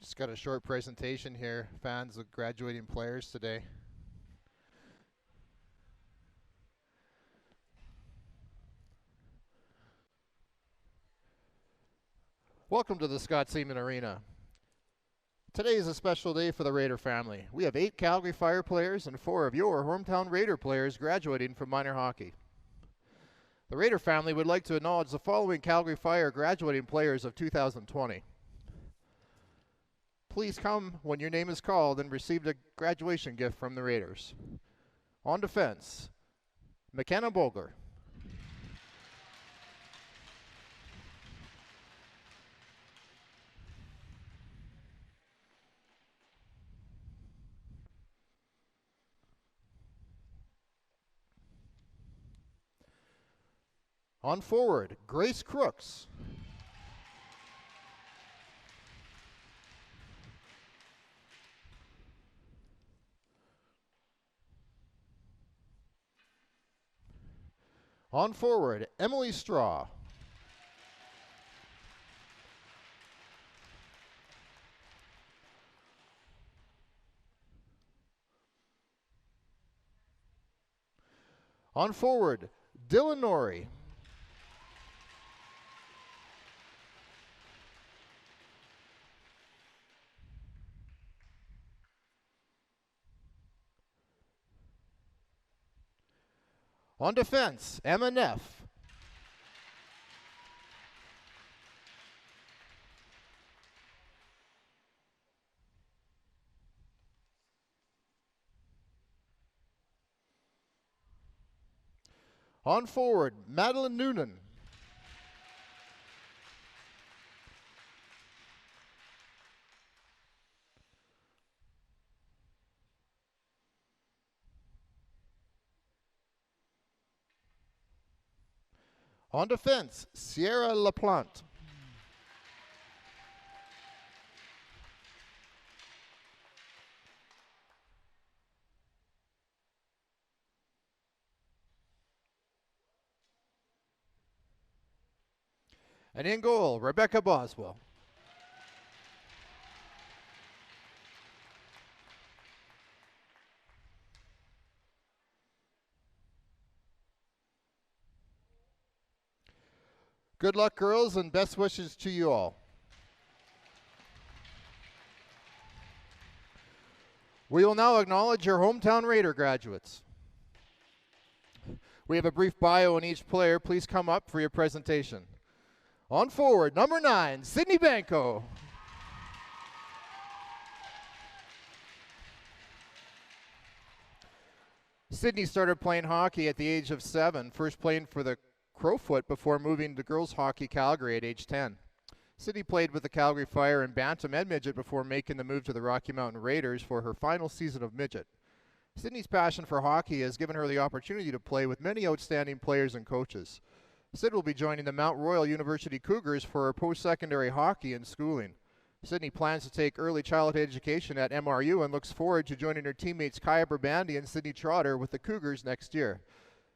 Just got a short presentation here, fans of graduating players today. Welcome to the Scott Seaman Arena. Today is a special day for the Raider family. We have 8 Calgary Fire players and 4 of your hometown Raider players graduating from minor hockey. The Raider family would like to acknowledge the following Calgary Fire graduating players of 2020. Please come when your name is called and receive a graduation gift from the Raiders. On defense, McKenna Bolger. On forward, Grace Crooks. On forward, Emily Straw. On forward, Dylan Norrie. On defense, Emma Neff. On forward, Madeline Noonan. On defense, Sierra LaPlante. And in goal, Rebecca Boswell. Good luck, girls, and best wishes to you all. We will now acknowledge your hometown Raider graduates. We have a brief bio on each player. Please come up for your presentation. On forward, number 9, Sydney Benko. Sydney started playing hockey at the age of 7, first playing for the Crowfoot before moving to girls hockey Calgary at age 10. Sydney played with the Calgary Fire in Bantam and Midget before making the move to the Rocky Mountain Raiders for her final season of Midget. Sydney's passion for hockey has given her the opportunity to play with many outstanding players and coaches. Sid will be joining the Mount Royal University Cougars for her post-secondary hockey and schooling. Sydney plans to take early childhood education at MRU and looks forward to joining her teammates Kaia Borbandy and Sydney Trotter with the Cougars next year.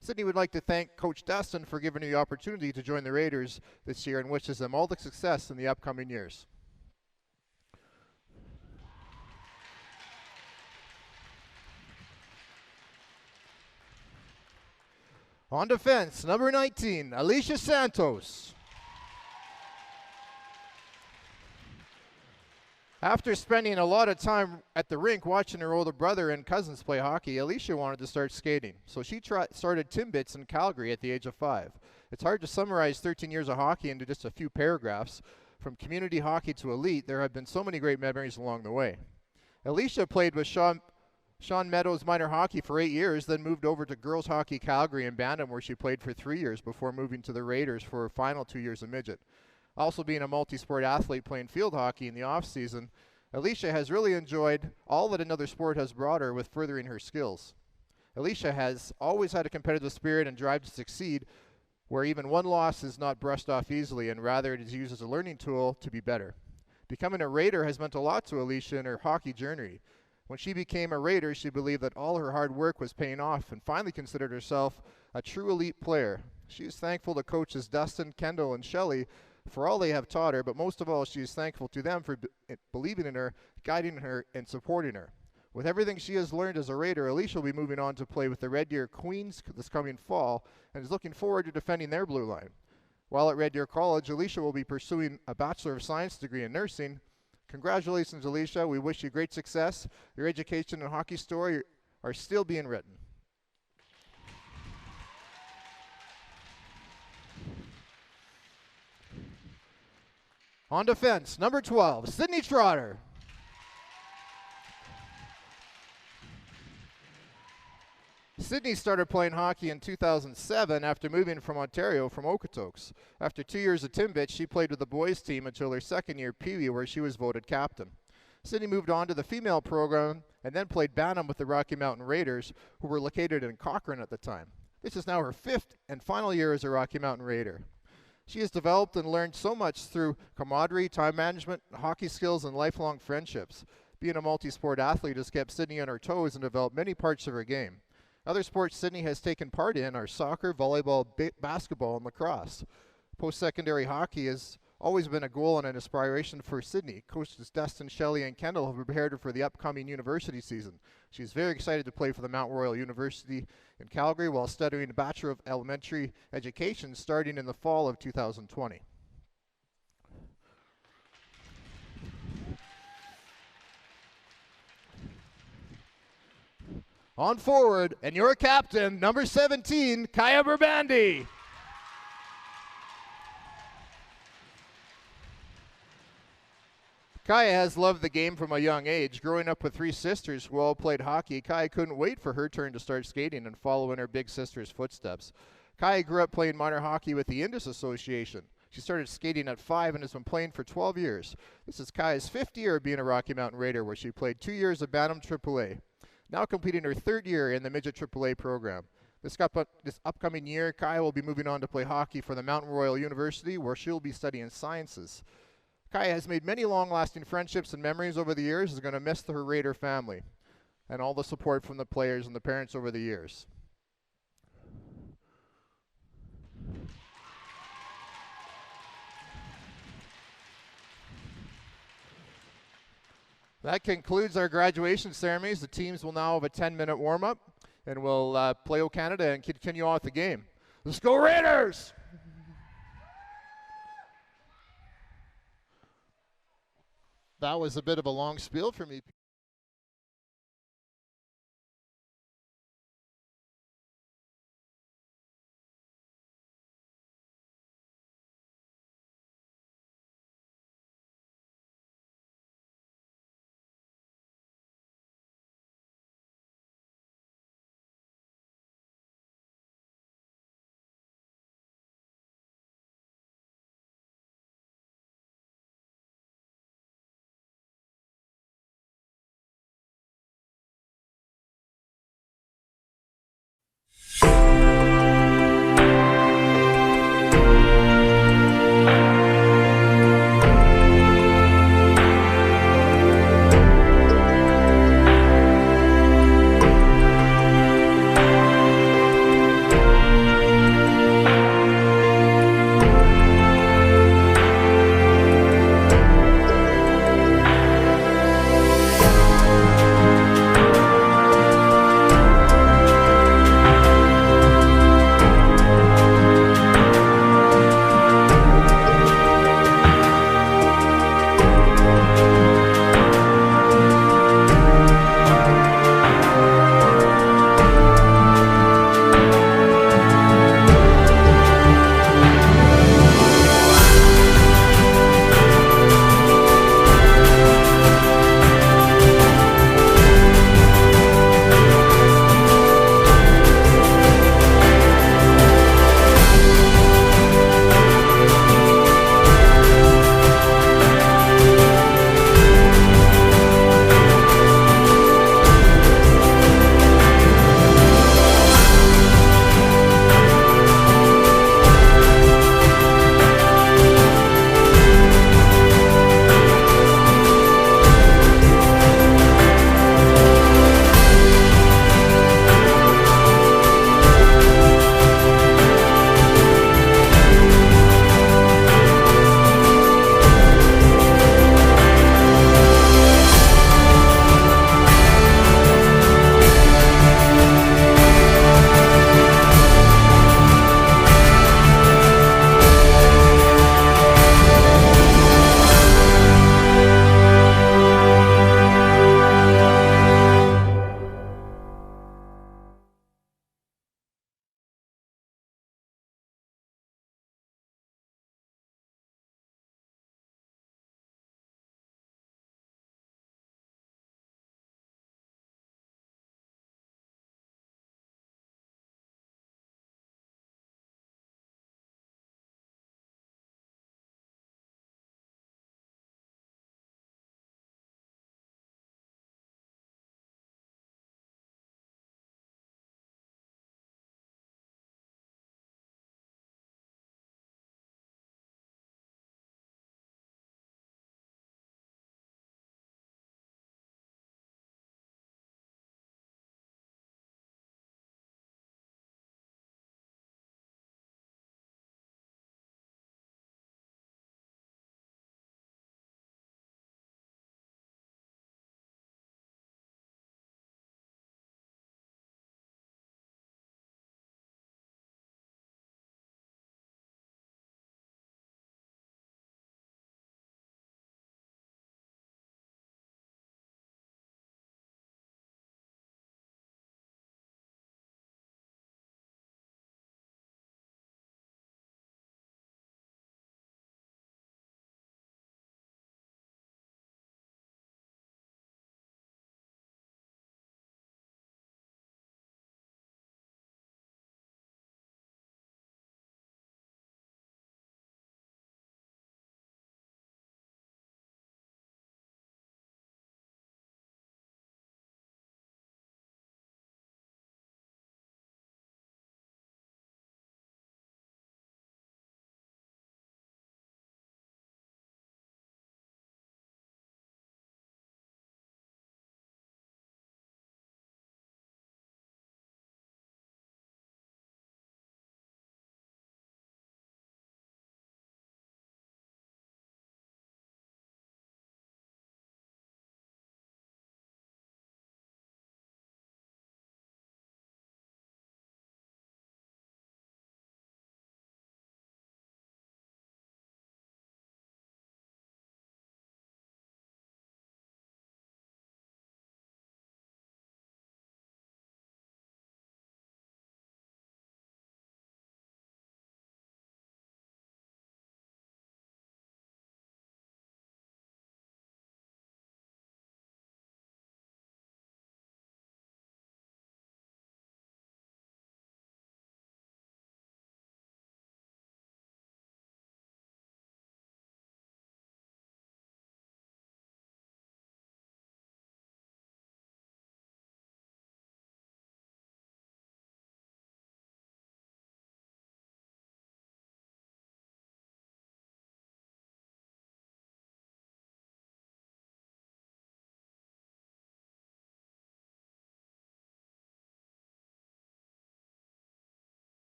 Sydney would like to thank Coach Dustin for giving her the opportunity to join the Raiders this year and wishes them all the success in the upcoming years. On defense, number 19, Alesha Santos. After spending a lot of time at the rink watching her older brother and cousins play hockey, Alesha wanted to start skating. So she started Timbits in Calgary at the age of 5. It's hard to summarize 13 years of hockey into just a few paragraphs. From community hockey to elite, there have been so many great memories along the way. Alesha played with Sean Meadows minor hockey for 8 years, then moved over to girls hockey Calgary and Bantam, where she played for 3 years before moving to the Raiders for her final 2 years of Midget. Also being a multi-sport athlete playing field hockey in the off-season, Alesha has really enjoyed all that another sport has brought her with furthering her skills. Alesha has always had a competitive spirit and drive to succeed, where even one loss is not brushed off easily, and rather it is used as a learning tool to be better. Becoming a Raider has meant a lot to Alesha in her hockey journey. When she became a Raider, she believed that all her hard work was paying off and finally considered herself a true elite player. She is thankful to coaches Dustin, Kendall, and Shelley For all they have taught her, but most of all, she is thankful to them for believing in her, guiding her, and supporting her. With everything she has learned as a Raider, Alesha will be moving on to play with the Red Deer Queens this coming fall and is looking forward to defending their blue line. While at Red Deer College, Alesha will be pursuing a Bachelor of Science degree in nursing. Congratulations, Alesha. We wish you great success. Your education and hockey story are still being written. On defense, number 12, Sydney Trotter. Sydney started playing hockey in 2007 after moving from Ontario from Okotoks. After 2 years at Timbits, she played with the boys team until her second year Pee Wee, where she was voted captain. Sydney moved on to the female program and then played Bantam with the Rocky Mountain Raiders, who were located in Cochrane at the time. This is now her 5th and final year as a Rocky Mountain Raider. She has developed and learned so much through camaraderie, time management, hockey skills, and lifelong friendships. Being a multi-sport athlete has kept Sydney on her toes and developed many parts of her game. Other sports Sydney has taken part in are soccer, volleyball, basketball, and lacrosse. Post-secondary hockey has always been a goal and an inspiration for Sydney. Coaches Dustin, Shelley, and Kendall have prepared her for the upcoming university season. She's very excited to play for the Mount Royal University in Calgary while studying a Bachelor of Elementary Education starting in the fall of 2020. On forward, and your captain, number 17, Kaia Borbandy. Kaia has loved the game from a young age. Growing up with 3 sisters who all played hockey, Kaia couldn't wait for her turn to start skating and follow in her big sister's footsteps. Kaia grew up playing minor hockey with the Indus Association. She started skating at 5 and has been playing for 12 years. This is Kaia's 5th year being a Rocky Mountain Raider, where she played 2 years at Bantam AAA. Now completing her 3rd year in the Midget AAA program. This upcoming year, Kaia will be moving on to play hockey for the Mount Royal University, where she'll be studying sciences. Kaia has made many long-lasting friendships and memories over the years. Is going to miss her Raider family and all the support from the players and the parents over the years. That concludes our graduation ceremonies. The teams will now have a 10-minute warm-up, and we'll play O Canada and continue on with the game. Let's go Raiders! That was a bit of a long spiel for me.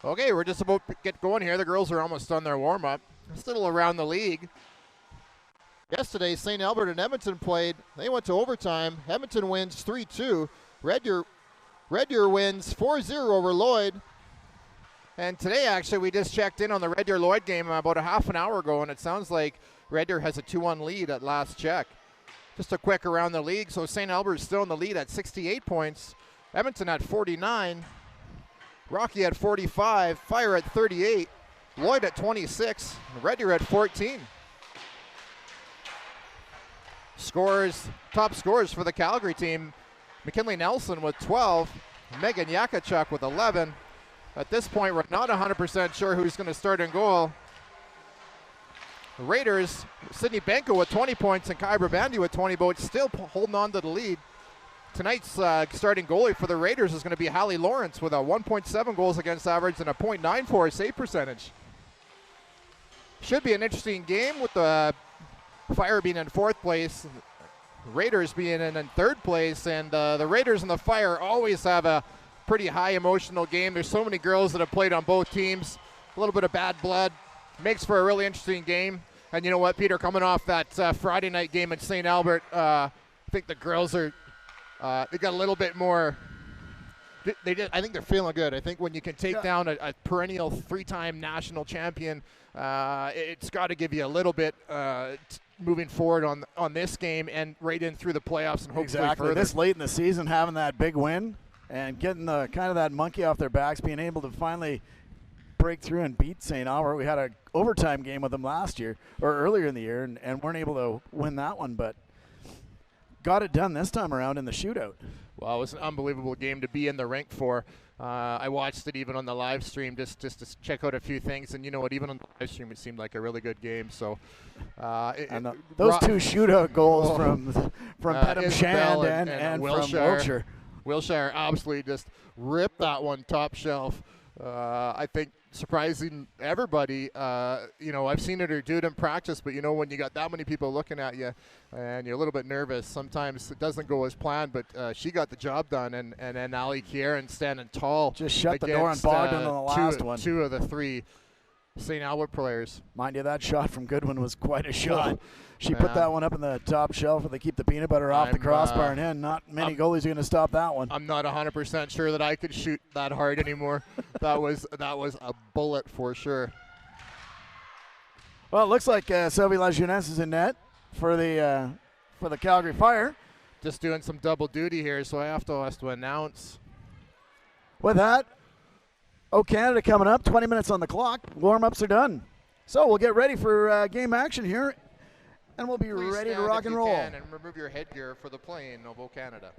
Okay, we're just about to get going here. The girls are almost done their warm-up. Still around the league. Yesterday, St. Albert and Edmonton played. They went to overtime. Edmonton wins 3-2. Red Deer wins 4-0 over Lloyd. And today, actually, we just checked in on the Red Deer Lloyd game about a half an hour ago, and it sounds like Red Deer has a 2-1 lead at last check. Just a quick around the league. So St. Albert is still in the lead at 68 points. Edmonton at 49. Rocky at 45. Fire at 38. Lloyd at 26. And Red Deer at 14. Top scores for the Calgary team. McKinley Nelson with 12. Megan Yakachuk with 11. At this point, we're not 100% sure who's going to start in goal. The Raiders, Sydney Benko with 20 points and Kaia Borbandy with 20, but still holding on to the lead. Tonight's starting goalie for the Raiders is going to be Hallie Lawrence with a 1.7 goals against average and a .94 save percentage. Should be an interesting game with the Fire being in fourth place, Raiders being in third place, and the Raiders and the Fire always have a pretty high emotional game. There's so many girls that have played on both teams. A little bit of bad blood. Makes for a really interesting game. And you know what, Peter, coming off that Friday night game in St. Albert, I think the girls are, they got a little bit more, I think they're feeling good. I think when you can take down a perennial 3-time national champion, it's got to give you a little bit moving forward on this game and right in through the playoffs and hopefully further. This late in the season, having that big win and getting the kind of that monkey off their backs, being able to finally break through and beat St. Albert. We had an overtime game with them last year or earlier in the year and weren't able to win that one, but got it done this time around in the shootout. Well, it was an unbelievable game to be in the rink for. I watched it even on the live stream just to check out a few things, and you know what, even on the live stream it seemed like a really good game. So those two shootout goals from Pedham Shand and Wilshire. from Wilshire absolutely just ripped that one top shelf. I think surprising everybody. You know, I've seen her do it in practice, but you know, when you got that many people looking at you and you're a little bit nervous, sometimes it doesn't go as planned, but she got the job done, and then Ali Kieran standing tall. Just shut the door on Bogdan on the last one. Two of the three St. Albert players. Mind you, that shot from Goodwin was quite a shot. She put that one up in the top shelf where they keep the peanut butter off the crossbar and in. Not many goalies are going to stop that one. I'm not 100% sure that I could shoot that hard anymore. that was a bullet for sure. Well, it looks like Sylvie Lajeunesse is in net for the Calgary Fire. Just doing some double duty here, so I have to announce. With that, Canada coming up, 20 minutes on the clock. Warm-ups are done. So we'll get ready for game action here, and we'll be ready to rock and roll. And remove your headgear for the playing of Canada.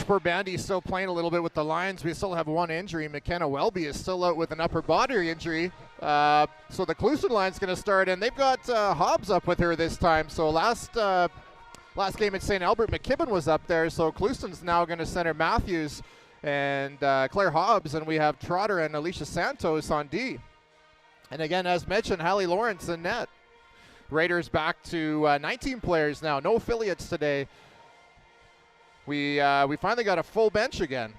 Borbandy still playing a little bit with the Lions. We still have one injury. McKenna Welby is still out with an upper body injury. So the Clueston line's going to start, and they've got Hobbs up with her this time. So last game at St. Albert, McKibben was up there. So Clueston's now going to center Matthews and Claire Hobbs, and we have Trotter and Alesha Santos on D. And again, as mentioned, Hallie Lawrence in net. Raiders back to 19 players now. No affiliates today. We finally got a full bench again.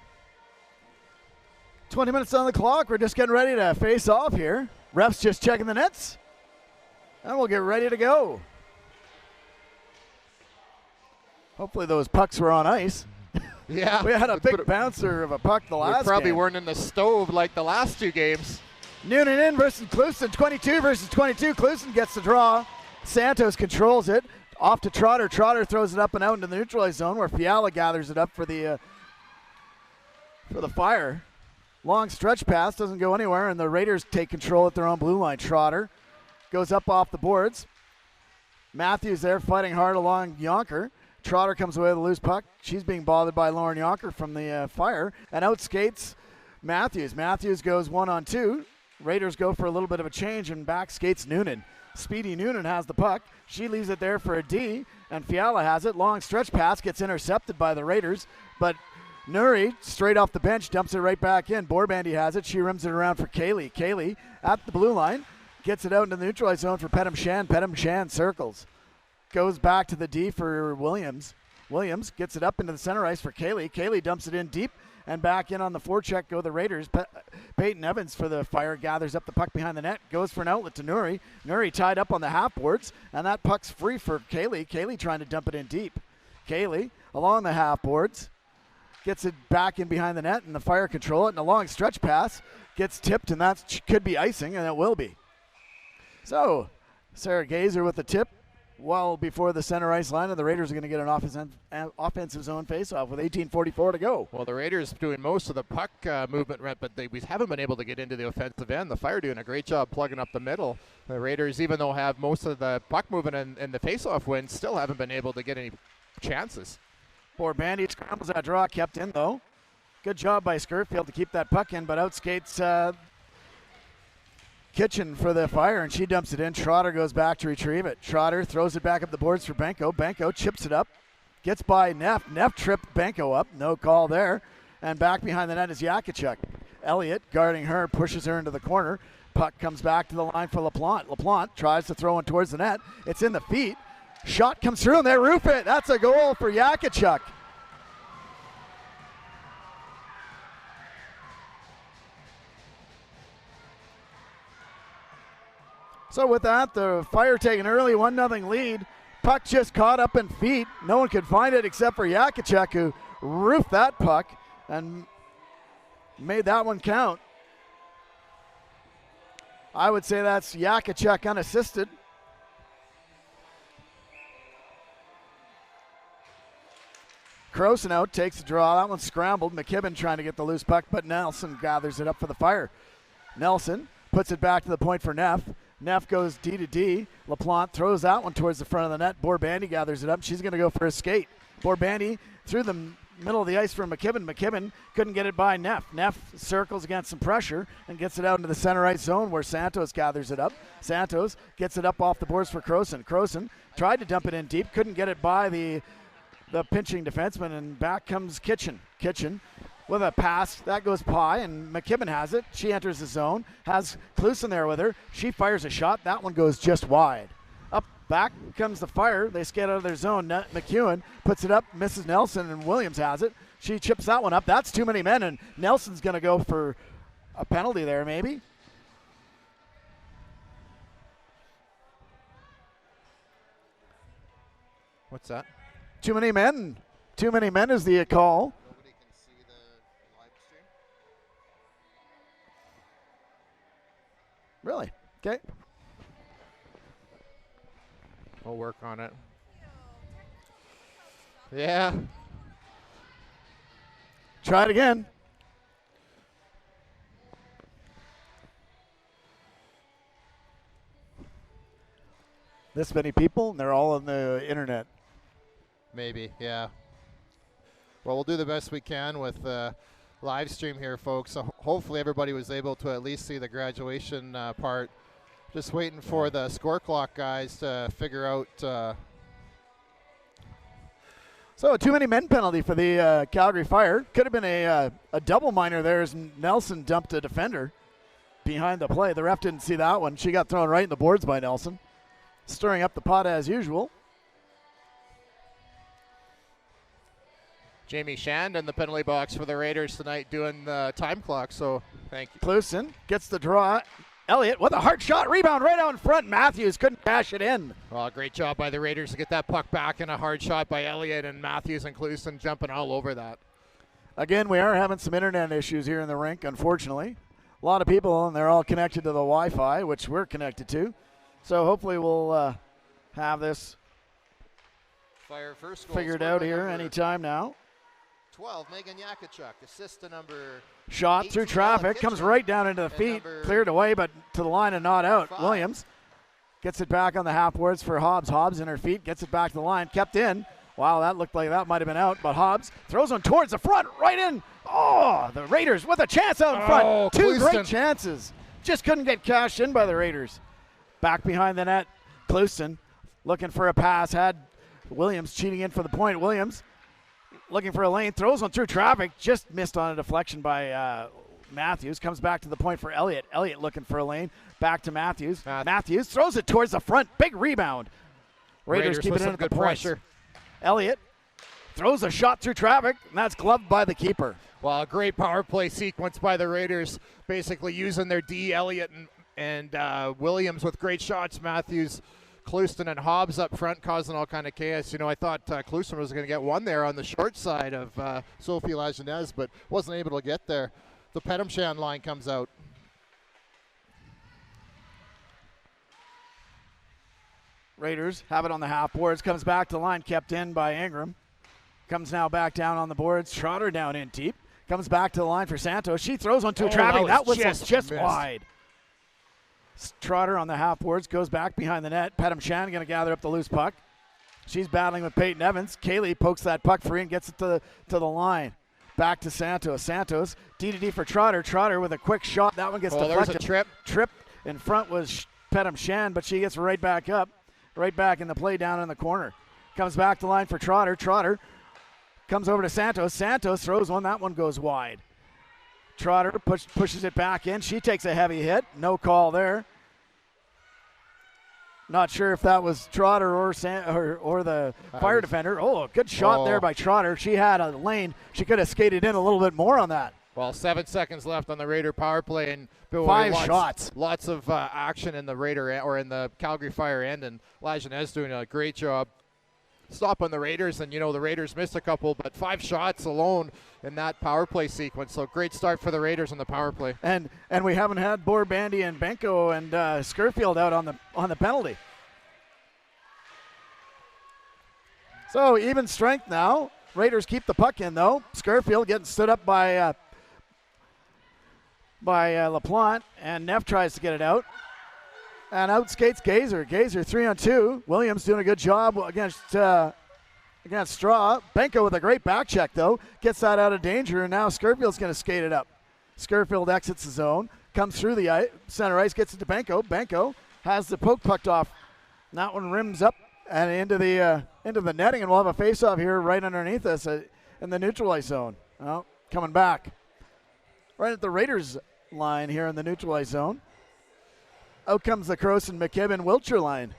20 minutes on the clock. We're just getting ready to face off here. Refs just checking the nets. And we'll get ready to go. Hopefully those pucks were on ice. Yeah. We had a big bouncer of a puck the last We probably game. weren't in the stove like the last 2 games. Noonan in versus Klusen. 22 versus 22. Klusen gets the draw. Santos controls it. Off to Trotter. Trotter throws it up and out into the neutralized zone where Fiala gathers it up for the Fire. Long stretch pass, doesn't go anywhere, and the Raiders take control at their own blue line. Trotter goes up off the boards. Matthews there fighting hard along Yonker. Trotter comes away with a loose puck. She's being bothered by Lauren Yonker from the Fire, and out skates Matthews. Matthews goes 1-on-2. Raiders go for a little bit of a change, and back skates Noonan. Speedy Noonan has the puck. She leaves it there for a D, and Fiala has it. Long stretch pass gets intercepted by the Raiders, but Nuri, straight off the bench, dumps it right back in. Borbandy has it. She rims it around for Kaylee. Kaylee at the blue line. Gets it out into the neutralized zone for Pettem Shan. Pettem Shan circles. Goes back to the D for Williams. Williams gets it up into the center ice for Kaylee. Kaylee dumps it in deep. And back in on the forecheck go the Raiders. Peyton Evans for the Fire gathers up the puck behind the net. Goes for an outlet to Nuri. Nuri tied up on the half boards. And that puck's free for Kaylee. Kaylee trying to dump it in deep. Kaylee along the half boards. Gets it back in behind the net, and the Fire control it. And a long stretch pass gets tipped, and that could be icing, and it will be. So, Sarah Gazer with the tip well before the center ice line, and the Raiders are going to get an offensive zone faceoff with 18:44 to go. Well, the Raiders doing most of the puck movement, but we haven't been able to get into the offensive end. The Fire doing a great job plugging up the middle. The Raiders, even though have most of the puck movement and the faceoff win, still haven't been able to get any chances. Borbandy scrambles that draw, kept in though. Good job by Skirtfield to keep that puck in, but outskates Kitchen for the Fire, and she dumps it in. Trotter goes back to retrieve it. Trotter throws it back up the boards for Benko. Benko chips it up, gets by Neff. Neff tripped Benko up, no call there. And back behind the net is Yakachuk. Elliott guarding her, pushes her into the corner. Puck comes back to the line for LaPlante. LaPlante tries to throw it towards the net. It's in the feet. Shot comes through and they roof it. That's a goal for Yakachuk. So with that, the Fire take an early 1-0 lead. Puck just caught up in feet. No one could find it except for Yakachuk, who roofed that puck and made that one count. I would say that's Yakachuk unassisted. Croson out, takes the draw. That one's scrambled. McKibben trying to get the loose puck, but Nelson gathers it up for the Fire. Nelson puts it back to the point for Neff. Neff goes D to D. LaPlante throws that one towards the front of the net. Borbandy gathers it up. She's going to go for a skate. Borbandy through the middle of the ice for McKibben. McKibben couldn't get it by Neff. Neff circles against some pressure and gets it out into the center ice zone where Santos gathers it up. Santos gets it up off the boards for Croson. Croson tried to dump it in deep. Couldn't get it by the pinching defenseman, and back comes Kitchen. Kitchen with a pass. That goes Pye, and McKibben has it. She enters the zone, has Klusen there with her. She fires a shot. That one goes just wide. Up, back comes the Fire. They skate out of their zone. McEwen puts it up, misses Nelson, and Williams has it. She chips that one up. That's too many men, and Nelson's going to go for a penalty there, maybe. What's that? Too many men. Too many men is the call. Nobody can see the live stream. Really? Okay. We'll work on it. Yeah. Try it again. This many people, and they're all on the internet. Maybe, yeah. Well, we'll do the best we can with the live stream here, folks. So hopefully everybody was able to at least see the graduation part. Just waiting for the score clock guys to figure out. So a too many men penalty for the Calgary Fire. Could have been a double minor there as Nelson dumped a defender behind the play. The ref didn't see that one. She got thrown right in the boards by Nelson. Stirring up the pot as usual. Jamie Shand in the penalty box for the Raiders tonight doing the time clock, so thank you. Cluson gets the draw. Elliott with a hard shot, rebound right out in front. Matthews couldn't cash it in. Well, great job by the Raiders to get that puck back, and a hard shot by Elliott, and Matthews and Cluson jumping all over that. Again, we are having some internet issues here in the rink, unfortunately. A lot of people, and they're all connected to the Wi-Fi, which we're connected to. So hopefully we'll have this Fire first goal figured out here anytime now. 12, Megan Yakachuk, assist to number Shot through traffic, comes right down into the feet, cleared away, but to the line and not out. 5. Williams gets it back on the half boards for Hobbs. Hobbs in her feet, gets it back to the line, kept in. Wow, that looked like that might have been out, but Hobbs throws one towards the front, right in. Oh, the Raiders with a chance out in front. Two great chances. Just couldn't get cashed in by the Raiders. Back behind the net, Cluson looking for a pass, had Williams cheating in for the point. Williams looking for a lane, throws one through traffic, just missed on a deflection by Matthews. Comes back to the point for Elliott. Elliott looking for a lane, back to Matthews. Matthews throws it towards the front, big rebound. Raiders keep it in at the pressure. Elliott throws a shot through traffic, and that's gloved by the keeper. Well, a great power play sequence by the Raiders, basically using their D, Elliott and Williams with great shots. Matthews, Cluson, and Hobbs up front causing all kind of chaos. You know, I thought Cluson was going to get one there on the short side of Sophie Lajeunesse, but wasn't able to get there. The Petamshan line comes out. Raiders have it on the half boards, comes back to the line, kept in by Ingram. Comes now back down on the boards. Trotter down in deep. Comes back to the line for Santos. She throws one to traffic. That was just wide. Trotter on the half boards goes back behind the net. Petamshan going to gather up the loose puck. She's battling with Peyton Evans. Kaylee pokes that puck free and gets it to the line. Back to Santos. Santos, D-to-D for Trotter. Trotter with a quick shot. That one gets deflected. There's a trip in front was Petamshan, but she gets right back up. Right back in the play down in the corner. Comes back to line for Trotter. Trotter comes over to Santos. Santos throws one. That one goes wide. Trotter pushes it back in. She takes a heavy hit. No call there. Not sure if that was Trotter or the fire defender. Oh, good shot there by Trotter. She had a lane. She could have skated in a little bit more on that. Well, 7 seconds left on the Raider power play, and 5 shots. Lots of action in the Raider or in the Calgary Fire end, and Lajeunesse doing a great job stopping the Raiders. And you know the Raiders missed a couple, but 5 shots alone in that power play sequence. So great start for the Raiders on the power play. And we haven't had Borbandy and Benko and Skirfield out on the penalty. So even strength now. Raiders keep the puck in though. Skirfield getting stood up by LaPlante, and Neff tries to get it out. And out skates Gazer. Gazer 3-on-2. Williams doing a good job against Straw. Benko with a great back check, though. Gets that out of danger, and now Skirfield's going to skate it up. Skirfield exits the zone, comes through the center ice, gets it to Benko. Benko has the poke pucked off. And that one rims up and into the netting, and we'll have a face-off here right underneath us in the neutral ice zone. Well, coming back. Right at the Raiders line here in the neutral ice zone. Out comes the Croson McKibben-Wiltshire line.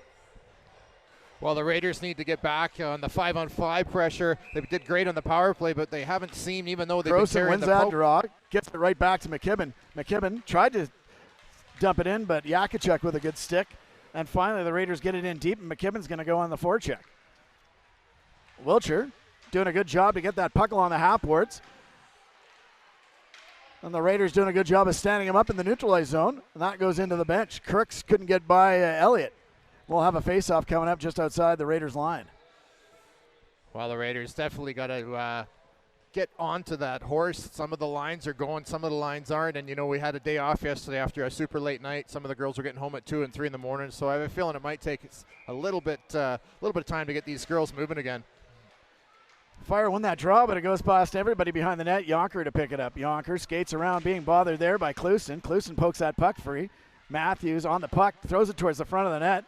Well, the Raiders need to get back on the 5-on-5 pressure. They did great on the power play, but they haven't seemed, even though they've been carrying wins that draw, gets it right back to McKibben. McKibben tried to dump it in, but Yakachuk with a good stick. And finally, the Raiders get it in deep, and McKibben's going to go on the forecheck. Wiltshire doing a good job to get that puck along the half boards. And the Raiders doing a good job of standing him up in the neutralized zone. And that goes into the bench. Crooks couldn't get by Elliott. We'll have a face-off coming up just outside the Raiders line. Well, the Raiders definitely got to get onto that horse. Some of the lines are going, some of the lines aren't. And, you know, we had a day off yesterday after a super late night. Some of the girls were getting home at 2 and 3 in the morning. So I have a feeling it might take a little bit of time to get these girls moving again. Fire won that draw, but it goes past everybody behind the net. Yonker to pick it up. Yonker skates around, being bothered there by Cluson. Cluson pokes that puck free. Matthews on the puck, throws it towards the front of the net,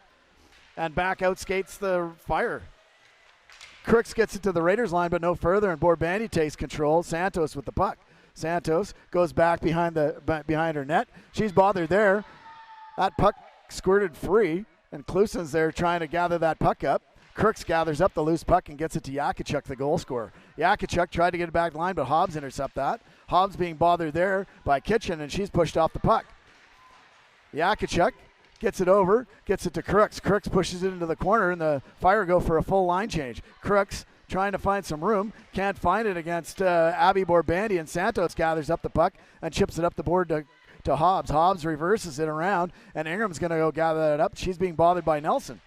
and back out skates the Fire. Crooks gets it to the Raiders line, but no further, and Borbandy takes control. Santos with the puck. Santos goes back behind her net. She's bothered there. That puck squirted free, and Cluson's there trying to gather that puck up. Crooks gathers up the loose puck and gets it to Yakachuk, the goal scorer. Yakachuk tried to get it back line, but Hobbs intercept that. Hobbs being bothered there by Kitchen, and she's pushed off the puck. Yakachuk gets it over, gets it to Crooks. Crooks pushes it into the corner, and the Fire go for a full line change. Crooks trying to find some room, can't find it against Abby Borbandy, and Santos gathers up the puck and chips it up the board to Hobbs. Hobbs reverses it around, and Ingram's going to go gather that up. She's being bothered by Nelson.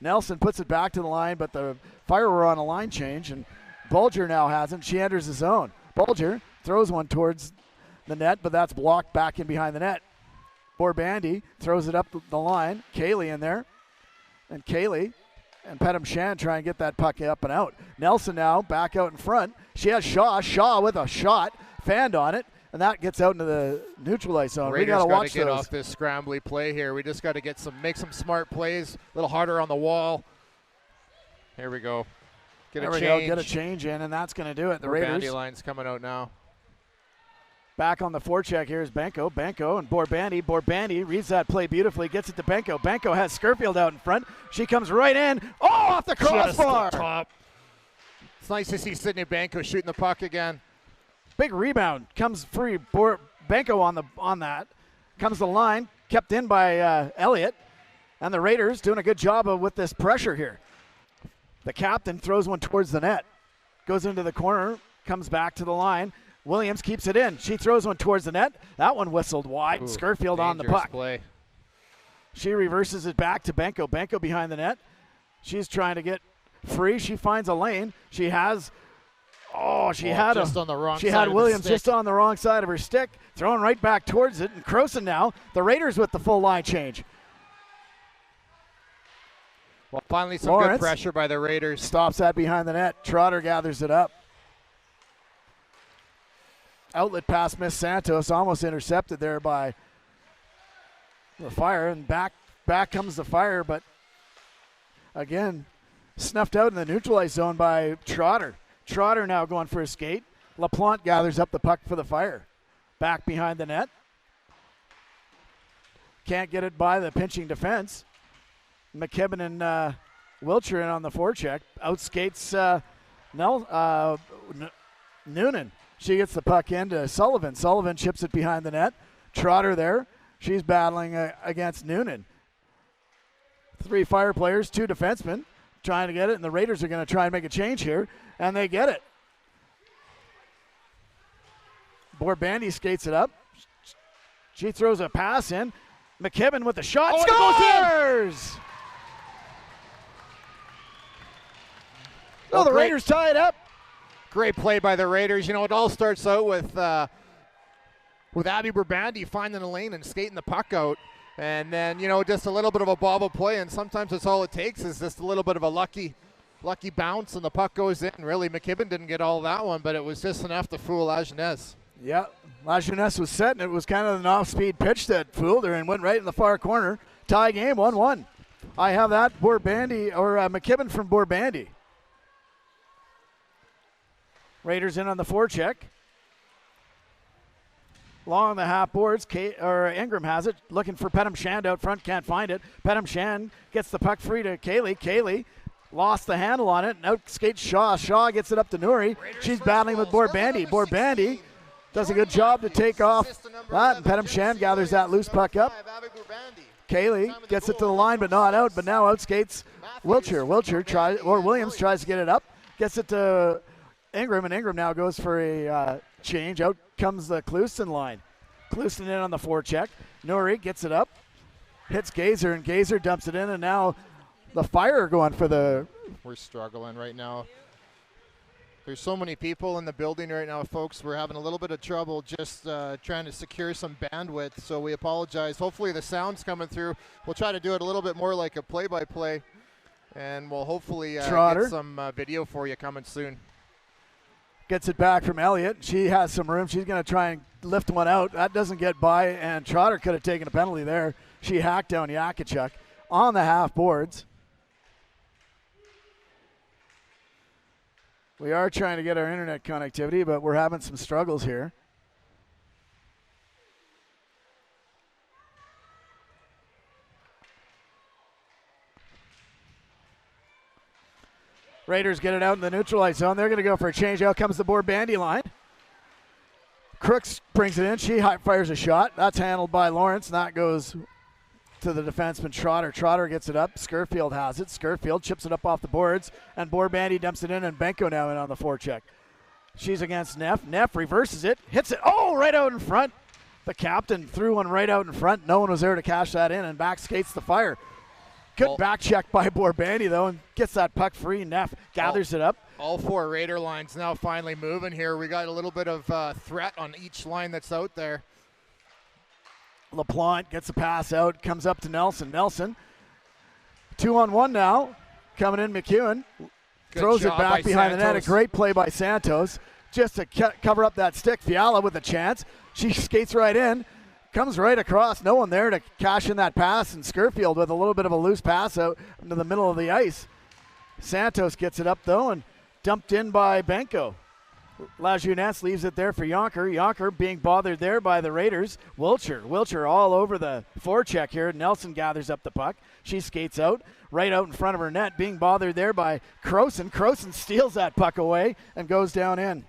Nelson puts it back to the line, but the Fire were on a line change, and Bulger now hasn't. She enters the zone. Bulger throws one towards the net, but that's blocked back in behind the net. Borbandy throws it up the line. Kaylee in there. And Kaylee and Pedam Shan try and get that puck up and out. Nelson now back out in front. She has Shaw. Shaw with a shot. Fanned on it. And that gets out into the neutral ice zone. Raiders we got to watch get those. off this scrambly play here. We just got to make some smart plays. A little harder on the wall. Here we go. Get a change in, and that's going to do it. The Borbandy Raiders line's coming out now. Back on the forecheck here is Benko. Benko and Borbandy. Borbandy reads that play beautifully, gets it to Benko. Benko has Skirfield out in front. She comes right in. Oh, off the crossbar. Top. It's nice to see Sydney Benko shooting the puck again. Big rebound. Comes free. Benko on that. Comes the line. Kept in by Elliott. And the Raiders doing a good job with this pressure here. The captain throws one towards the net. Goes into the corner. Comes back to the line. Williams keeps it in. She throws one towards the net. That one whistled wide. Skirfield on the puck. Play. She reverses it back to Benko. Benko behind the net. She's trying to get free. She finds a lane. She has. She had Williams just on the wrong side of her stick, throwing right back towards it. And Croson now. The Raiders with the full line change. Well, finally some good pressure by the Raiders. Stops that behind the net. Trotter gathers it up. Outlet pass missed Santos, almost intercepted there by the Fire, and back comes the Fire, but again, snuffed out in the neutralized zone by Trotter. Trotter now going for a skate. LaPlante gathers up the puck for the Fire. Back behind the net. Can't get it by the pinching defense. McKibben and Wilcher in on the forecheck. Outskates Noonan. She gets the puck into Sullivan. Sullivan chips it behind the net. Trotter there. She's battling against Noonan. 3 Fire players, 2 defensemen trying to get it, and the Raiders are going to try and make a change here, and they get it. Borbandy skates it up. She throws a pass in. McKibben with the shot. Scores! The Raiders tie it up. Great play by the Raiders. You know, it all starts out with Abby Borbandy finding a lane and skating the puck out. And then, you know, just a little bit of a bobble play. And sometimes that's all it takes is just a little bit of a lucky bounce and the puck goes in. Really, McKibben didn't get all that one, but it was just enough to fool Lajeunesse. Yeah, Lajeunesse was set, and it was kind of an off-speed pitch that fooled her and went right in the far corner. Tie game, 1-1. I have that Borbandy, or McKibben from Borbandy. Raiders in on the forecheck. Long on the half boards. Ingram has it. Looking for Pedam Shand out front. Can't find it. Pedam Shand gets the puck free to Kaylee. Kaylee lost the handle on it. And out skates Shaw. Shaw gets it up to Nuri. She's battling with Borbandy. Borbandy does a good job to take off that. And Pedam Shand gathers that loose puck up. Kaylee gets it to the line but not out. But now out skates Wilcher. Williams tries to get it up. Gets it to Ingram, and Ingram now goes for a change. Out comes the Klusten line. Klusten in on the forecheck. Nuri gets it up, hits Gazer, and Gazer dumps it in, and now the Fire are going for the... We're struggling right now. There's so many people in the building right now, folks. We're having a little bit of trouble just trying to secure some bandwidth, so we apologize. Hopefully the sound's coming through. We'll try to do it a little bit more like a play-by-play, and we'll hopefully get some video for you coming soon. Gets it back from Elliott. She has some room. She's going to try and lift one out. That doesn't get by, and Trotter could have taken a penalty there. She hacked down Yakachuk on the half boards. We are trying to get our internet connectivity, but we're having some struggles here. Raiders get it out in the neutral ice zone. They're going to go for a change. Out comes the Borbandy line. Crooks brings it in. She fires a shot. That's handled by Lawrence, and that goes to the defenseman Trotter. Trotter gets it up. Scurfield has it. Scurfield chips it up off the boards, and Borbandy dumps it in, and Benko now in on the forecheck. She's against Neff. Neff reverses it, hits it. Oh, right out in front. The captain threw one right out in front. No one was there to cash that in, and back skates the Fire. Good back check by Borbandy, though, and gets that puck free. Neff gathers it up. All 4 Raider lines now finally moving here. We got a little bit of threat on each line that's out there. LaPlante gets a pass out, comes up to Nelson. Nelson, 2-on-1 now. Coming in, McEwen. Throws it back behind the net. A great play by Santos. Just to cover up that stick. Fiala with a chance. She skates right in. Comes right across. No one there to cash in that pass. And Scurfield with a little bit of a loose pass out into the middle of the ice. Santos gets it up, though, and dumped in by Benko. Lajeunesse leaves it there for Yonker. Yonker being bothered there by the Raiders. Wilcher all over the forecheck here. Nelson gathers up the puck. She skates out, right out in front of her net, being bothered there by Croson. Croson steals that puck away and goes down in.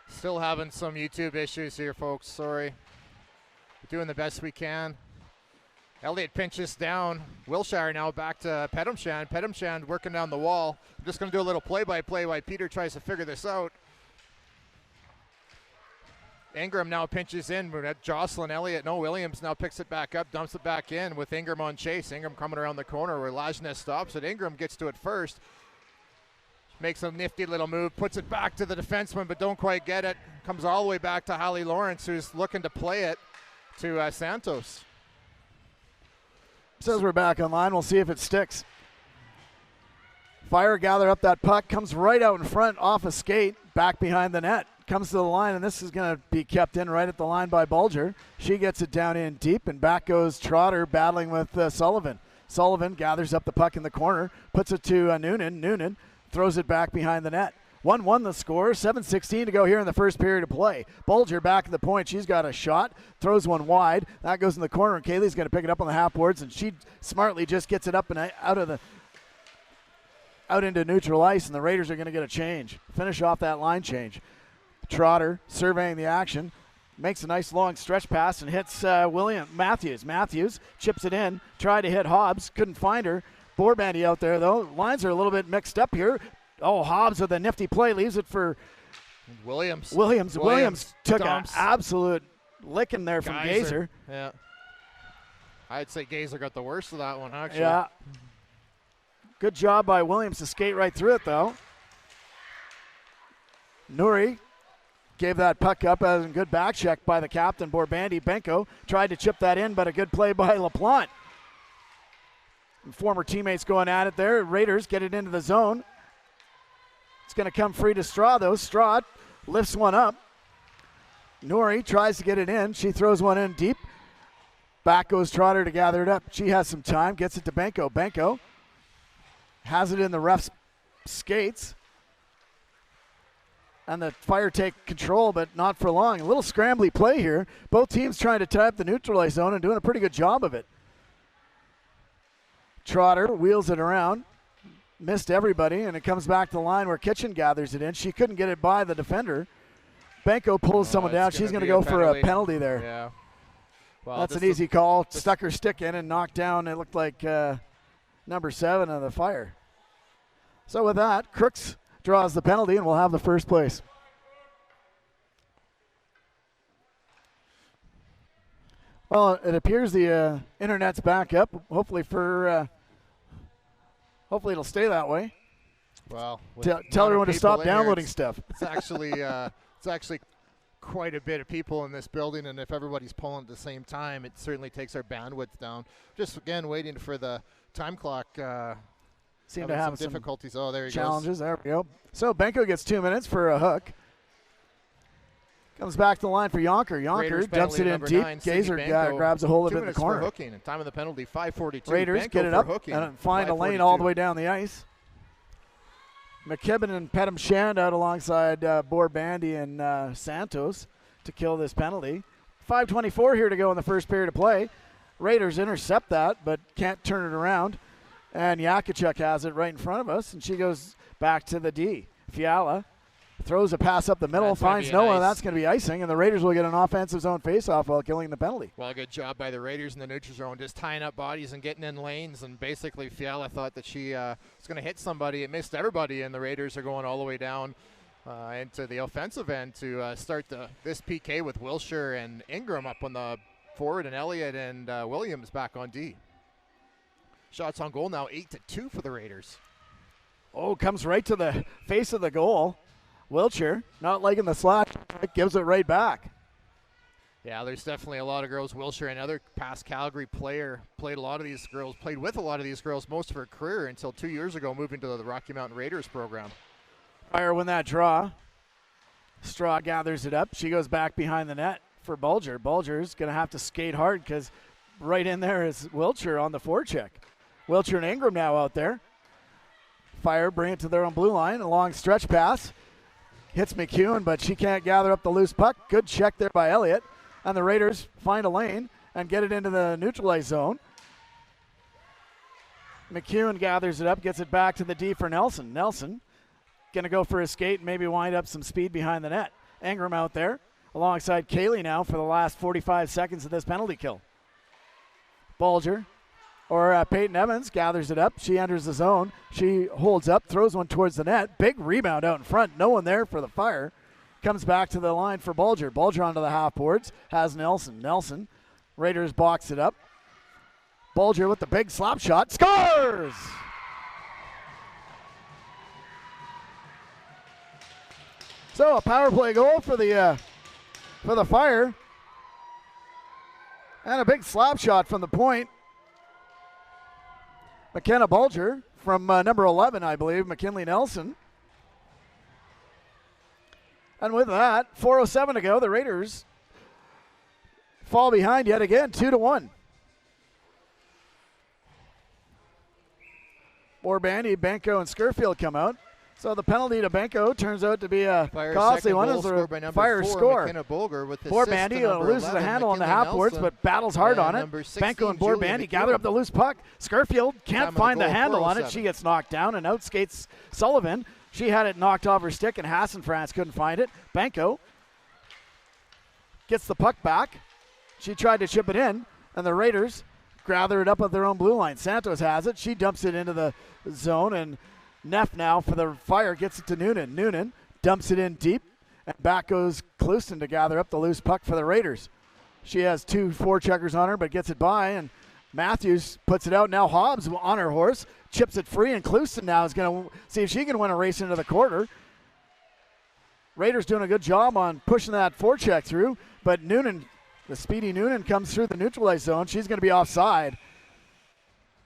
Still having some YouTube issues here, folks. Sorry. We're doing the best we can. Elliott pinches down. Wilshire now back to Pedamshand. Pedamshand working down the wall. I'm just going to do a little play-by-play while Peter tries to figure this out. Ingram now pinches in. We're at Jocelyn Elliott. No, Williams now picks it back up, dumps it back in with Ingram on chase. Ingram coming around the corner where Lajeunesse stops it. Ingram gets to it first. Makes a nifty little move, puts it back to the defenseman, but don't quite get it. Comes all the way back to Hallie Lawrence, who's looking to play it to Santos. Says we're back online. We'll see if it sticks. Fire gather up that puck, comes right out in front off a skate, back behind the net. Comes to the line, and this is going to be kept in right at the line by Bulger. She gets it down in deep, and back goes Trotter battling with Sullivan. Sullivan gathers up the puck in the corner, puts it to Noonan. Noonan throws it back behind the net. 1-1 the score, 7:16 to go here in the first period of play. Bulger back at the point. She's got a shot, throws one wide. That goes in the corner, and Kaylee's going to pick it up on the half boards, and she smartly just gets it up and out into neutral ice, and the Raiders are going to get a change. Finish off that line change. Trotter surveying the action, makes a nice long stretch pass and hits Matthews. Matthews chips it in, tried to hit Hobbs, couldn't find her. Borbandy out there, though. Lines are a little bit mixed up here. Oh, Hobbs with a nifty play leaves it for Williams. Williams took an absolute licking there from Gazer. Yeah. I'd say Gazer got the worst of that one, actually. Yeah. Good job by Williams to skate right through it, though. Nouri gave that puck up as a good back check by the captain, Borbandy. Benko tried to chip that in, but a good play by LaPlante. Former teammates going at it there. Raiders get it into the zone. It's going to come free to Straw, though. Straw lifts one up. Nouri tries to get it in. She throws one in deep. Back goes Trotter to gather it up. She has some time, gets it to Benko. Benko has it in the ref's skates. And the Fire take control, but not for long. A little scrambly play here. Both teams trying to tie up the neutral ice zone and doing a pretty good job of it. Trotter wheels it around. Missed everybody, and it comes back to the line where Kitchen gathers it in. She couldn't get it by the defender. Benko pulls someone down. She's going to go for a penalty there. Yeah. Well, that's an easy call. Stuck her stick in and knocked down, it looked like number 7 of the Fire. So with that, Crooks draws the penalty, and we'll have the first place. Well, it appears the internet's back up. Hopefully it'll stay that way. Well, tell everyone to stop downloading stuff. It's actually quite a bit of people in this building, and if everybody's pulling at the same time, it certainly takes our bandwidth down. Just again waiting for the time clock. Seem to have some difficulties. Oh, there he challenges. goes. There we go. So Benko gets 2 minutes for a hook. Comes back to the line for Yonker. Yonker dumps it in deep. Gazer grabs a hold of it in the corner. Hooking, and time of the penalty, 5:42. Raiders Benko get it up hooking, and find a lane all the way down the ice. McKibben and Pedamshand out alongside Borbandy and Santos to kill this penalty. 5:24 here to go in the first period of play. Raiders intercept that, but can't turn it around. And Yakachuk has it right in front of us, and she goes back to the D. Fiala throws a pass up the middle, finds no one. That's going to be icing, and the Raiders will get an offensive zone faceoff while killing the penalty. Well, good job by the Raiders in the neutral zone, just tying up bodies and getting in lanes. And basically, Fiala thought that she was going to hit somebody. It missed everybody, and the Raiders are going all the way down into the offensive end to start this PK with Wilshire and Ingram up on the forward, and Elliott and Williams back on D. Shots on goal now 8-2 for the Raiders. Oh, comes right to the face of the goal. Wilshire, not liking the slash, gives it right back. Yeah, there's definitely a lot of girls. Wilshire, another past Calgary player, played with a lot of these girls most of her career until 2 years ago, moving to the Rocky Mountain Raiders program. Fire win that draw. Straw gathers it up. She goes back behind the net for Bulger. Bulger's going to have to skate hard because right in there is Wilshire on the forecheck. Wilshire and Ingram now out there. Fire bring it to their own blue line. A long stretch pass. Hits McEwen, but she can't gather up the loose puck. Good check there by Elliott. And the Raiders find a lane and get it into the neutralized zone. McEwen gathers it up, gets it back to the D for Nelson. Nelson going to go for a skate and maybe wind up some speed behind the net. Ingram out there alongside Kaylee now for the last 45 seconds of this penalty kill. Bulger, or Peyton Evans, gathers it up. She enters the zone. She holds up, throws one towards the net. Big rebound out in front. No one there for the Fire. Comes back to the line for Bulger. Bulger onto the half boards. Has Nelson. Nelson. Raiders box it up. Bulger with the big slap shot. Scores! So a power play goal for the Fire. And a big slap shot from the point. McKenna Bulger from number 11, I believe, McKinley Nelson. And with that, 4:07 to go, the Raiders fall behind yet again, 2-1. Borbandy, Benko, and Skirfield come out. So the penalty to Benko turns out to be a costly one as the Fire score. Borbandy loses the handle on the half boards, but battles hard on it. Benko and Borbandy gather up the loose puck. Skirfield can't find the handle on it. She gets knocked down and out skates Sullivan. She had it knocked off her stick, and Hassan France couldn't find it. Benko gets the puck back. She tried to chip it in, and the Raiders gather it up at their own blue line. Santos has it. She dumps it into the zone, and Neff now for the Fire gets it to Noonan. Noonan dumps it in deep, and back goes Clouston to gather up the loose puck for the Raiders. She has 2 forecheckers on her, but gets it by, and Matthews puts it out. Now Hobbs on her horse, chips it free, and Clouston now is going to see if she can win a race into the quarter. Raiders doing a good job on pushing that forecheck through, but Noonan, the speedy Noonan, comes through the neutralized zone. She's going to be offside.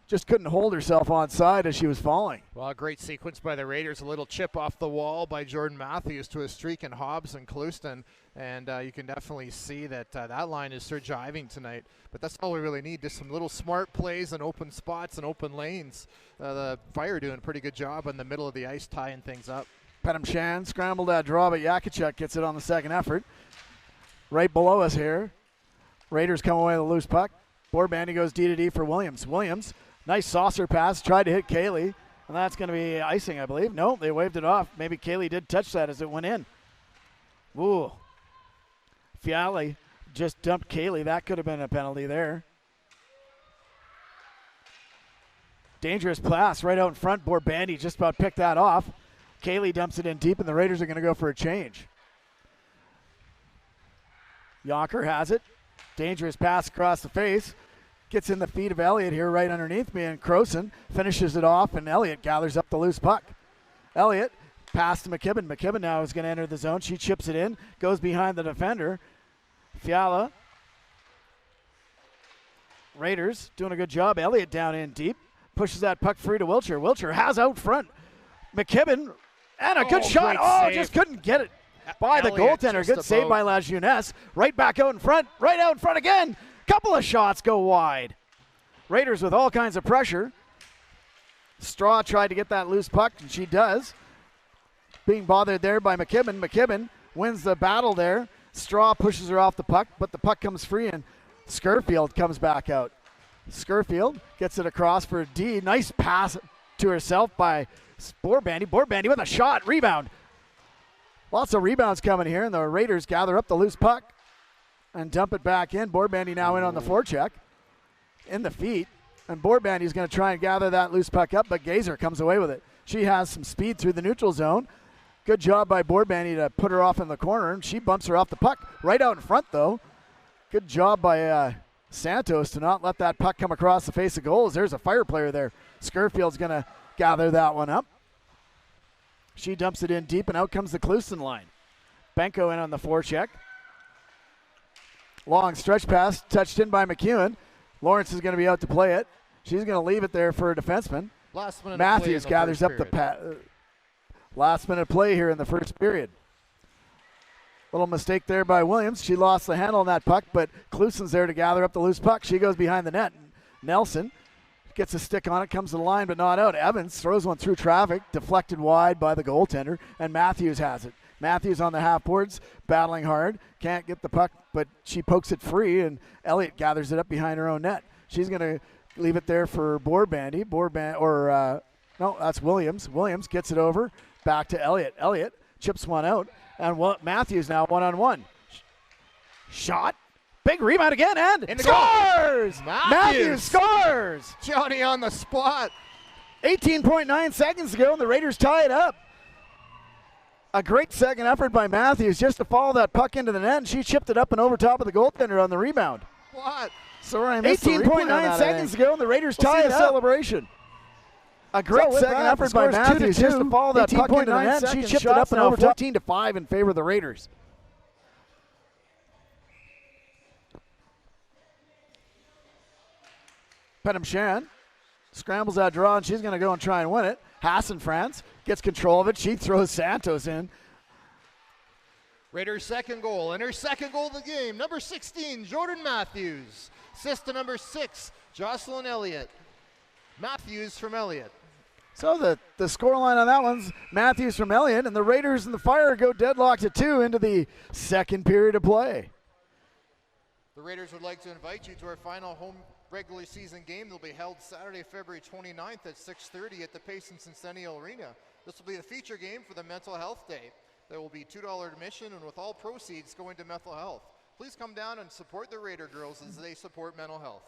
Just couldn't hold herself on side as she was falling. Well, a great sequence by the Raiders. A little chip off the wall by Jordan Matthews to a streak in Hobbs and Clouston. And you can definitely see that that line is surviving tonight. But that's all we really need, just some little smart plays and open spots and open lanes. The Fire doing a pretty good job in the middle of the ice, tying things up. Penham Shan scrambled that draw, but Yakachuk gets it on the second effort. Right below us here, Raiders come away with a loose puck. Borbandy goes D to D for Williams. Williams, nice saucer pass, tried to hit Kaylee, and that's going to be icing, I believe. No, they waved it off. Maybe Kaylee did touch that as it went in. Ooh. Fiala just dumped Kaylee. That could have been a penalty there. Dangerous pass right out in front. Borbandy just about picked that off. Kaylee dumps it in deep, and the Raiders are going to go for a change. Yonker has it. Dangerous pass across the face. Gets in the feet of Elliott here right underneath me, and Croson finishes it off, and Elliott gathers up the loose puck. Elliott pass to McKibben. McKibben now is going to enter the zone. She chips it in, goes behind the defender. Fiala. Raiders doing a good job. Elliott down in deep. Pushes that puck free to Wilshire. Wilshire has out front McKibben, and a good shot. Save. Just couldn't get it by the Elliott goaltender. Good save by La Jeunesse. Right back out in front. Right out in front again. Couple of shots go wide. Raiders with all kinds of pressure. Straw tried to get that loose puck, and she does. Being bothered there by McKibben. McKibben wins the battle there. Straw pushes her off the puck, but the puck comes free, and Skirfield comes back out. Scurfield gets it across for D. Nice pass to herself by Borbandy. Borbandy with a shot, rebound. Lots of rebounds coming here, and the Raiders gather up the loose puck and dump it back in. Borbandy now in on the forecheck. In the feet. And Borbandy's going to try and gather that loose puck up, but Gazer comes away with it. She has some speed through the neutral zone. Good job by Borbandy to put her off in the corner. She bumps her off the puck. Right out in front, though. Good job by Santos to not let that puck come across the face of goals. There's a Fire player there. Scurfield's going to gather that one up. She dumps it in deep, and out comes the Klusen line. Benko in on the forecheck. Long stretch pass, touched in by McEwen. Lawrence is going to be out to play it. She's going to leave it there for a defenseman. Last minute Matthews gathers up the last minute play here in the first period. Little mistake there by Williams. She lost the handle on that puck, but Klusen's there to gather up the loose puck. She goes behind the net. Nelson gets a stick on it, comes to the line, but not out. Evans throws one through traffic, deflected wide by the goaltender, and Matthews has it. Matthews on the half boards, battling hard. Can't get the puck, but she pokes it free, and Elliott gathers it up behind her own net. She's going to leave it there for Borbandy. No, that's Williams. Williams gets it over, back to Elliott. Elliott chips one out, and Matthews now one-on-one. Shot. Big rebound again, and scores! Matthews scores! Johnny on the spot. 18.9 seconds ago, and the Raiders tie it up. A great second effort by Matthews just to follow that puck into the net, and she chipped it up and over top of the goaltender on the rebound. What? Sorry, I missed 18.9 seconds ago, and the Raiders tie it up. Celebration. A great second effort by Matthews just to follow that puck into the net, and she chipped it up and over 14-5 in favor of the Raiders. Penham-Shan scrambles that draw, and she's going to go and try and win it. Hassan-France gets control of it. She throws Santos in. Raiders' second goal, and her second goal of the game. Number 16, Jordan Matthews. Assist to number 6, Jocelyn Elliott. Matthews from Elliott. So the scoreline on that one's Matthews from Elliott, and the Raiders and the Fire go deadlocked at 2 into the second period of play. The Raiders would like to invite you to our final home regular season game. They'll be held Saturday, February 29th at 6:30 at the Payson Centennial Arena. This will be a feature game for the Mental Health Day. There will be $2 admission, and with all proceeds going to mental health. Please come down and support the Raider girls as they support mental health.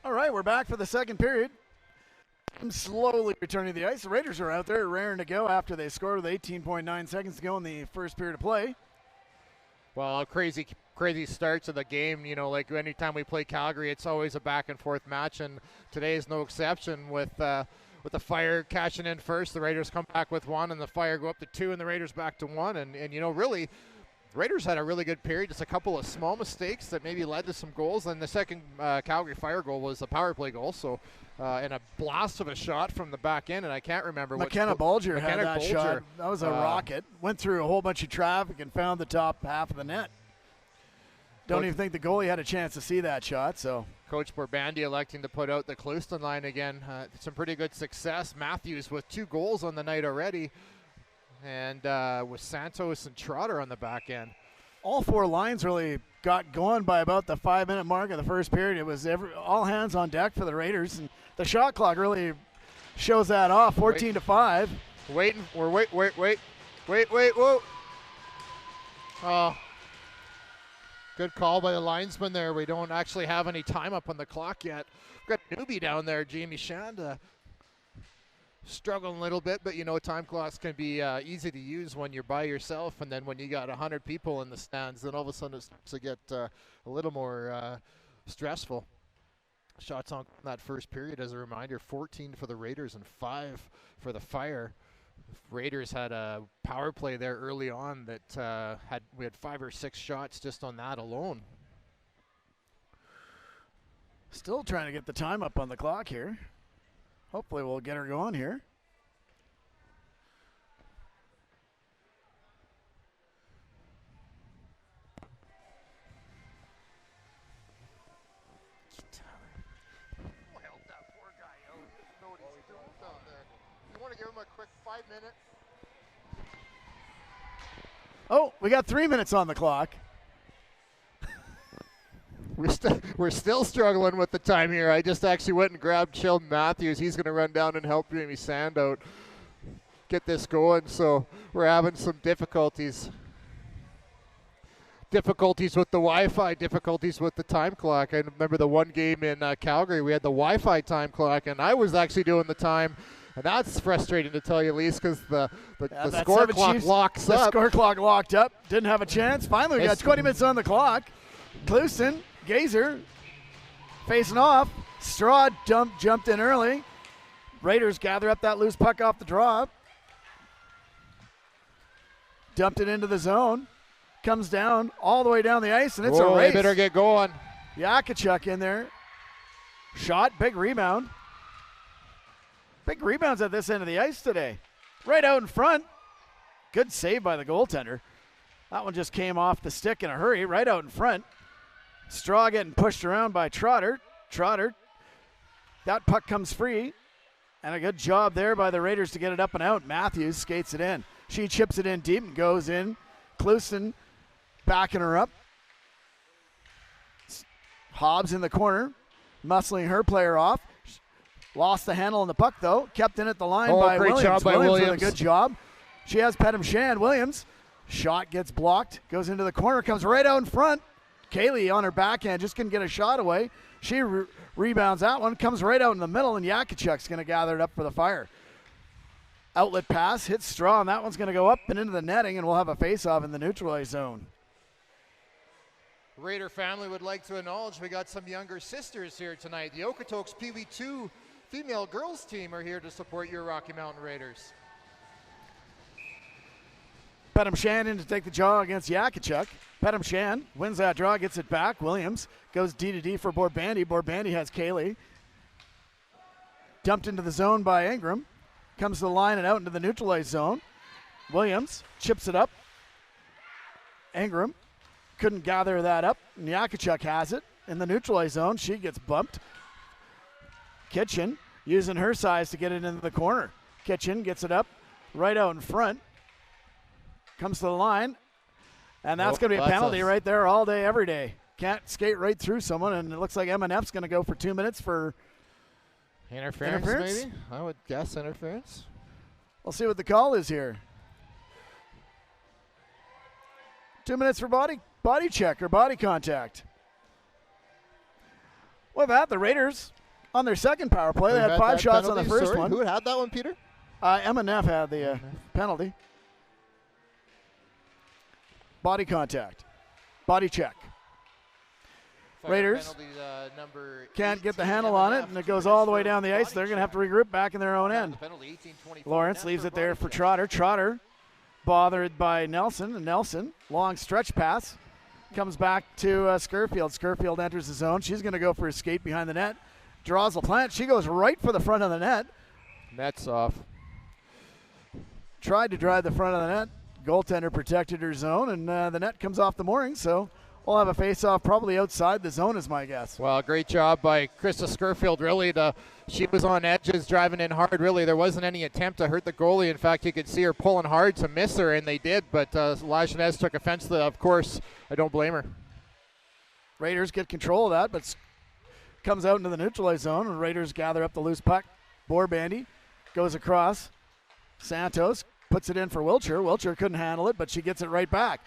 All right, we're back for the second period. I'm slowly returning to the ice. The Raiders are out there raring to go after they scored with 18.9 seconds to go in the first period of play. Well, crazy starts of the game. You know, like anytime we play Calgary, it's always a back and forth match, and today is no exception with the Fire cashing in first. The Raiders come back with one, and the Fire go up to two, and the Raiders back to one. And you know, really, the Raiders had a really good period. Just a couple of small mistakes that maybe led to some goals. And the second Calgary Fire goal was a power play goal. So, and a blast of a shot from the back end, and I can't remember what. McKenna Bulger had that shot. That was a rocket. Went through a whole bunch of traffic and found the top half of the net. Don't even think the goalie had a chance to see that shot. So Coach Borbandy electing to put out the Clouston line again. Some pretty good success. Matthews with 2 goals on the night already, and with Santos and Trotter on the back end. All 4 lines really got going by about the 5-minute mark of the first period. It was all hands on deck for the Raiders, and the shot clock really shows that off. 14-5. Wait! Whoa! Oh. Good call by the linesman there. We don't actually have any time up on the clock yet. We've got a newbie down there, Jamie Shanda, struggling a little bit, but you know, time clocks can be easy to use when you're by yourself, and then when you got 100 people in the stands, then all of a sudden it starts to get a little more stressful. Shots on that first period, as a reminder, 14 for the Raiders and 5 for the Fire. Raiders had a power play there early on that we had 5 or 6 shots just on that alone. Still trying to get the time up on the clock here. Hopefully we'll get her going here. Help that poor guy out. Know what he's doing down there. You want to give him a quick 5-minute? Oh, we got 3 minutes on the clock. We're still struggling with the time here. I just actually went and grabbed Sheldon Matthews. He's going to run down and help Jamie Sand out get this going. So we're having some difficulties. Difficulties with the Wi-Fi, difficulties with the time clock. I remember the one game in Calgary, we had the Wi-Fi time clock, and I was actually doing the time. And that's frustrating to tell you, Lise, because the score clock locks up. The score clock locked up. Didn't have a chance. Finally, we got 20 minutes on the clock. Clouston, Gazer, facing off. Straw jumped in early. Raiders gather up that loose puck off the draw. Dumped it into the zone. Comes down all the way down the ice, and it's a race. They better get going. Yakachuk in there. Shot, big rebound. Big rebounds at this end of the ice today. Right out in front. Good save by the goaltender. That one just came off the stick in a hurry, right out in front. Straw getting pushed around by Trotter. Trotter. That puck comes free. And a good job there by the Raiders to get it up and out. Matthews skates it in. She chips it in deep and goes in. Clouston backing her up. Hobbs in the corner, muscling her player off. Lost the handle on the puck, though. Kept in at the line by great Williams. Job by Williams with a good job. She has Pedham Shan. Williams. Shot gets blocked. Goes into the corner. Comes right out in front. Kaylee on her backhand. Just couldn't get a shot away. She rebounds that one. Comes right out in the middle, and Yakachuk's going to gather it up for the Fire. Outlet pass. Hits Straw, and that one's going to go up and into the netting, and we'll have a face-off in the neutralized zone. Raider family would like to acknowledge we got some younger sisters here tonight. The Okotoks Pee Wee 2 female girls team are here to support your Rocky Mountain Raiders. Pedham Shan in to take the draw against Yakachuk. Pedham Shan wins that draw, gets it back. Williams goes D-to-D for Borbandy. Borbandy has Kaylee. Dumped into the zone by Ingram. Comes to the line and out into the neutralized zone. Williams chips it up. Ingram couldn't gather that up. Yakachuk has it in the neutralized zone. She gets bumped. Kitchen using her size to get it into the corner. Kitchen gets it up right out in front. Comes to the line. And that's going to be a penalty right there all day, every day. Can't skate right through someone, and it looks like M&F's going to go for 2 minutes for interference, maybe? I would guess interference. We'll see what the call is here. 2 minutes for body check or body contact. With that, the Raiders on their second power play. They had 5 shots on the first one. Who had that one, Peter? Emma Neff had the penalty. Body contact. Body check. Raiders can't get the handle on it, and it goes all the way down the ice. They're going to have to regroup back in their own end. Lawrence leaves it there for Trotter. Trotter bothered by Nelson, and Nelson, long stretch pass, comes back to Scurfield. Scurfield enters the zone. She's going to go for a skate behind the net. Draws LaPlante. She goes right for the front of the net. Net's off. Tried to drive the front of the net. Goaltender protected her zone, and the net comes off the mooring, so we'll have a face-off probably outside the zone is my guess. Well, great job by Krista Scurfield, really. She was on edges, driving in hard, really. There wasn't any attempt to hurt the goalie. In fact, you could see her pulling hard to miss her, and they did, but Lajeunesse took offense to that. Of course, I don't blame her. Raiders get control of that, but comes out into the neutralized zone, and Raiders gather up the loose puck. Borbandy goes across. Santos puts it in for Wilcher. Wilcher couldn't handle it, but she gets it right back.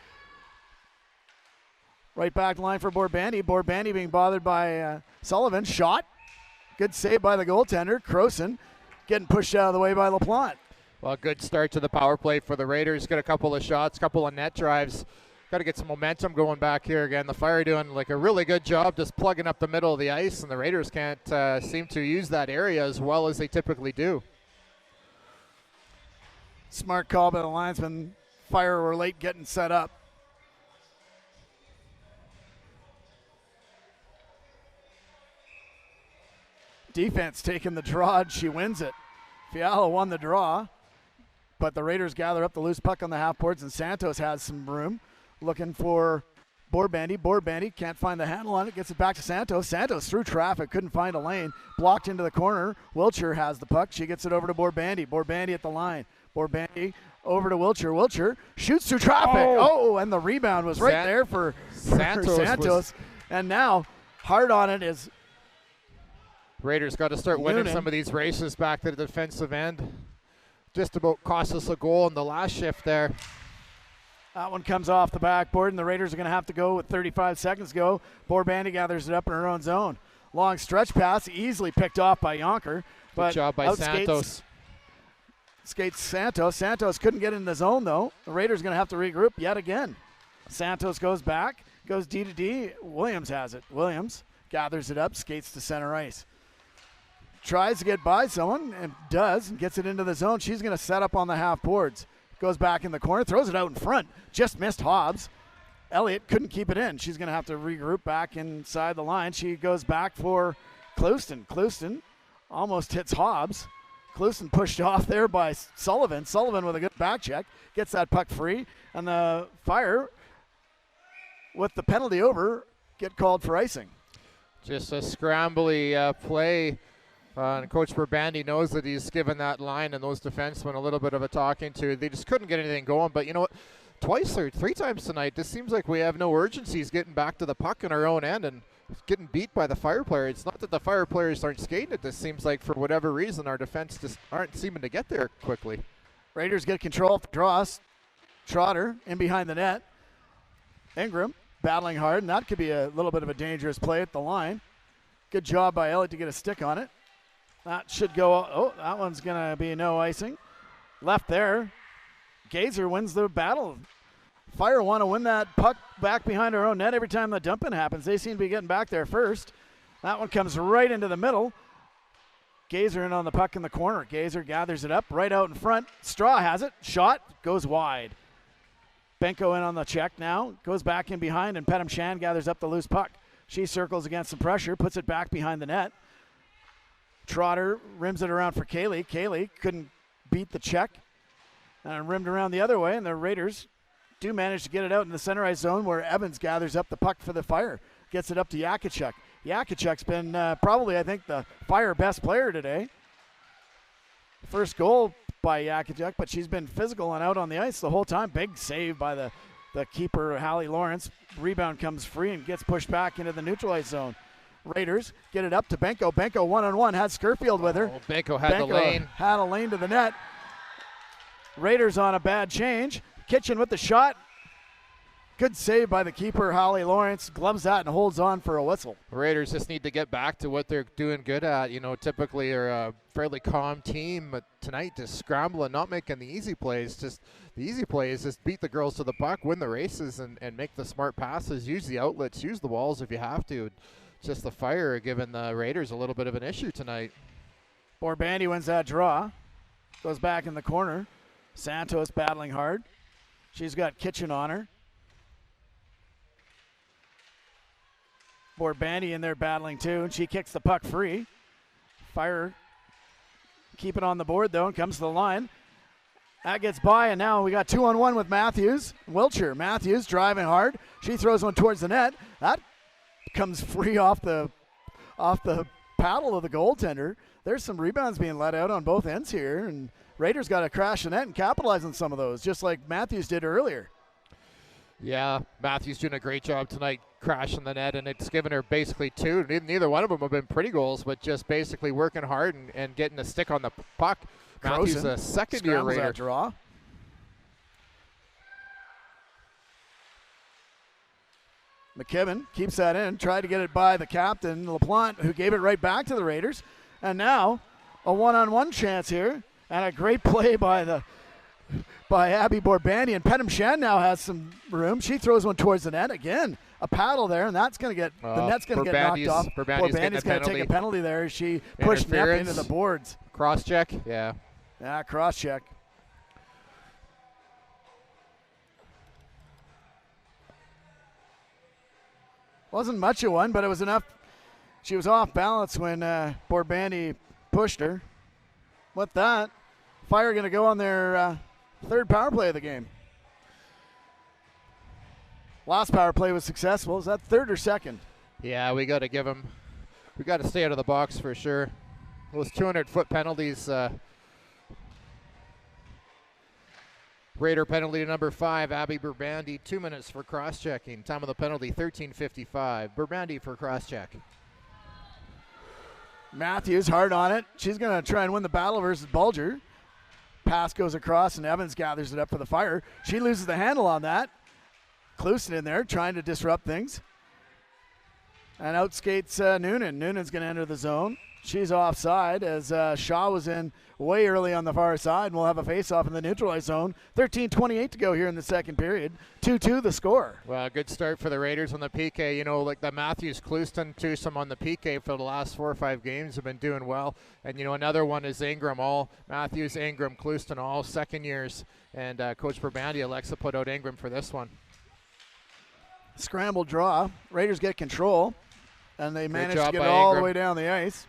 Right back line for Borbandy. Borbandy being bothered by Sullivan. Shot. Good save by the goaltender. Croson getting pushed out of the way by LaPlante. Well, good start to the power play for the Raiders. Got a couple of shots, couple of net drives. Got to get some momentum going back here again. The Fire doing like a really good job just plugging up the middle of the ice, and the Raiders can't seem to use that area as well as they typically do. Smart call by the linesman. Fire were late getting set up. Defense taking the draw. She wins it. Fiala won the draw, but the Raiders gather up the loose puck on the half boards, and Santos has some room. Looking for Borbandy. Borbandy can't find the handle on it. Gets it back to Santos. Santos through traffic. Couldn't find a lane. Blocked into the corner. Wilcher has the puck. She gets it over to Borbandy. Borbandy at the line. Borbandy over to Wilcher. Wilcher shoots through traffic. Oh, and the rebound was right there for Santos. And now hard on it is Raiders got to start winning some of these races back to the defensive end. Just about cost us a goal in the last shift there. That one comes off the backboard, and the Raiders are going to have to go with 35 seconds to go. Borbandy gathers it up in her own zone. Long stretch pass, easily picked off by Yonker. Good job by Santos. Skates Santos. Santos couldn't get in the zone, though. The Raiders are going to have to regroup yet again. Santos goes back, goes D to D. Williams has it. Williams gathers it up, skates to center ice. Tries to get by someone, and does, and gets it into the zone. She's going to set up on the half boards. Goes back in the corner, throws it out in front. Just missed Hobbs. Elliott couldn't keep it in. She's going to have to regroup back inside the line. She goes back for Clouston. Clouston almost hits Hobbs. Clouston pushed off there by Sullivan. Sullivan with a good back check. Gets that puck free. And the Fire, with the penalty over, get called for icing. Just a scrambly play. And Coach Borbandy knows that he's given that line and those defensemen a little bit of a talking to. They just couldn't get anything going. But you know what? Twice or 3 times tonight, this seems like we have no urgencies getting back to the puck in our own end and getting beat by the Fire player. It's not that the Fire players aren't skating it. This seems like for whatever reason our defense just aren't seeming to get there quickly. Raiders get control of the draws. Trotter in behind the net. Ingram battling hard, and that could be a little bit of a dangerous play at the line. Good job by Elliott to get a stick on it. That should go. Oh, that one's going to be no icing. Left there. Gazer wins the battle. Fire want to win that puck back behind our own net every time the dumping happens. They seem to be getting back there first. That one comes right into the middle. Gazer in on the puck in the corner. Gazer gathers it up right out in front. Straw has it. Shot goes wide. Benko in on the check now. Goes back in behind, and Petam Shan gathers up the loose puck. She circles against some pressure, puts it back behind the net. Trotter rims it around for Kaylee. Kaylee couldn't beat the check and rimmed around the other way, and the Raiders do manage to get it out in the center ice zone where Evans gathers up the puck for the Fire. Gets it up to Yakachuk. Yakachuk's been probably, I think, the Fire best player today. First goal by Yakachuk, but she's been physical and out on the ice the whole time. Big save by the keeper, Hallie Lawrence. Rebound comes free and gets pushed back into the neutralized zone. Raiders get it up to Benko. Benko one-on-one, had Scurfield with her. Benko had the lane. Had a lane to the net. Raiders on a bad change. Kitchen with the shot. Good save by the keeper, Holly Lawrence. Gloves that and holds on for a whistle. Raiders just need to get back to what they're doing good at. You know, typically they're a fairly calm team, but tonight just scrambling, not making the easy plays. Just the easy plays, just beat the girls to the puck, win the races, and make the smart passes. Use the outlets, use the walls if you have to. Just the Fire giving the Raiders a little bit of an issue tonight. Borbandy wins that draw. Goes back in the corner. Santos battling hard. She's got Kitchen on her. Borbandy in there battling too, and she kicks the puck free. Fire keep it on the board though, and comes to the line. That gets by, and now we got 2-on-1 with Matthews. Wiltshire. Matthews driving hard. She throws one towards the net. That comes free off the paddle of the goaltender. There's some rebounds being let out on both ends here, and Raiders got to crash the net and capitalize on some of those, just like Matthews did earlier. Yeah, Matthews doing a great job tonight crashing the net, and it's given her basically two. Neither one of them have been pretty goals, but just basically working hard and getting a stick on the puck. Matthews, a second-year Raider. That draw. McKibben keeps that in, tried to get it by the captain, LaPlante, who gave it right back to the Raiders. And now a one-on-one chance here, and a great play by Abby Borbandy, and Penham Shan now has some room. She throws one towards the net again. A paddle there, and that's going to get the net's going to get knocked off. Borbandy's going to take a penalty there. She pushed Neff into the boards. Cross check, yeah. Yeah, cross check. Wasn't much of one, but it was enough. She was off balance when Borbandy pushed her. With that, Fire going to go on their third power play of the game. Last power play was successful. Is that third or second? Yeah, we got to give them. We got to stay out of the box for sure. Those 200-foot penalties. Raider penalty number 5, Abby Borbandy, 2 minutes for cross-checking. Time of the penalty, 13:55. Borbandy for cross-check. Matthews hard on it. She's going to try and win the battle versus Bulger. Pass goes across, and Evans gathers it up for the Fire. She loses the handle on that. Klusen in there trying to disrupt things. And out skates Noonan. Noonan's going to enter the zone. She's offside as Shaw was in way early on the far side, and we'll have a face-off in the neutralized zone. 13:28 to go here in the second period. 2-2 the score. Well, good start for the Raiders on the PK. You know, like the Matthews-Clouston twosome on the PK for the last 4 or 5 games have been doing well. And, you know, another one is Ingram. All Matthews, Ingram, Clouston, all second years. And Coach Borbandy elects to put out Ingram for this one. Scramble draw. Raiders get control, and they manage to get it Ingram all the way down the ice.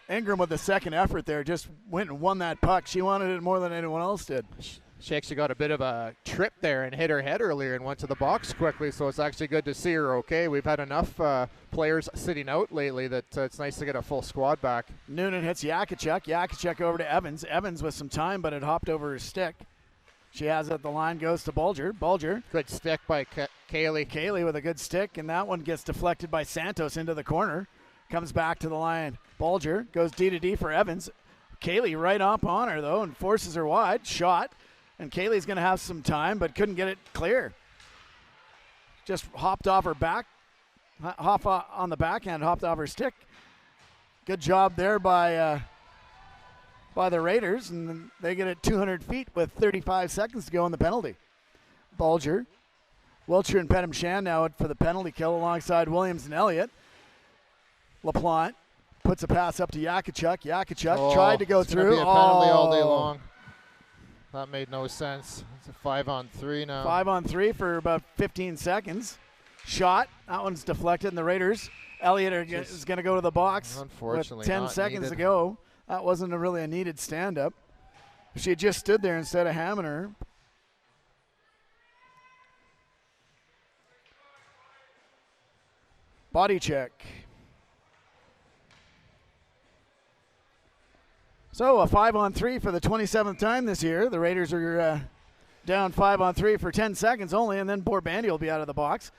Ingram with the second effort there just went and won that puck. She wanted it more than anyone else did. She actually got a bit of a trip there and hit her head earlier and went to the box quickly, so it's actually good to see her okay. We've had enough players sitting out lately that it's nice to get a full squad back. Noonan hits Yakachuk. Yakachuk over to Evans. Evans with some time, but it hopped over her stick. She has it at the line, goes to Bulger. Bulger. Good stick by Kaylee. Kaylee with a good stick, and that one gets deflected by Santos into the corner. Comes back to the line. Bulger goes D-to-D for Evans. Kaylee right up on her, though, and forces her wide. Shot. And Kaylee's going to have some time, but couldn't get it clear. Just hopped off her back. Hop on the backhand, hopped off her stick. Good job there by the Raiders, and they get it 200 feet with 35 seconds to go in the penalty. Bulger. Wiltshire and Penham Shan now for the penalty kill alongside Williams and Elliott. LaPlante puts a pass up to Yakachuk. Yakachuk tried to go through. Be a penalty all day long. That made no sense. It's a 5-on-3 now. 5-on-3 for about 15 seconds. Shot. That one's deflected, and the Raiders. Elliott is going to go to the box. Unfortunately, with 10 seconds to go. That wasn't really a needed stand-up. If she had just stood there instead of hammering her. Body check. So a 5-on-3 for the 27th time this year. The Raiders are down 5-on-3 for 10 seconds only, and then Borbandy will be out of the box.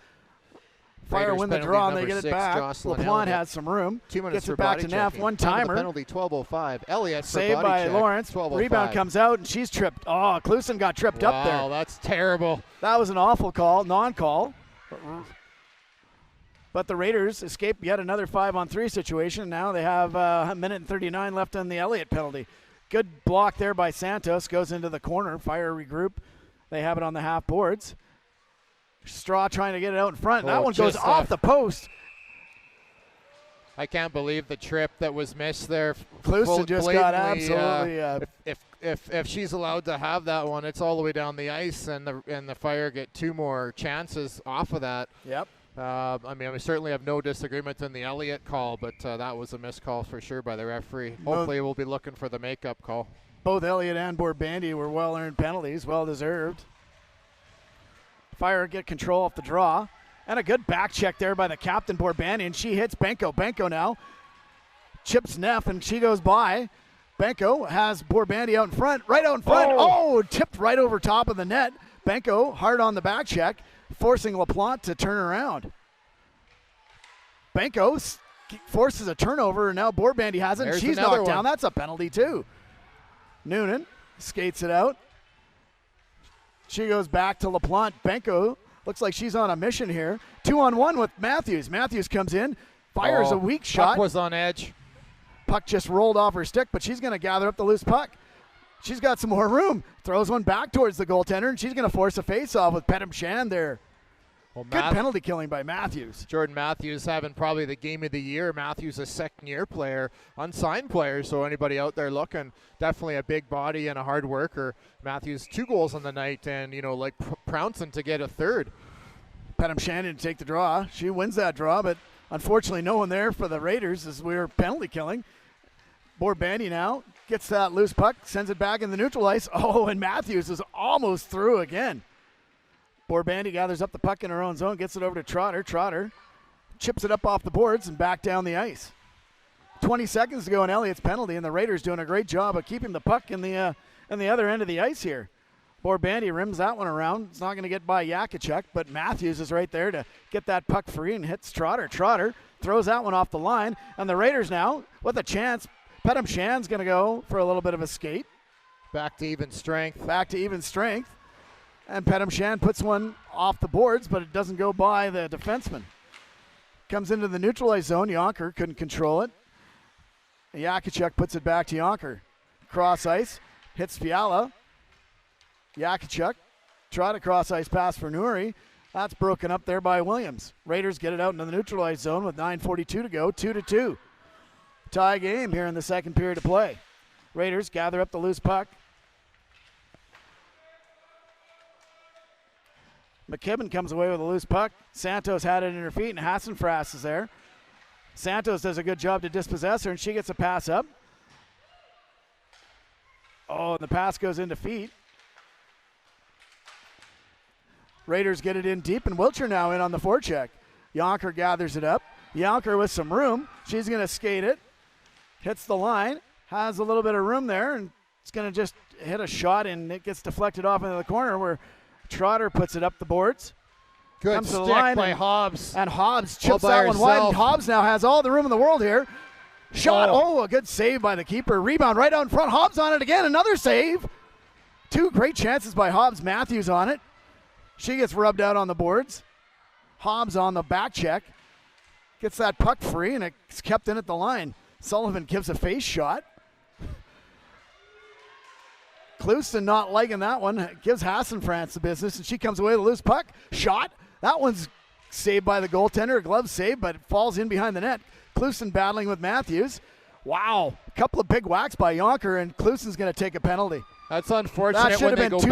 Fire Raiders win the penalty draw and they number get it 6, back. Jocelyn LaPlante Elliott. has some room. 2 minutes Gets for it back body to Neff. checking. One Under the timer. penalty, 12:05. Elliott for Saved body by check. Lawrence. 12:05. Rebound comes out and she's tripped. Oh, Klusen got tripped up there. Wow, that's terrible. That was an awful call, non-call. But the Raiders escape yet another 5-on-3 situation. Now they have a minute and 39 left on the Elliott penalty. Good block there by Santos. Goes into the corner. Fire regroup. They have it on the half boards. Straw trying to get it out in front. That one goes off the post. I can't believe the trip that was missed there. Klusen just got absolutely. If she's allowed to have that one, it's all the way down the ice, and the Fire get 2 more chances off of that. Yep. I mean, we certainly have no disagreement in the Elliott call, but that was a missed call for sure by the referee. Hopefully we'll be looking for the makeup call. Both Elliott and Borbandy were well-earned penalties, well-deserved. Fire get control off the draw. And a good back check there by the captain, Borbandy, and she hits Benko. Benko now chips Neff, and she goes by. Benko has Borbandy out in front, right out in front. Oh, tipped right over top of the net. Benko hard on the back check, forcing LaPlante to turn around. Benko forces a turnover, and now Borbandy has it, and she's knocked down. That's a penalty, too. Noonan skates it out. She goes back to LaPlante. Benko looks like she's on a mission here. 2-on-1 with Matthews. Matthews comes in, fires a weak shot. Puck was on edge. Puck just rolled off her stick, but she's going to gather up the loose puck. She's got some more room. Throws one back towards the goaltender, and she's going to force a face-off with Petam Shan there. Well, good penalty killing by Matthews. Jordan Matthews having probably the game of the year. Matthews a second-year player, unsigned player, so anybody out there looking, definitely a big body and a hard worker. Matthews 2 goals on the night, and, like Prouncing to get a third. Petam Shan didn't take the draw. She wins that draw, but unfortunately no one there for the Raiders as we were penalty killing. Borbandy now gets that loose puck, sends it back in the neutral ice. Oh, and Matthews is almost through again. Borbandy gathers up the puck in her own zone, gets it over to Trotter. Trotter chips it up off the boards and back down the ice. 20 seconds to go in Elliott's penalty, and the Raiders doing a great job of keeping the puck in the other end of the ice here. Borbandy rims that one around. It's not going to get by Yakachuk, but Matthews is right there to get that puck free and hits Trotter. Trotter throws that one off the line, and the Raiders now with a chance. Petam Shan's going to go for a little bit of a skate. Back to even strength. Back to even strength. And Petam Shan puts one off the boards, but it doesn't go by the defenseman. Comes into the neutralized zone. Yonker couldn't control it. Yakachuk puts it back to Yonker. Cross ice. Hits Fiala. Yakachuk. Tried a cross ice pass for Nuri. That's broken up there by Williams. Raiders get it out into the neutralized zone with 9:42 to go. 2-2. Tie game here in the second period of play. Raiders gather up the loose puck. McKibben comes away with a loose puck. Santos had it in her feet, and Hassenfras is there. Santos does a good job to dispossess her, and she gets a pass up. Oh, and the pass goes into feet. Raiders get it in deep, and Wiltshire now in on the forecheck. Yonker gathers it up. Yonker with some room. She's going to skate it. Hits the line. Has a little bit of room there, and it's going to just hit a shot, and it gets deflected off into the corner where Trotter puts it up the boards. Good comes stick to the line by and, Hobbs. And Hobbs chips that one wide, and Hobbs now has all the room in the world here. Shot, a good save by the keeper. Rebound right out in front. Hobbs on it again, another save. 2 great chances by Hobbs. Matthews on it. She gets rubbed out on the boards. Hobbs on the back check. Gets that puck free, and it's kept in at the line. Sullivan gives a face shot. Klusen not liking that one. Gives Hassenfrans the business, and she comes away with a loose puck. Shot. That one's saved by the goaltender. A glove save, but it falls in behind the net. Klusen battling with Matthews. Wow. A couple of big whacks by Yonker, and Klusen's going to take a penalty. That's unfortunate that when they been go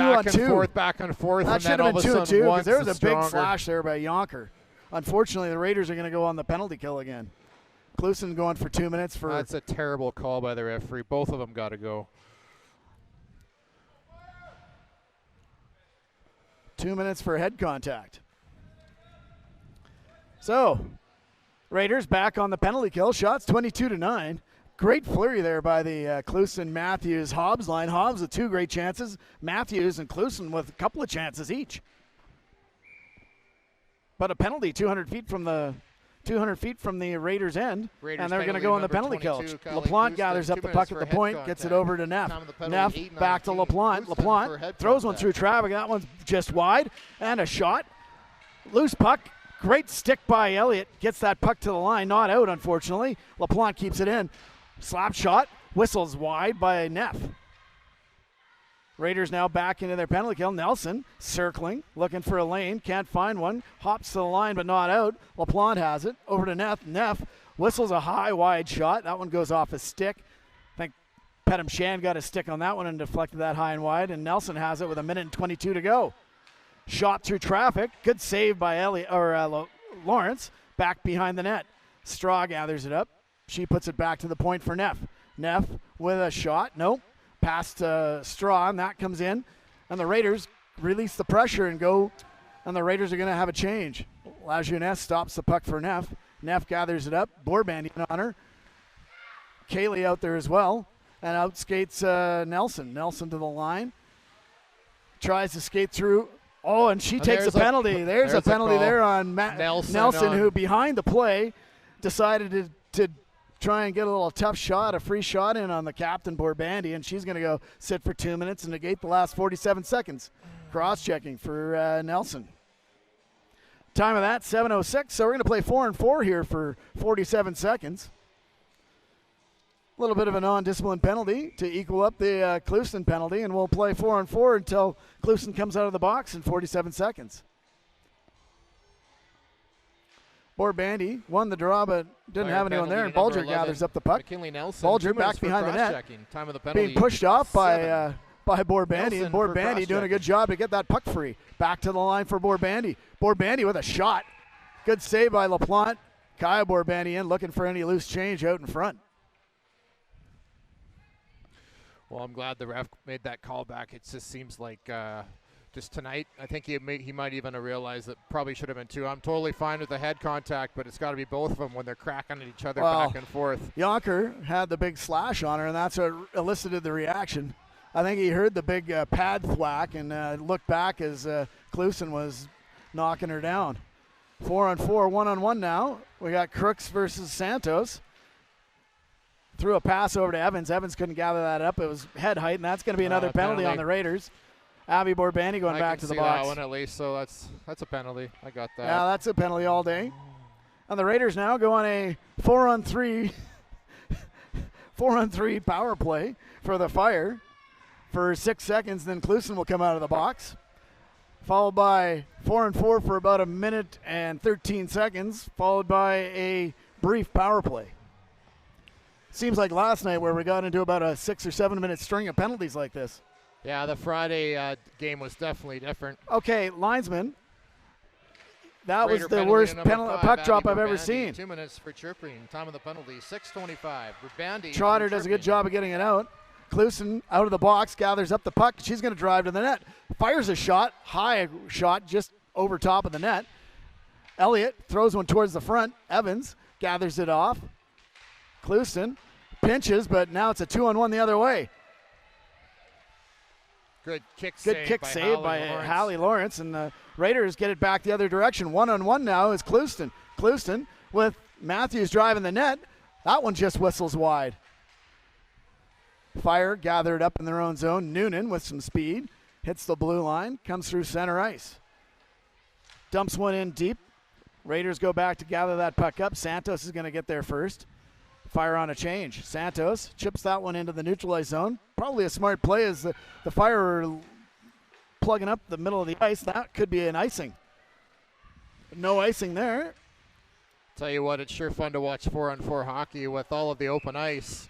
back and forth. That should have been 2-2 because there was a big flash there by Yonker. Unfortunately, the Raiders are going to go on the penalty kill again. Klusen going for 2 minutes for. That's a terrible call by the referee. Both of them got to go. 2 minutes for head contact. So, Raiders back on the penalty kill. Shots 22-9. Great flurry there by the Klusen-Matthews-Hobbs line. Hobbs with 2 great chances. Matthews and Klusen with a couple of chances each. But a penalty 200 feet from the Raiders' end, Raiders and they're going to go in the penalty kill. LaPlante gathers up the puck at the point, gets it over to Neff. Neff back to LaPlante. LaPlante throws one through traffic. That one's just wide, and a shot. Loose puck. Great stick by Elliott. Gets that puck to the line. Not out, unfortunately. LaPlante keeps it in. Slap shot. Whistles wide by Neff. Raiders now back into their penalty kill. Nelson circling, looking for a lane. Can't find one. Hops to the line, but not out. LaPlante has it. Over to Neff. Neff whistles a high, wide shot. That one goes off his stick. I think Pettem Shan got a stick on that one and deflected that high and wide. And Nelson has it with 1:22 to go. Shot through traffic. Good save by Lawrence. Back behind the net. Straw gathers it up. She puts it back to the point for Neff. Neff with a shot. Nope. Past Straw, and that comes in. And the Raiders release the pressure and go. And the Raiders are going to have a change. Lajeunesse stops the puck for Neff. Neff gathers it up. Borbandy on her. Kaylee out there as well. And out skates Nelson. Nelson to the line. Tries to skate through. Oh, and she takes a penalty. There's a penalty there on Nelson, who behind the play decided to try and get a little tough shot, a free shot in on the captain, Borbandy, and she's going to go sit for 2 minutes and negate the last 47 seconds. Cross-checking for Nelson. Time of that, 7:06, so we're going to play 4-on-4 here for 47 seconds. A little bit of a non-discipline penalty to equal up the Clouston penalty, and we'll play 4-on-4 until Clouston comes out of the box in 47 seconds. Borbandy won the draw, but didn't have anyone there, and Bulger gathers up the puck. Bulger back behind the net, time of the penalty, being pushed off by Borbandy, and Borbandy doing a good job to get that puck free. Back to the line for Borbandy. Borbandy with a shot. Good save by LaPlante. Kaia Borbandy in, looking for any loose change out in front. Well, I'm glad the ref made that call back. It just seems like just tonight, I think he might even have realized that probably should have been two. I'm totally fine with the head contact, but it's got to be both of them when they're cracking at each other back and forth. Yonker had the big slash on her, and that's what elicited the reaction. I think he heard the big pad thwack and looked back as Clouston was knocking her down. 4-on-4, 1-on-1 now. We got Crooks versus Santos. Threw a pass over to Evans. Evans couldn't gather that up. It was head height, and that's going to be another penalty on the Raiders. Abby Borbandy going back to the box. I can see that one at least, so that's a penalty. I got that. Yeah, that's a penalty all day. And the Raiders now go on a 4-on-3 power play for the Fire for 6 seconds. Then Clouston will come out of the box, followed by 4-on-4 for about 1 minute and 13 seconds, followed by a brief power play. Seems like last night where we got into about a 6 or 7 minute string of penalties like this. Yeah, the Friday game was definitely different. Okay, linesman. That was the worst puck drop I've ever seen. 2 minutes for chirping. Time of the penalty, 6:25. Borbandy. Trotter does a good job of getting it out. Clouston out of the box, gathers up the puck. She's going to drive to the net. Fires a shot, high shot, just over top of the net. Elliott throws one towards the front. Evans gathers it off. Clouston pinches, but now it's a 2-on-1 the other way. Good kick save by Hallie Lawrence, and the Raiders get it back the other direction. 1-on-1 now is Clouston. Clouston with Matthews driving the net. That one just whistles wide. Fire gathered up in their own zone. Noonan with some speed. Hits the blue line. Comes through center ice. Dumps one in deep. Raiders go back to gather that puck up. Santos is going to get there first. Fire on a change. Santos chips that one into the neutralized zone. Probably a smart play as the Fire are plugging up the middle of the ice. That could be an icing. No icing there. Tell you what, it's sure fun to watch 4-on-4 hockey with all of the open ice.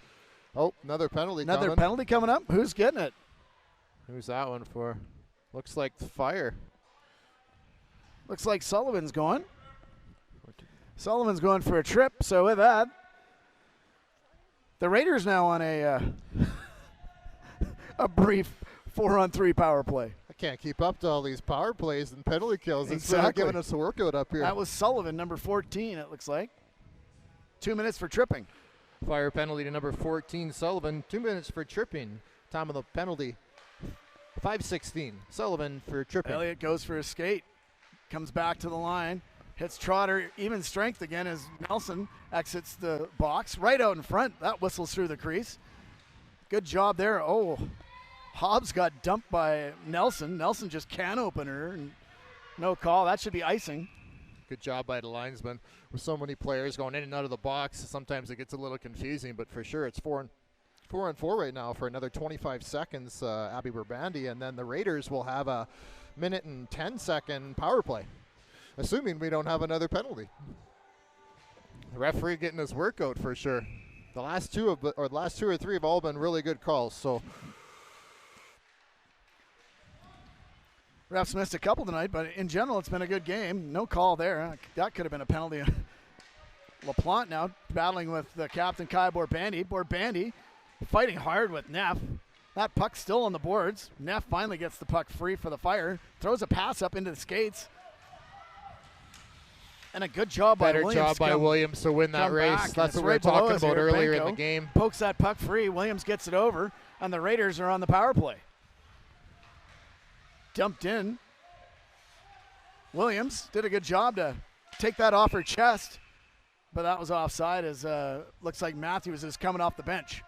Oh, another penalty coming. Another penalty coming up. Who's getting it? Who's that one for? Looks like the Fire. Looks like Sullivan's going. Sullivan's going for a trip, so with that, the Raiders now on a brief 4-on-3 power play. I can't keep up to all these power plays and penalty kills. Exactly. It's not giving us a workout up here. That was Sullivan, number 14, it looks like. 2 minutes for tripping. Fire penalty to number 14, Sullivan. 2 minutes for tripping. Time of the penalty, 5:16. Sullivan for tripping. Elliott goes for a skate. Comes back to the line. Hits Trotter, even strength again as Nelson exits the box. Right out in front. That whistles through the crease. Good job there. Oh, Hobbs got dumped by Nelson. Nelson just can opener. And no call. That should be icing. Good job by the linesman. With so many players going in and out of the box, sometimes it gets a little confusing, but for sure it's 4 on 4 right now for another 25 seconds, Abby Borbandy, and then the Raiders will have a 1:10 power play, assuming we don't have another penalty. The referee getting his workout for sure. The last two or three have all been really good calls, so refs missed a couple tonight, but in general, it's been a good game. No call there. That could have been a penalty. LaPlante now battling with the captain, Kaia Borbandy. Borbandy fighting hard with Neff. That puck's still on the boards. Neff finally gets the puck free for the Fire. Throws a pass up into the skates. And a good job by Williams. Better job by Williams to win that race. That's what we were talking about earlier in the game. Pokes that puck free. Williams gets it over, and the Raiders are on the power play. Dumped in. Williams did a good job to take that off her chest, but that was offside as looks like Matthews is coming off the bench.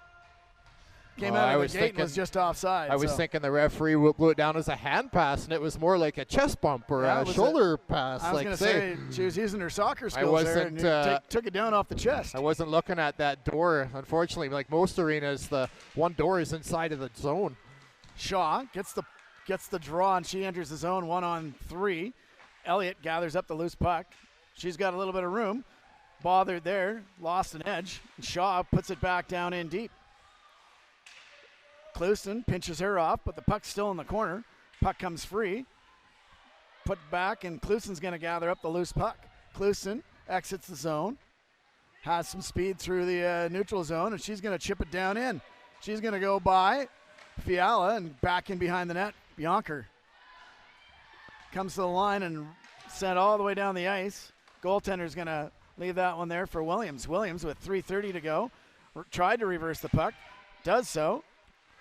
Came out of the gate and was just offside. I was thinking the referee blew it down as a hand pass, and it was more like a chest bump or a shoulder pass. I was going to say she was using her soccer skills there and took it down off the chest. I wasn't looking at that door. Unfortunately, like most arenas, the one door is inside of the zone. Shaw gets the draw, and she enters the zone 1-on-3. Elliott gathers up the loose puck. She's got a little bit of room. Bothered there, lost an edge. Shaw puts it back down in deep. Clouston pinches her off, but the puck's still in the corner. Puck comes free. Put back, and Clouston's going to gather up the loose puck. Clouston exits the zone. Has some speed through the neutral zone, and she's going to chip it down in. She's going to go by Fiala and back in behind the net. Yonker comes to the line and sent all the way down the ice. Goaltender's going to leave that one there for Williams. Williams with 3:30 to go. Tried to reverse the puck. Does so.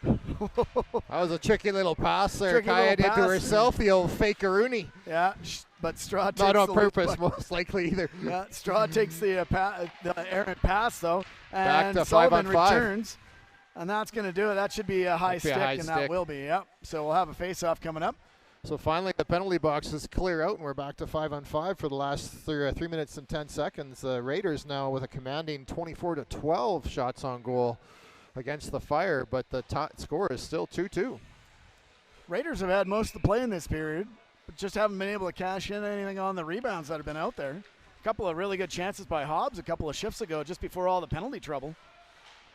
That was a tricky little pass there. Kaia did to herself, the old fake-a-rooney. Yeah, but Straw takes not on purpose, most likely either. Yeah, Straw takes the errant pass, though. And back to Sullivan 5-on-5. returns. And that's going to do it. That should be a high stick, and that will be. Yep. So we'll have a face-off coming up. So finally the penalty box is clear out, and we're back to 5-on-5 for the last 3 minutes and 10 seconds. The Raiders now with a commanding 24-12 shots on goal against the Fire, but the top score is still 2-2. Raiders have had most of the play in this period, but just haven't been able to cash in anything on the rebounds that have been out there. A couple of really good chances by Hobbs a couple of shifts ago, just before all the penalty trouble.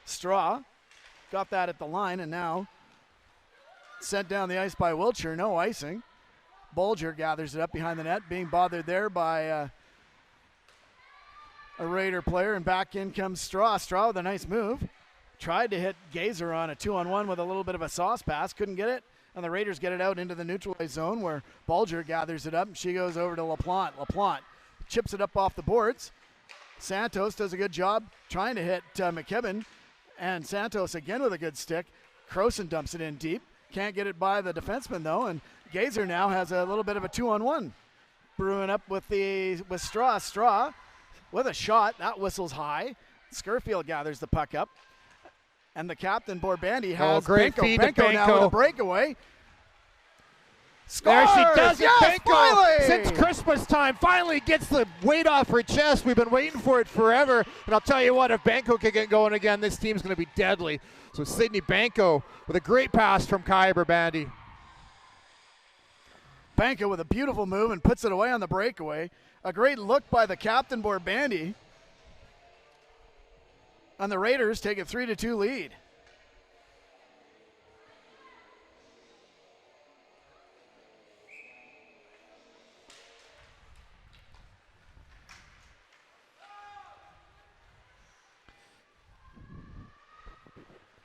Straw got that at the line, and now sent down the ice by Wiltshire. No icing. Bolger gathers it up behind the net, being bothered there by a Raider player, and back in comes Straw. Straw with a nice move. Tried to hit Gazer on a 2-on-1 with a little bit of a sauce pass. Couldn't get it. And the Raiders get it out into the neutralized zone where Bulger gathers it up, and she goes over to LaPlante. LaPlante chips it up off the boards. Santos does a good job trying to hit McKibben. And Santos again with a good stick. Croson dumps it in deep. Can't get it by the defenseman, though. And Gazer now has a little bit of a 2-on-1. Brewing up with Straw. Straw with a shot. That whistles high. Scurfield gathers the puck up. And the captain, Borbandy, has great feed to Benko now with a breakaway. Scores! There she does it, yes, Benko. finally! Since Christmas time, finally gets the weight off her chest. We've been waiting for it forever. And I'll tell you what, if Benko can get going again, this team's going to be deadly. So Sydney Benko with a great pass from Kaia Borbandy. Benko with a beautiful move and puts it away on the breakaway. A great look by the captain, Borbandy. And the Raiders take a 3-2 lead.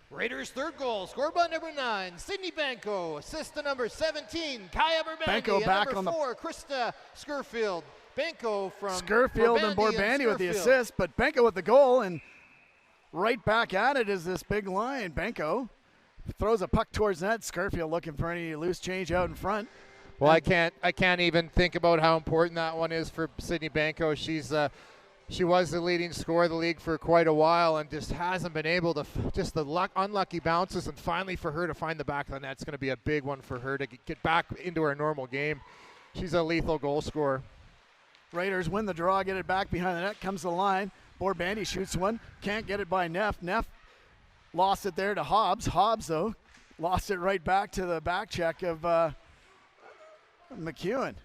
Raiders' third goal, scored by number 9, Sydney Benko. Assist to number 17, Kaia Borbandy. Benko back and on number 4, Krista Scurfield. Benko from Scurfield and Borbandy with the assist, but Benko with the goal, and right back at it is this big line. Benko throws a puck towards net. Scurfield looking for any loose change out in front. Well, I can't even think about how important that one is for Sydney Benko. She was the leading scorer of the league for quite a while and just hasn't been able to, just the unlucky bounces, and finally for her to find the back of the net, it's going to be a big one for her to get back into her normal game. She's a lethal goal scorer. Raiders win the draw, get it back behind the net, comes the line. Borbandy shoots one, can't get it by Neff. Neff lost it there to Hobbs. Hobbs, though, lost it right back to the back check of McEwen.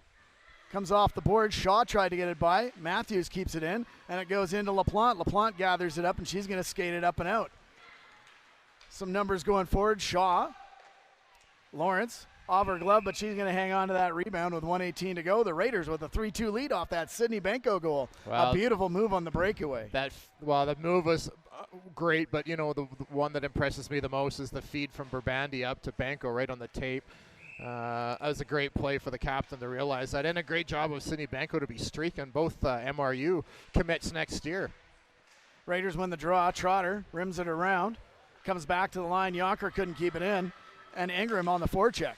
Comes off the board. Shaw tried to get it by. Matthews keeps it in, and it goes into LaPlante. LaPlante gathers it up, and she's going to skate it up and out. Some numbers going forward. Shaw, Lawrence, off her glove, but she's going to hang on to that rebound with 1:18 to go. The Raiders with a 3-2 lead off that Sydney Benko goal. Well, a beautiful move on the breakaway. The move was great, but the one that impresses me the most is the feed from Borbandy up to Benko right on the tape. That was a great play for the captain to realize that, and a great job of Sydney Benko to be streaking. Both MRU commits next year. Raiders win the draw. Trotter rims it around, comes back to the line. Yonker couldn't keep it in, and Ingram on the forecheck.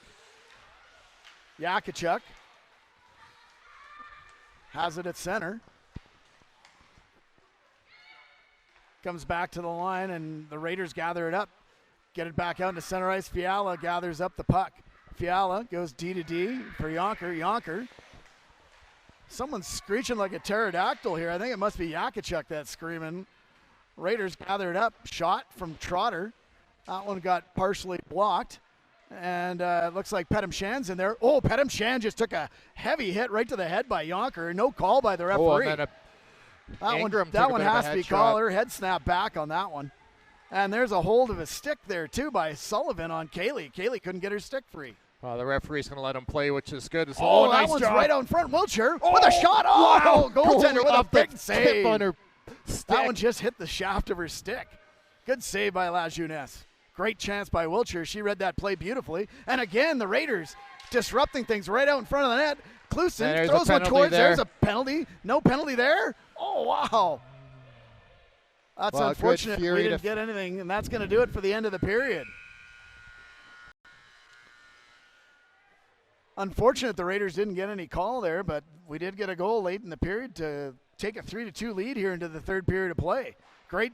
Yakachuk has it at center. Comes back to the line, and the Raiders gather it up. Get it back out into center ice. Fiala gathers up the puck. Fiala goes D to D for Yonker. Yonker. Someone's screeching like a pterodactyl here. I think it must be Yakachuk that's screaming. Raiders gather it up. Shot from Trotter. That one got partially blocked. And it looks like Petam Shan's in there. Oh, Petam Shan just took a heavy hit right to the head by Yonker. No call by the referee. And that one has to be called. Her head snapped back on that one. And there's a hold of a stick there, too, by Sullivan on Kaylee. Kaylee couldn't get her stick free. The referee's going to let him play, which is good. Oh, that one's right out in front. Wiltshire with a shot. Oh, wow. Goaltender with a big save. On her stick. That one just hit the shaft of her stick. Good save by La Jeunesse. Great chance by Wiltshire. She read that play beautifully. And again, the Raiders disrupting things right out in front of the net. Klusen throws one towards. There's a penalty. No penalty there. Oh, wow. That's unfortunate. We didn't get anything, and that's going to do it for the end of the period. Unfortunate the Raiders didn't get any call there, but we did get a goal late in the period to take a 3-2 lead here into the third period of play. Great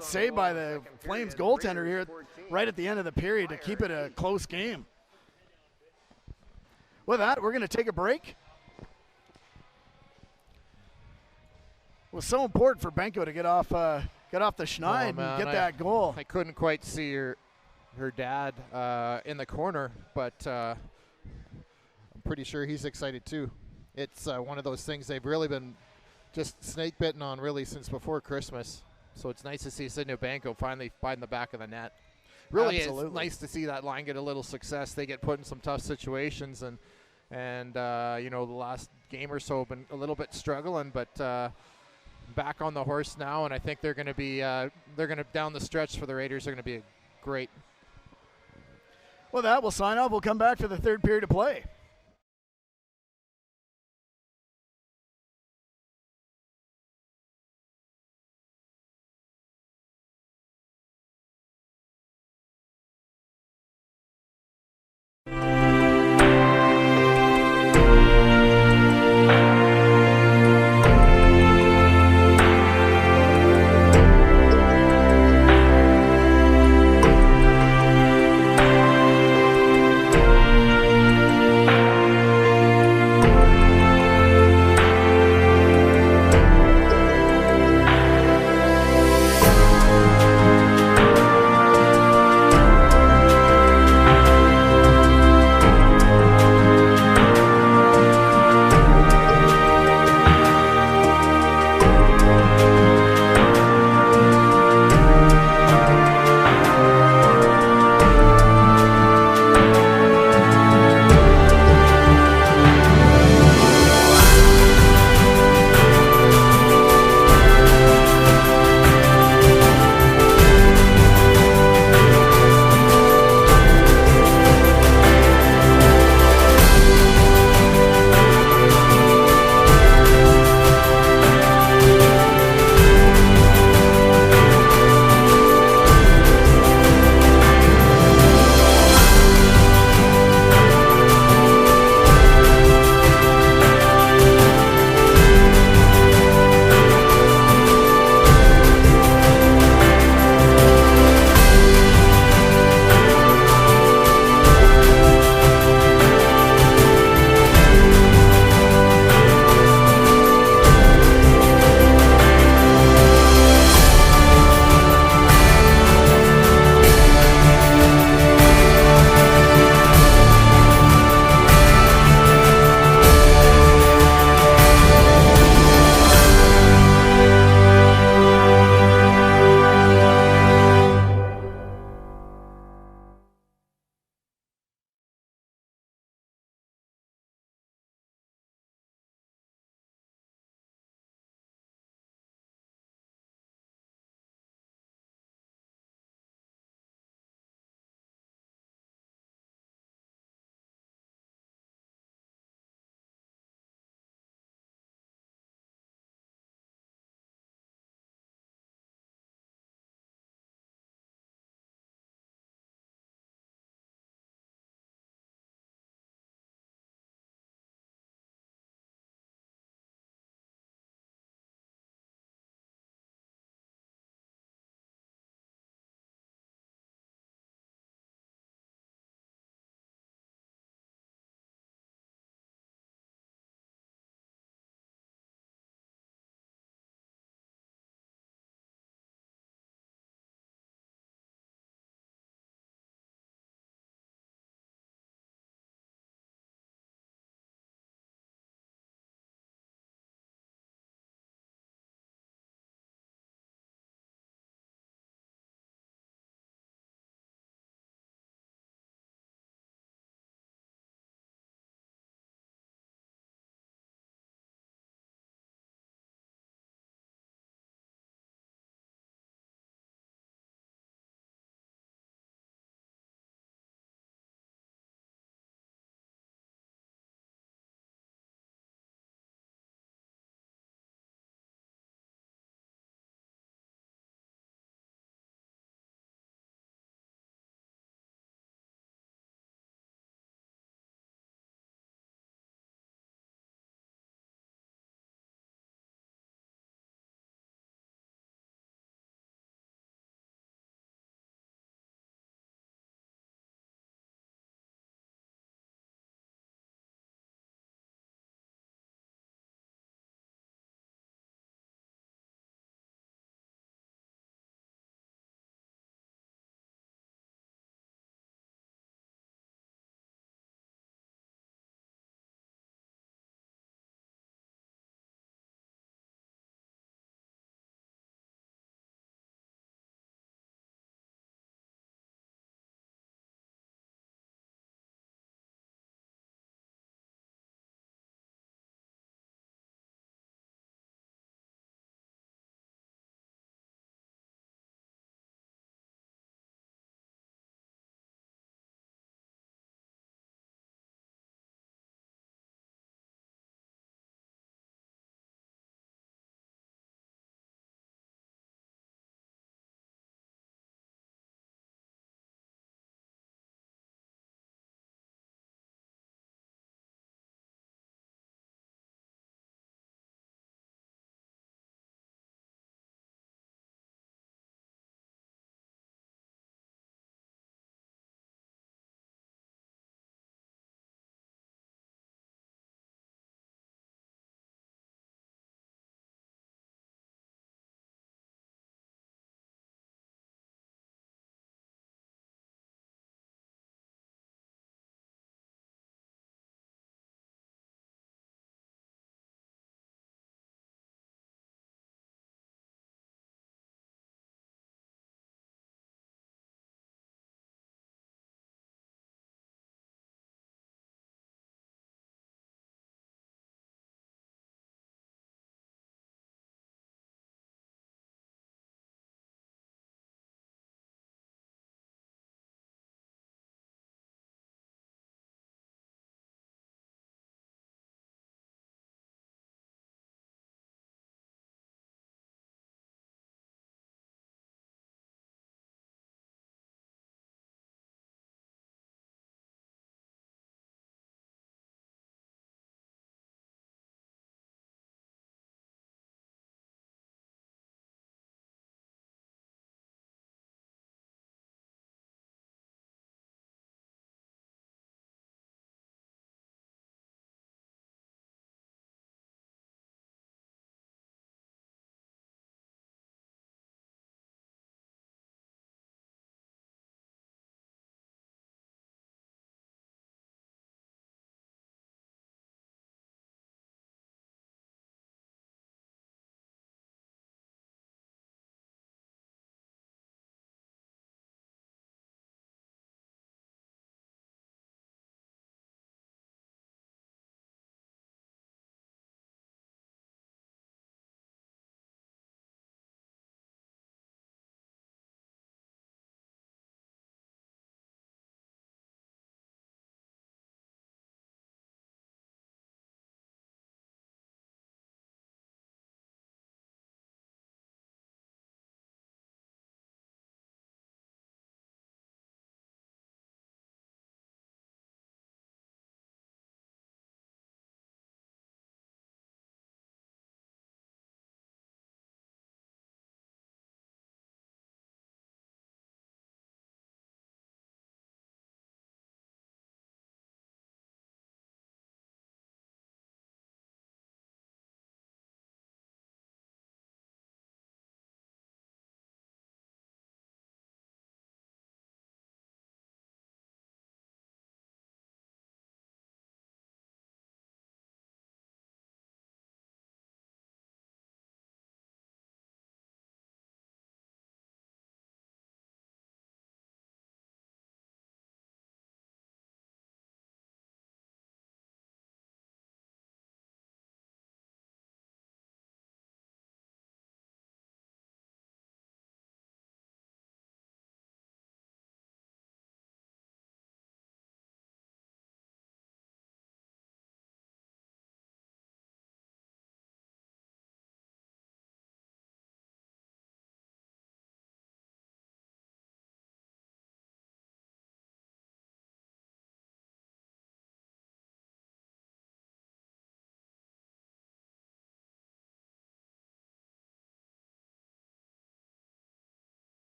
save by the Flames goaltender here right at the end of the period to keep it a close game. With that, we're going to take a break. It was so important for Benko to get off the schneid and get that goal. I couldn't quite see her dad in the corner, but I'm pretty sure he's excited too. It's one of those things they've really been just snake bitten on really since before Christmas. So it's nice to see Sydney Benko finally find the back of the net. Really is nice to see that line get a little success. They get put in some tough situations, and the last game or so have been a little bit struggling, but back on the horse now, and I think they're going to be down the stretch for the Raiders. They're going to be great. Well, that will sign off. We'll come back for the third period of play.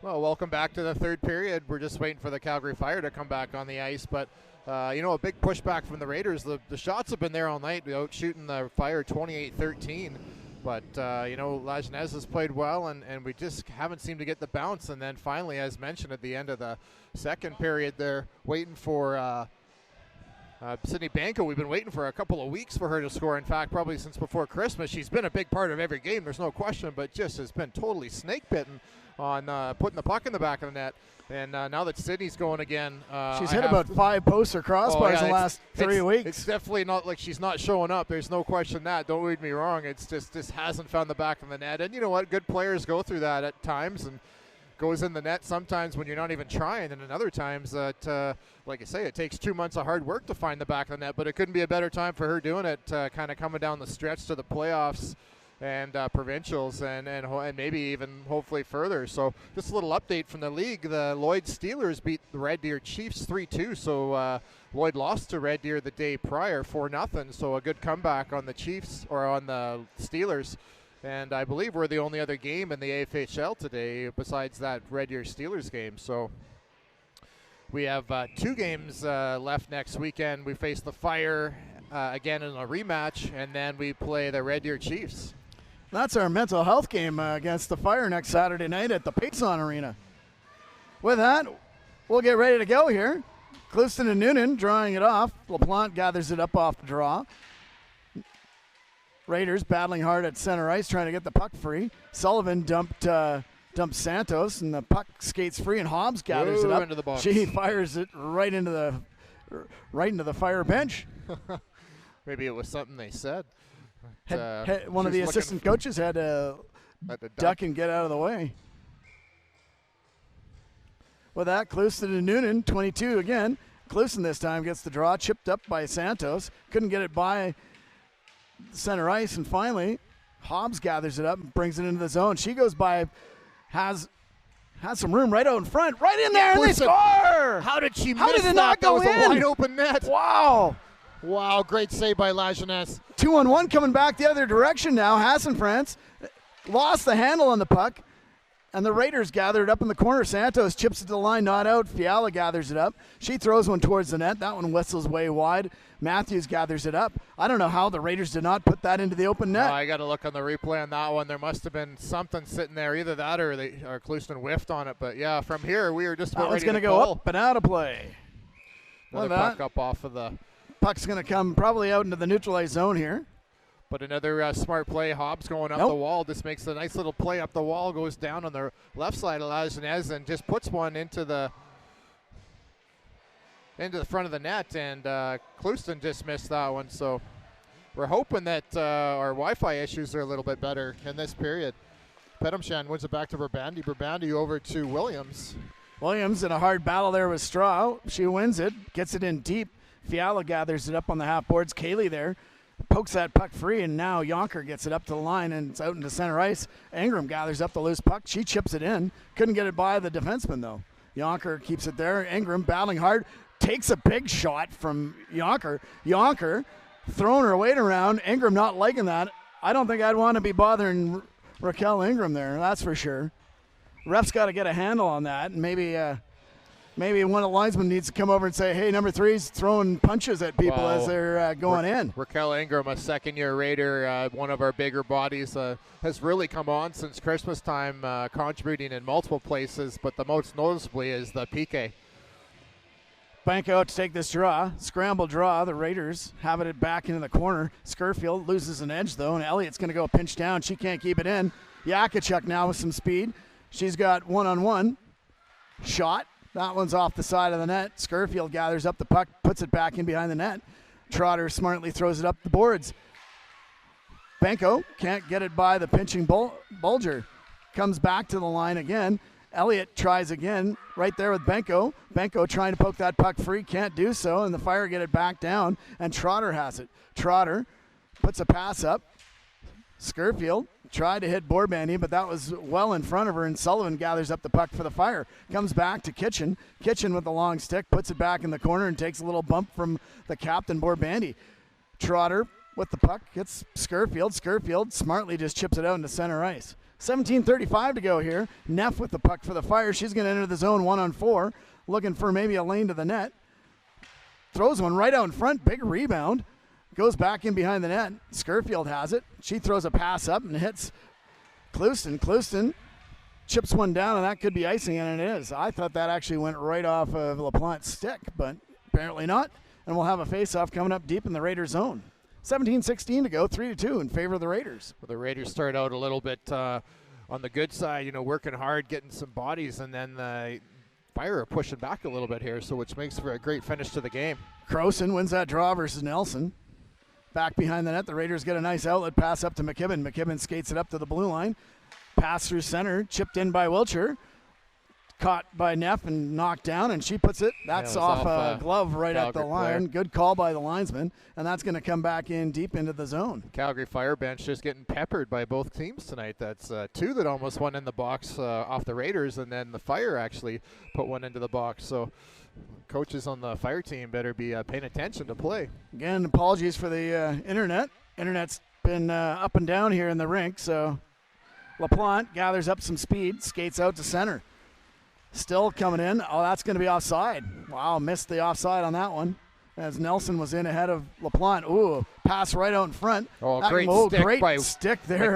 Well, welcome back to the third period. We're just waiting for the Calgary Fire to come back on the ice, but a big pushback from the Raiders. The shots have been there all night, out shooting the Fire 28-13. But, Lajeunesse has played well, and we just haven't seemed to get the bounce. And then finally, as mentioned at the end of the second period, they're waiting for Sydney Benko. We've been waiting for a couple of weeks for her to score. In fact, probably since before Christmas. She's been a big part of every game, there's no question, but just has been totally snake-bitten on putting the puck in the back of the net. And now that Sydney's going again, she's hit about 5 posts or crossbars in the last 3 weeks. It's definitely not like she's not showing up. There's no question that. Don't read me wrong. It's just hasn't found the back of the net. And you know what? Good players go through that at times and goes in the net sometimes when you're not even trying, and then other times that, like I say, it takes 2 months of hard work to find the back of the net. But it couldn't be a better time for her doing it, kind of coming down the stretch to the playoffs and provincials and maybe even hopefully further. So just a little update from the league. The Lloyd Steelers beat the Red Deer Chiefs 3-2. So Lloyd lost to Red Deer the day prior 4-0. So a good comeback on the Chiefs or on the Steelers. And I believe we're the only other game in the AFHL today besides that Red Deer Steelers game. So we have 2 games left next weekend. We face the Fire again in a rematch, and then we play the Red Deer Chiefs. That's our mental health game against the Fire next Saturday night at the Payson Arena. With that, we'll get ready to go here. Clouston and Noonan drawing it off. LaPlante gathers it up off the draw. Raiders battling hard at center ice, trying to get the puck free. Sullivan dumped Santos, and the puck skates free, and Hobbs gathers it up. Into the box. She fires it right into the Fire bench. Maybe it was something they said. One of the assistant coaches had to duck and get out of the way. With that, Clouston and Noonan, 22 again. Clouston this time gets the draw, chipped up by Santos. Couldn't get it by center ice, and finally, Hobbs gathers it up and brings it into the zone. She goes by, has some room right out in front, right in there, and they score! How did she miss How did it that? not go That was in? a wide open net. Wow, Great save by Lajeunesse. 2-on-1 coming back the other direction now. Hassan-France lost the handle on the puck, and the Raiders gather it up in the corner. Santos chips it to the line, not out. Fiala gathers it up. She throws one towards the net. That one whistles way wide. Matthews gathers it up. I don't know how the Raiders did not put that into the open net. I got to look on the replay on that one. There must have been something sitting there, either that or Clouston whiffed on it. But yeah, from here we were just about ready to go up and out of play. Another puck up off of the. Puck's going to come probably out into the neutralized zone here. But another smart play. Hobbs going up the wall. Just makes a nice little play up the wall. Goes down on the left side of Lajeunesse and just puts one into the front of the net. And Clouston just missed that one. So we're hoping that our Wi-Fi issues are a little bit better in this period. Petamshan wins it back to Borbandy. Borbandy over to Williams. Williams in a hard battle there with Straw. She wins it. Gets it in deep. Fiala gathers it up on the half boards. Kaylee there pokes that puck free, and now Yonker gets it up to the line, and it's out into center ice. Ingram gathers up the loose puck. She chips it in. Couldn't get it by the defenseman, though. Yonker keeps it there. Ingram battling hard. Takes a big shot from Yonker. Yonker throwing her weight around. Ingram not liking that. I don't think I'd want to be bothering Raquel Ingram there, that's for sure. Ref's got to get a handle on that, and maybe one of the linesmen needs to come over and say, hey, number 3's throwing punches at people as they're going in. Raquel Ingram, a second-year Raider, one of our bigger bodies, has really come on since Christmas time, contributing in multiple places, but the most noticeably is the PK. Benko to take this draw. Scramble draw. The Raiders having it back into the corner. Scurfield loses an edge, though, and Elliott's going to go pinch down. She can't keep it in. Yakachuk now with some speed. She's got one-on-one. Shot. That one's off the side of the net. Scurfield gathers up the puck, puts it back in behind the net. Trotter smartly throws it up the boards. Benko can't get it by the pinching Bulger. Comes back to the line again. Elliott tries again right there with Benko. Benko trying to poke that puck free, can't do so, and the Fire get it back down, and Trotter has it. Trotter puts a pass up. Scurfield tried to hit Borbandy, but that was well in front of her, and Sullivan gathers up the puck for the Fire. Comes back to Kitchen. Kitchen with the long stick, puts it back in the corner and takes a little bump from the captain, Borbandy. Trotter with the puck, hits Scurfield. Scurfield smartly just chips it out into center ice. 17:35 to go here. Neff with the puck for the Fire. She's going to enter the zone 1-on-4, looking for maybe a lane to the net. Throws one right out in front. Big rebound. Goes back in behind the net. Skurfield has it. She throws a pass up and hits Clouston. Clouston chips one down, and that could be icing, and it is. I thought that actually went right off of LaPlante's stick, but apparently not. And we'll have a face-off coming up deep in the Raiders' zone. 17:16 to go, 3-2 in favor of the Raiders. Well, the Raiders start out a little bit on the good side, working hard, getting some bodies, and then the Fire are pushing back a little bit here, so which makes for a great finish to the game. Crowson wins that draw versus Nelson. Back behind the net, the Raiders get a nice outlet pass up to McKibben. McKibben skates it up to the blue line. Pass through center, chipped in by Wilcher. Caught by Neff and knocked down, and she puts it. That's off a glove right at the line. Player. Good call by the linesman, and that's going to come back in deep into the zone. Calgary Fire bench just getting peppered by both teams tonight. That's two that almost went in the box off the Raiders, and then the Fire actually put one into the box. So coaches on the Fire team better be paying attention to play. Again, apologies for the internet. Internet's been up and down here in the rink, so LaPlante gathers up some speed, skates out to center. Still coming in. Oh, that's going to be offside. Wow, missed the offside on that one as Nelson was in ahead of LaPlante. Ooh, pass right out in front. Oh, great stick there.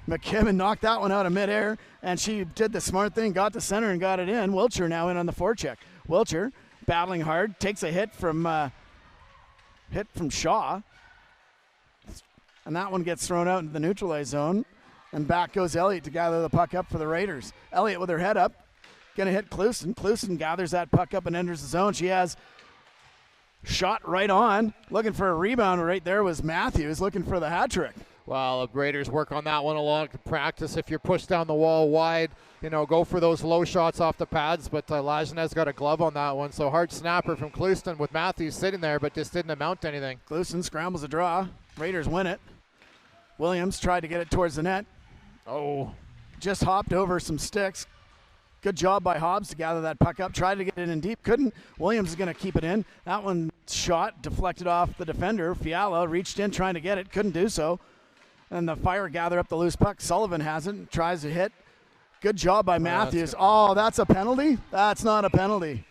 McKibben knocked that one out of midair, and she did the smart thing, got to center and got it in. Wilcher now in on the forecheck. Wilcher battling hard, takes a hit from Shaw, and that one gets thrown out into the neutralized zone, and back goes Elliott to gather the puck up for the Raiders. Elliott with her head up. Going to hit Clouston. Clouston gathers that puck up and enters the zone. She has shot right on. Looking for a rebound right there was Matthews, looking for the hat trick. Well, the Raiders work on that one a lot to practice. If you're pushed down the wall wide, go for those low shots off the pads. But Lajeunesse got a glove on that one. So hard snapper from Clouston with Matthews sitting there, but just didn't amount to anything. Clouston scrambles a draw. Raiders win it. Williams tried to get it towards the net. Oh. Just hopped over some sticks. Good job by Hobbs to gather that puck up. Tried to get it in deep. Couldn't. Williams is going to keep it in. That one shot deflected off the defender. Fiala reached in trying to get it. Couldn't do so. And the Fire gather up the loose puck. Sullivan has it. Tries to hit. Good job by Matthews. Oh, that's a penalty? That's not a penalty.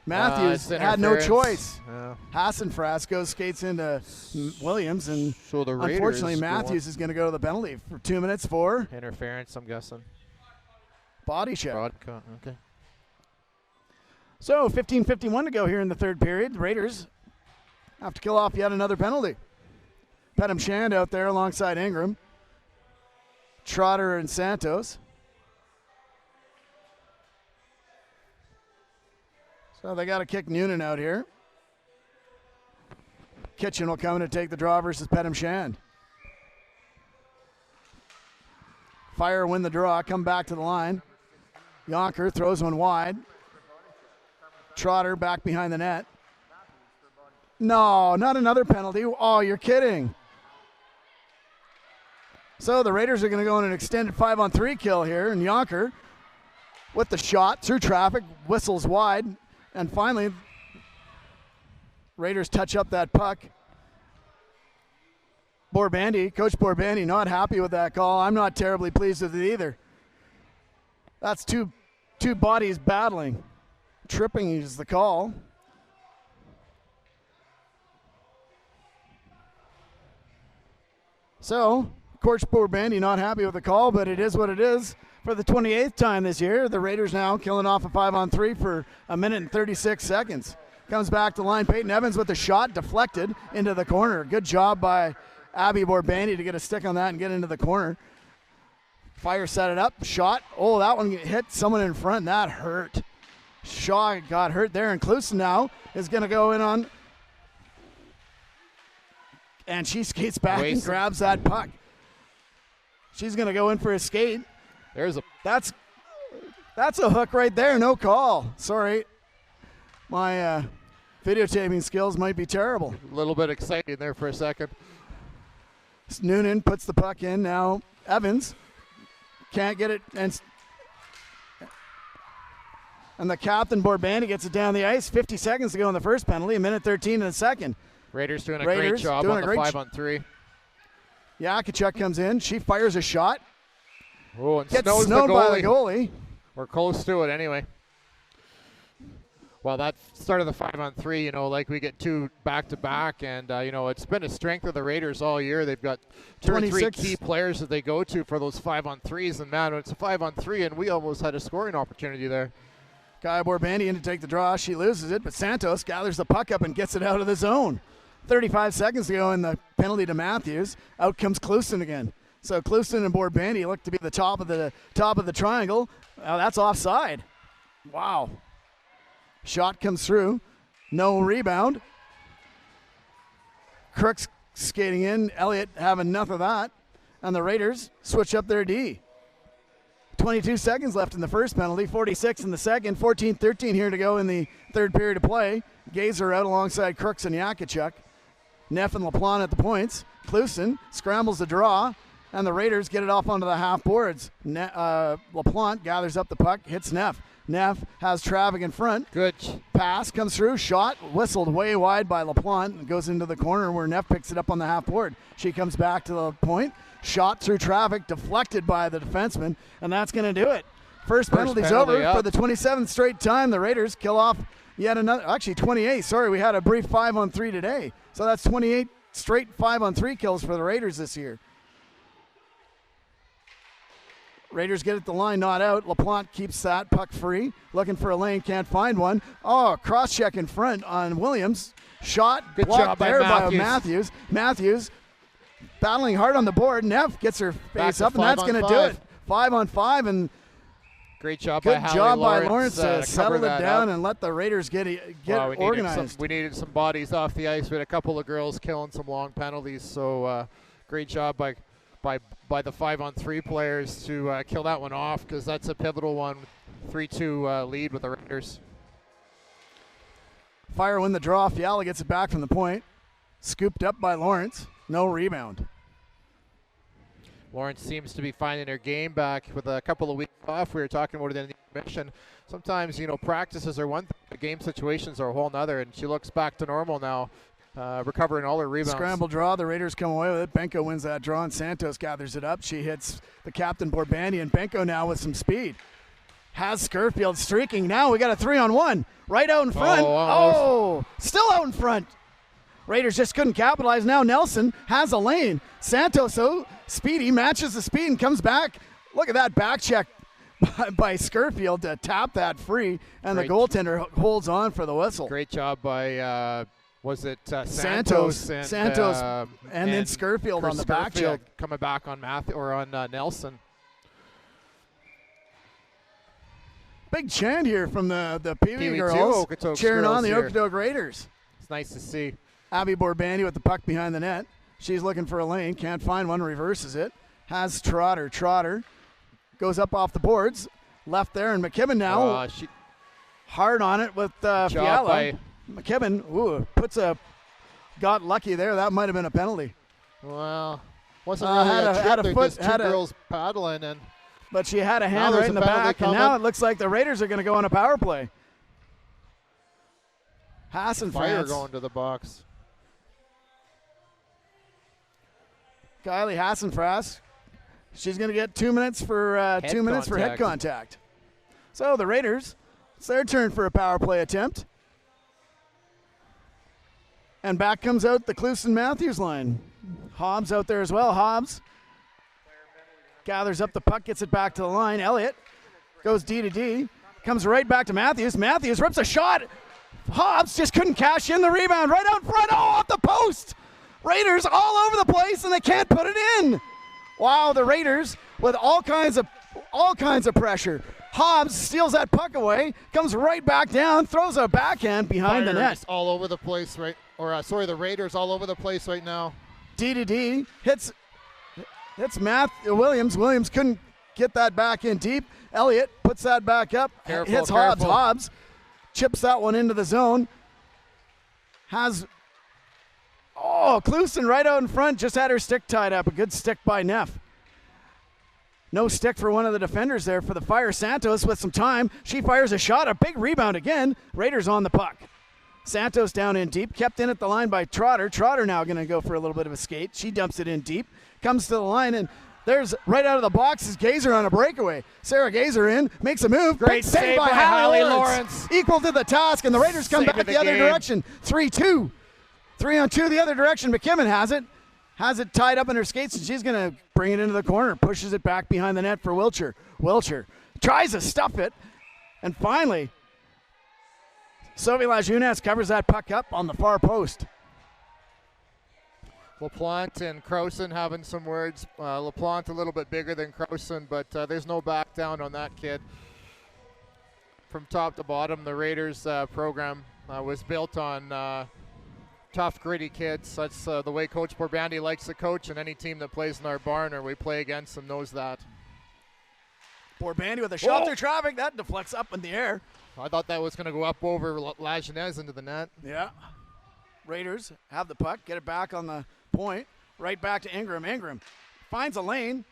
Matthews had no choice. Yeah. Hassenfras skates into Williams. And so the Raiders, unfortunately, Matthews is going to go to the penalty for 2 minutes for interference, I'm guessing. Body check. Okay. So 15:51 to go here in the third period. The Raiders have to kill off yet another penalty. Pettem Shand out there alongside Ingram. Trotter and Santos. So they got to kick Noonan out here. Kitchen will come in to take the draw versus Pettem Shand. Fire win the draw, come back to the line. Yonker throws one wide. Trotter back behind the net. No, not another penalty. Oh, you're kidding. So the Raiders are going to go in an extended 5-on-3 kill here, and Yonker with the shot through traffic, whistles wide, and finally Raiders touch up that puck. Coach Borbandy not happy with that call. I'm not terribly pleased with it either. That's two bodies battling. Tripping is the call. So, Coach Borbandy not happy with the call, but it is what it is. For the 28th time this year, the Raiders now killing off a 5-on-3 for 1 minute and 36 seconds. Comes back to line. Peyton Evans with the shot deflected into the corner. Good job by Abby Borbandy to get a stick on that and get into the corner. Fire set it up. Shot. Oh, that one hit someone in front. That hurt. Shaw got hurt there. And Clouston now is going to go in on. And she skates back and grabs that puck. She's going to go in for a skate. That's a hook right there. No call. Sorry. My videotaping skills might be terrible. A little bit exciting there for a second. Noonan puts the puck in. Now Evans can't get it, and the captain Borbandy gets it down the ice. 50 seconds to go in the first penalty, 1 minute 13 in the second. Raiders doing a great job on the 5-on-3. Yakachuk comes in. She fires a shot. Oh, and Gets snows snowed the by the goalie. We're close to it anyway. Well, that started the 5-on-3, like we get 2 back-to-back, and, it's been a strength of the Raiders all year. They've got 2 or 3 key players that they go to for those 5-on-3s, and, man, it's a 5-on-3, and we almost had a scoring opportunity there. Kaia Borbandy in to take the draw. She loses it, but Santos gathers the puck up and gets it out of the zone. 35 seconds to go in the penalty to Matthews. Out comes Klusten again. So Klusten and Borbandy look to be the top of the triangle. That's offside. Wow. Shot comes through. No rebound. Crooks skating in. Elliott having enough of that. And the Raiders switch up their D. 22 seconds left in the first penalty. 46 in the second. 14-13 here to go in the third period of play. Gazer out alongside Crooks and Yakachuk. Neff and LaPlante at the points. Klusten scrambles the draw. And the Raiders get it off onto the half boards. LaPlante gathers up the puck. Hits Neff. Neff has traffic in front. Good Pass comes through. Shot whistled way wide by LaPlante and goes into the corner where Neff picks it up on the half board. She comes back to the point. Shot through traffic, deflected by the defenseman, and that's going to do it. First penalty's over for the 27th straight time. The Raiders kill off yet another, actually 28. Sorry, we had a brief 5-on-3 today. So that's 28 straight 5-on-3 kills for the Raiders this year. Raiders get it the line, not out. LaPlante keeps that puck free. Looking for a lane, can't find one. Oh, cross check in front on Williams. Shot Good blocked job there by by Matthews. Matthews battling hard on the board. Neff gets her face up, and that's going to do it. 5-on-5, and great job good by job Hallie by Lawrence to settle it down and let the Raiders get organized. We needed some bodies off the ice. We had a couple of girls killing some long penalties, so great job by the 5-on-3 players to kill that one off, because that's a pivotal one. 3-2 lead with the Raiders. Fire win the draw. Fiala gets it back from the point. Scooped up by Lawrence. No rebound. Lawrence seems to be finding her game back with a couple of weeks off. We were talking about it in the intermission. Sometimes, practices are one thing, but game situations are a whole nother, and she looks back to normal now, recovering all her rebounds. Scramble draw. The Raiders come away with it. Benko wins that draw, and Santos gathers it up. She hits the captain, Borbandy, and Benko now with some speed. Has Scurfield streaking. Now we got a 3-on-1 right out in front. Still out in front. Raiders just couldn't capitalize. Now Nelson has a lane. Santos, so speedy, matches the speed and comes back. Look at that back check by Scurfield to tap that free, and the goaltender holds on for the whistle. Great job by, Santos, and then Scurfield on the back check. Coming back on Nelson. Big chant here from the Pee-wee girls cheering on the Okotoks Raiders. It's nice to see. Abby Borbandy with the puck behind the net. She's looking for a lane, can't find one, reverses it. Has Trotter. Trotter goes up off the boards. Left there, and McKibben now hard on it with Fiala. McKibben, got lucky there. That might have been a penalty. Well, wasn't really had a foot. Two girls paddling, but she had a hand right in the back, and now it looks like the Raiders are going to go on a power play. Fire going to the box. Kylie Hassenfrass, she's going to get 2 minutes for head contact. So the Raiders, it's their turn for a power play attempt. And back comes out the Klusten-Matthews line. Hobbs out there as well. Hobbs gathers up the puck, gets it back to the line. Elliott goes D to D, comes right back to Matthews. Matthews rips a shot. Hobbs just couldn't cash in the rebound right out front. Off the post. Raiders all over the place, and they can't put it in. Wow, the Raiders with all kinds of pressure. Hobbs steals that puck away, comes right back down, throws a backhand behind the net. All over the place, right? The Raiders all over the place right now. D to D hits Williams. Williams couldn't get that back in deep. Elliott puts that back up. Hits Hobbs. Hobbs chips that one into the zone. Klusten right out in front, just had her stick tied up. A good stick by Neff. No stick for one of the defenders there for the Fire. Santos with some time. She fires a shot, a big rebound again. Raiders on the puck. Santos down in deep, kept in at the line by Trotter. Trotter now going to go for a little bit of a skate. She dumps it in deep, comes to the line, and There's right out of the box is Gazer on a breakaway. Sarah Gazer in, makes a move. Great save by Hallie Lawrence. Equal to the task, and the Raiders come Save back of the the other game. direction. 3-2. 3-on-2 the other direction. McKibben has it. Has it tied up in her skates, and she's going to bring it into the corner. Pushes it back behind the net for Wilcher. Wilcher tries to stuff it, and finally, Sophie Lajunas covers that puck up on the far post. LaPlante and Crowson having some words. LaPlante a little bit bigger than Crowson, but there's no back down on that kid. From top to bottom, the Raiders program was built on tough, gritty kids. That's the way Coach Borbandy likes to coach, and any team that plays in our barn or we play against them knows that. Borbandy with a shot through traffic. That deflects up in the air. I thought that was going to go up over Lajeunesse into the net. Yeah. Raiders have the puck, get it back on the point, right back to Ingram. Ingram finds a lane,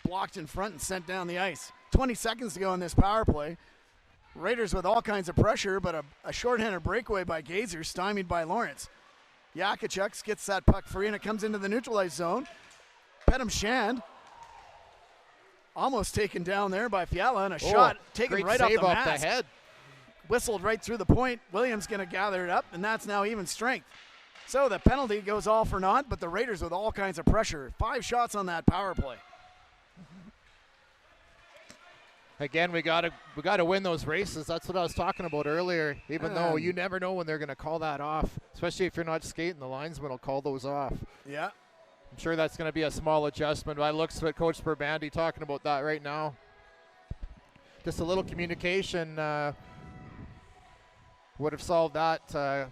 blocked in front and sent down the ice. 20 seconds to go in this power play. Raiders with all kinds of pressure, but a shorthanded breakaway by Gazer, stymied by Lawrence. Yakachuk gets that puck free, and it comes into the neutralized zone. Pedham Shand almost taken down there by Fiala, and a shot taken right off the mask. The head. Whistled right through the point. Williams going to gather it up, and that's now even strength. So the penalty goes all for naught, but the Raiders with all kinds of pressure. 5 shots on that power play. Again, we got to win those races. That's what I was talking about earlier. Even though you never know when they're going to call that off, especially if you're not skating, the linesman will call those off. Yeah. I'm sure that's going to be a small adjustment. But I look at Coach Borbandy talking about that right now. Just a little communication would have solved that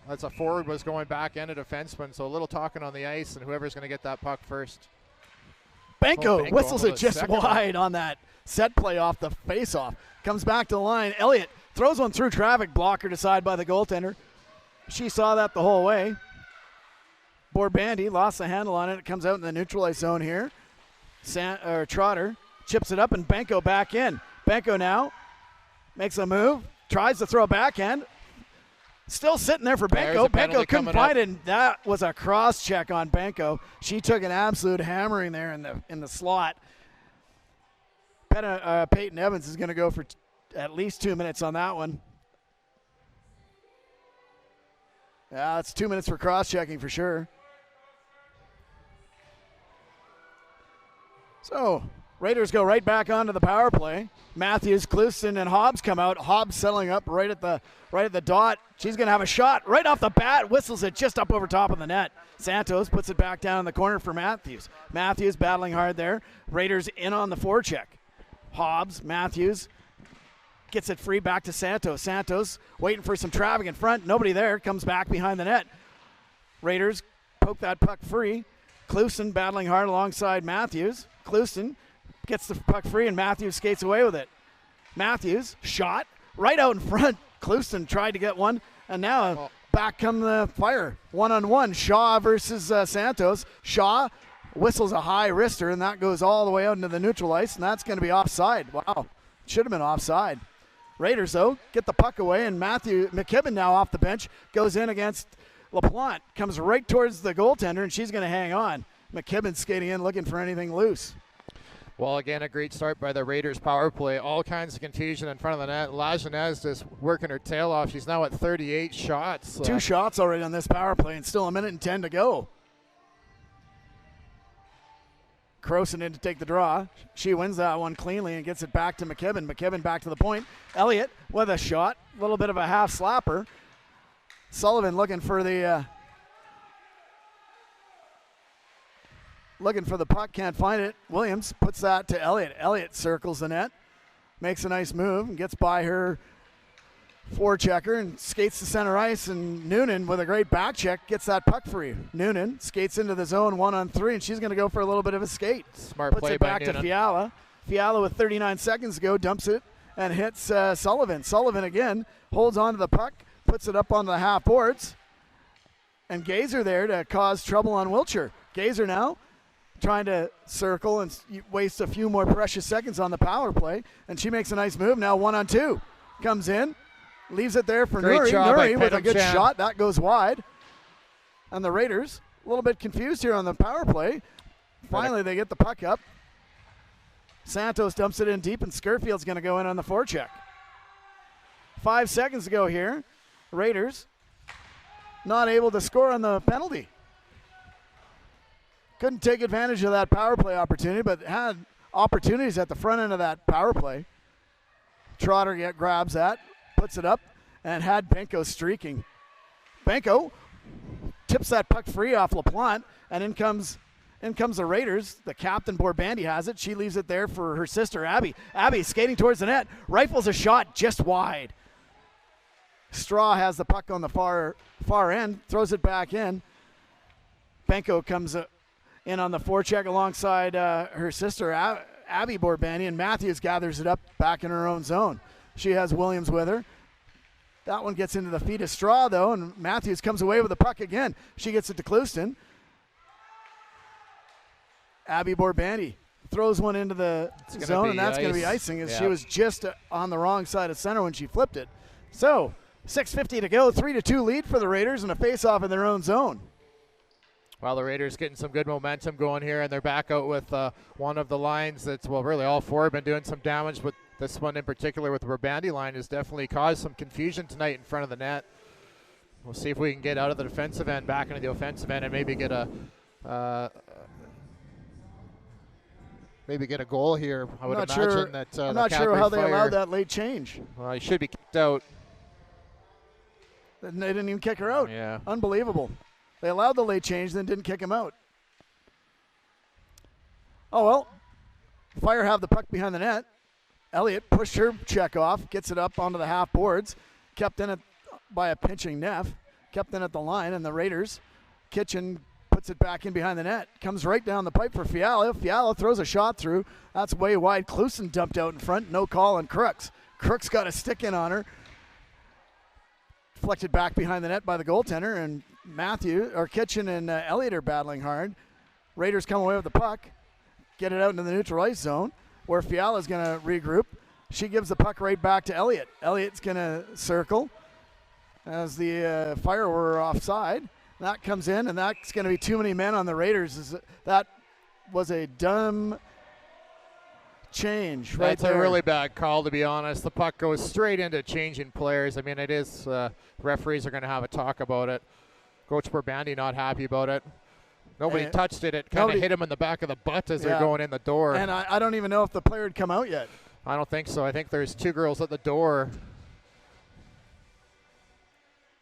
as a forward was going back and a defenseman. So a little talking on the ice, and whoever's going to get that puck first. Benko whistles it just wide on that set play off the face-off. Comes back to the line. Elliott throws one through traffic, blocker to side by the goaltender. She saw that the whole way. Borbandy lost the handle on it. It comes out in the neutralized zone here. Trotter chips it up, and Benko back in. Benko now makes a move, tries to throw a backhand. Still sitting there for Benko. Benko couldn't find it, and that was a cross check on Benko. She took an absolute hammering there in the slot. Peyton Evans is going to go for at least 2 minutes on that one. Yeah, it's 2 minutes for cross-checking for sure. So, Raiders go right back onto the power play. Matthews, Clouston, and Hobbs come out. Hobbs settling up right at the dot. She's going to have a shot right off the bat. Whistles it just up over top of the net. Santos puts it back down in the corner for Matthews. Matthews battling hard there. Raiders in on the forecheck. Hobbs, Matthews gets it free back to Santos. Santos waiting for some traffic in front. Nobody there. Comes back behind the net. Raiders poke that puck free. Clouston battling hard alongside Matthews. Clouston gets the puck free, and Matthews skates away with it. Matthews, shot right out in front. Clouston tried to get one, and now back come the Fire. 1-on-1, Shaw versus Santos. Shaw whistles a high wrister, and that goes all the way out into the neutral ice, and that's going to be offside. Wow, should have been offside. Raiders, though, get the puck away, and McKibben now off the bench, goes in against LaPlante, comes right towards the goaltender, and she's going to hang on. McKibben skating in, looking for anything loose. Well, again, a great start by the Raiders power play. All kinds of confusion in front of the net. Lajeunesse just working her tail off. She's now at 38 shots. 2 shots already on this power play, and still 1:10 to go. Crowson in to take the draw. She wins that one cleanly and gets it back to McKibben. McKibben back to the point. Elliott with a shot. A little bit of a half slapper. Sullivan looking for the puck, can't find it. Williams puts that to Elliott. Elliott circles the net, makes a nice move, and gets by her forechecker and skates to center ice, and Noonan with a great back check gets that puck free. Noonan skates into the zone 1-on-3, and she's going to go for a little bit of a skate. Smart play by Noonan. Puts it back to Fiala. Fiala with 39 seconds to go dumps it and hits Sullivan. Sullivan again holds on to the puck, puts it up on the half boards, and Gazer there to cause trouble on Wilcher. Gazer now trying to circle and waste a few more precious seconds on the power play, and she makes a nice move. Now 1-on-2. Comes in, leaves it there for Nuri. Nuri with a good shot. That goes wide. And the Raiders, a little bit confused here on the power play. Finally, they get the puck up. Santos dumps it in deep, and Skerfield's going to go in on the forecheck. 5 seconds to go here. Raiders not able to score on the penalty. Couldn't take advantage of that power play opportunity, but had opportunities at the front end of that power play. Trotter grabs that, puts it up, and had Benko streaking. Benko tips that puck free off LaPlante, and in comes the Raiders. The captain, Borbandy, has it. She leaves it there for her sister, Abby. Abby skating towards the net, rifles a shot just wide. Straw has the puck on the far end, throws it back in. Benko comes in on the forecheck alongside her sister, Abby Borbandy, and Matthews gathers it up back in her own zone. She has Williams with her. That one gets into the feet of Straw, though, and Matthews comes away with the puck again. She gets it to Clouston. Abby Borbandy throws one into the zone, and that's going to be icing, as she was just on the wrong side of center when she flipped it. So, 6:50 to go, 3-2 lead for the Raiders, and a face-off in their own zone. Well, the Raiders getting some good momentum going here, and they're back out with one of the lines that's, well, really all four have been doing some damage, but this one in particular with the Borbandy line has definitely caused some confusion tonight in front of the net. We'll see if we can get out of the defensive end back into the offensive end and maybe get a goal here. I would imagine that I'm not sure how they allowed that late change. Well, he should be kicked out. They didn't even kick her out. Yeah. Unbelievable. They allowed the late change, then didn't kick him out. Oh, well. Fire have the puck behind the net. Elliott pushed her check off, gets it up onto the half boards, kept in it by a pinching Neff, kept in at the line, and the Raiders. Kitchen puts it back in behind the net, comes right down the pipe for Fiala. Fiala throws a shot through. That's way wide. Clouston dumped out in front. No call on Crooks. Crooks got a stick in on her. Deflected back behind the net by the goaltender, and Kitchen and Elliott are battling hard. Raiders come away with the puck, get it out into the neutral ice zone, where Fiala's going to regroup. She gives the puck right back to Elliott. Elliott's going to circle as the Fire were offside. That comes in, and that's going to be too many men on the Raiders. That was a dumb change right there. That's a really bad call, to be honest. The puck goes straight into changing players. I mean, it is, referees are going to have a talk about it. Coach Borbandy not happy about it. Nobody touched it. It kind of hit him in the back of the butt as they're going in the door. And I don't even know if the player had come out yet. I don't think so. I think there's two girls at the door.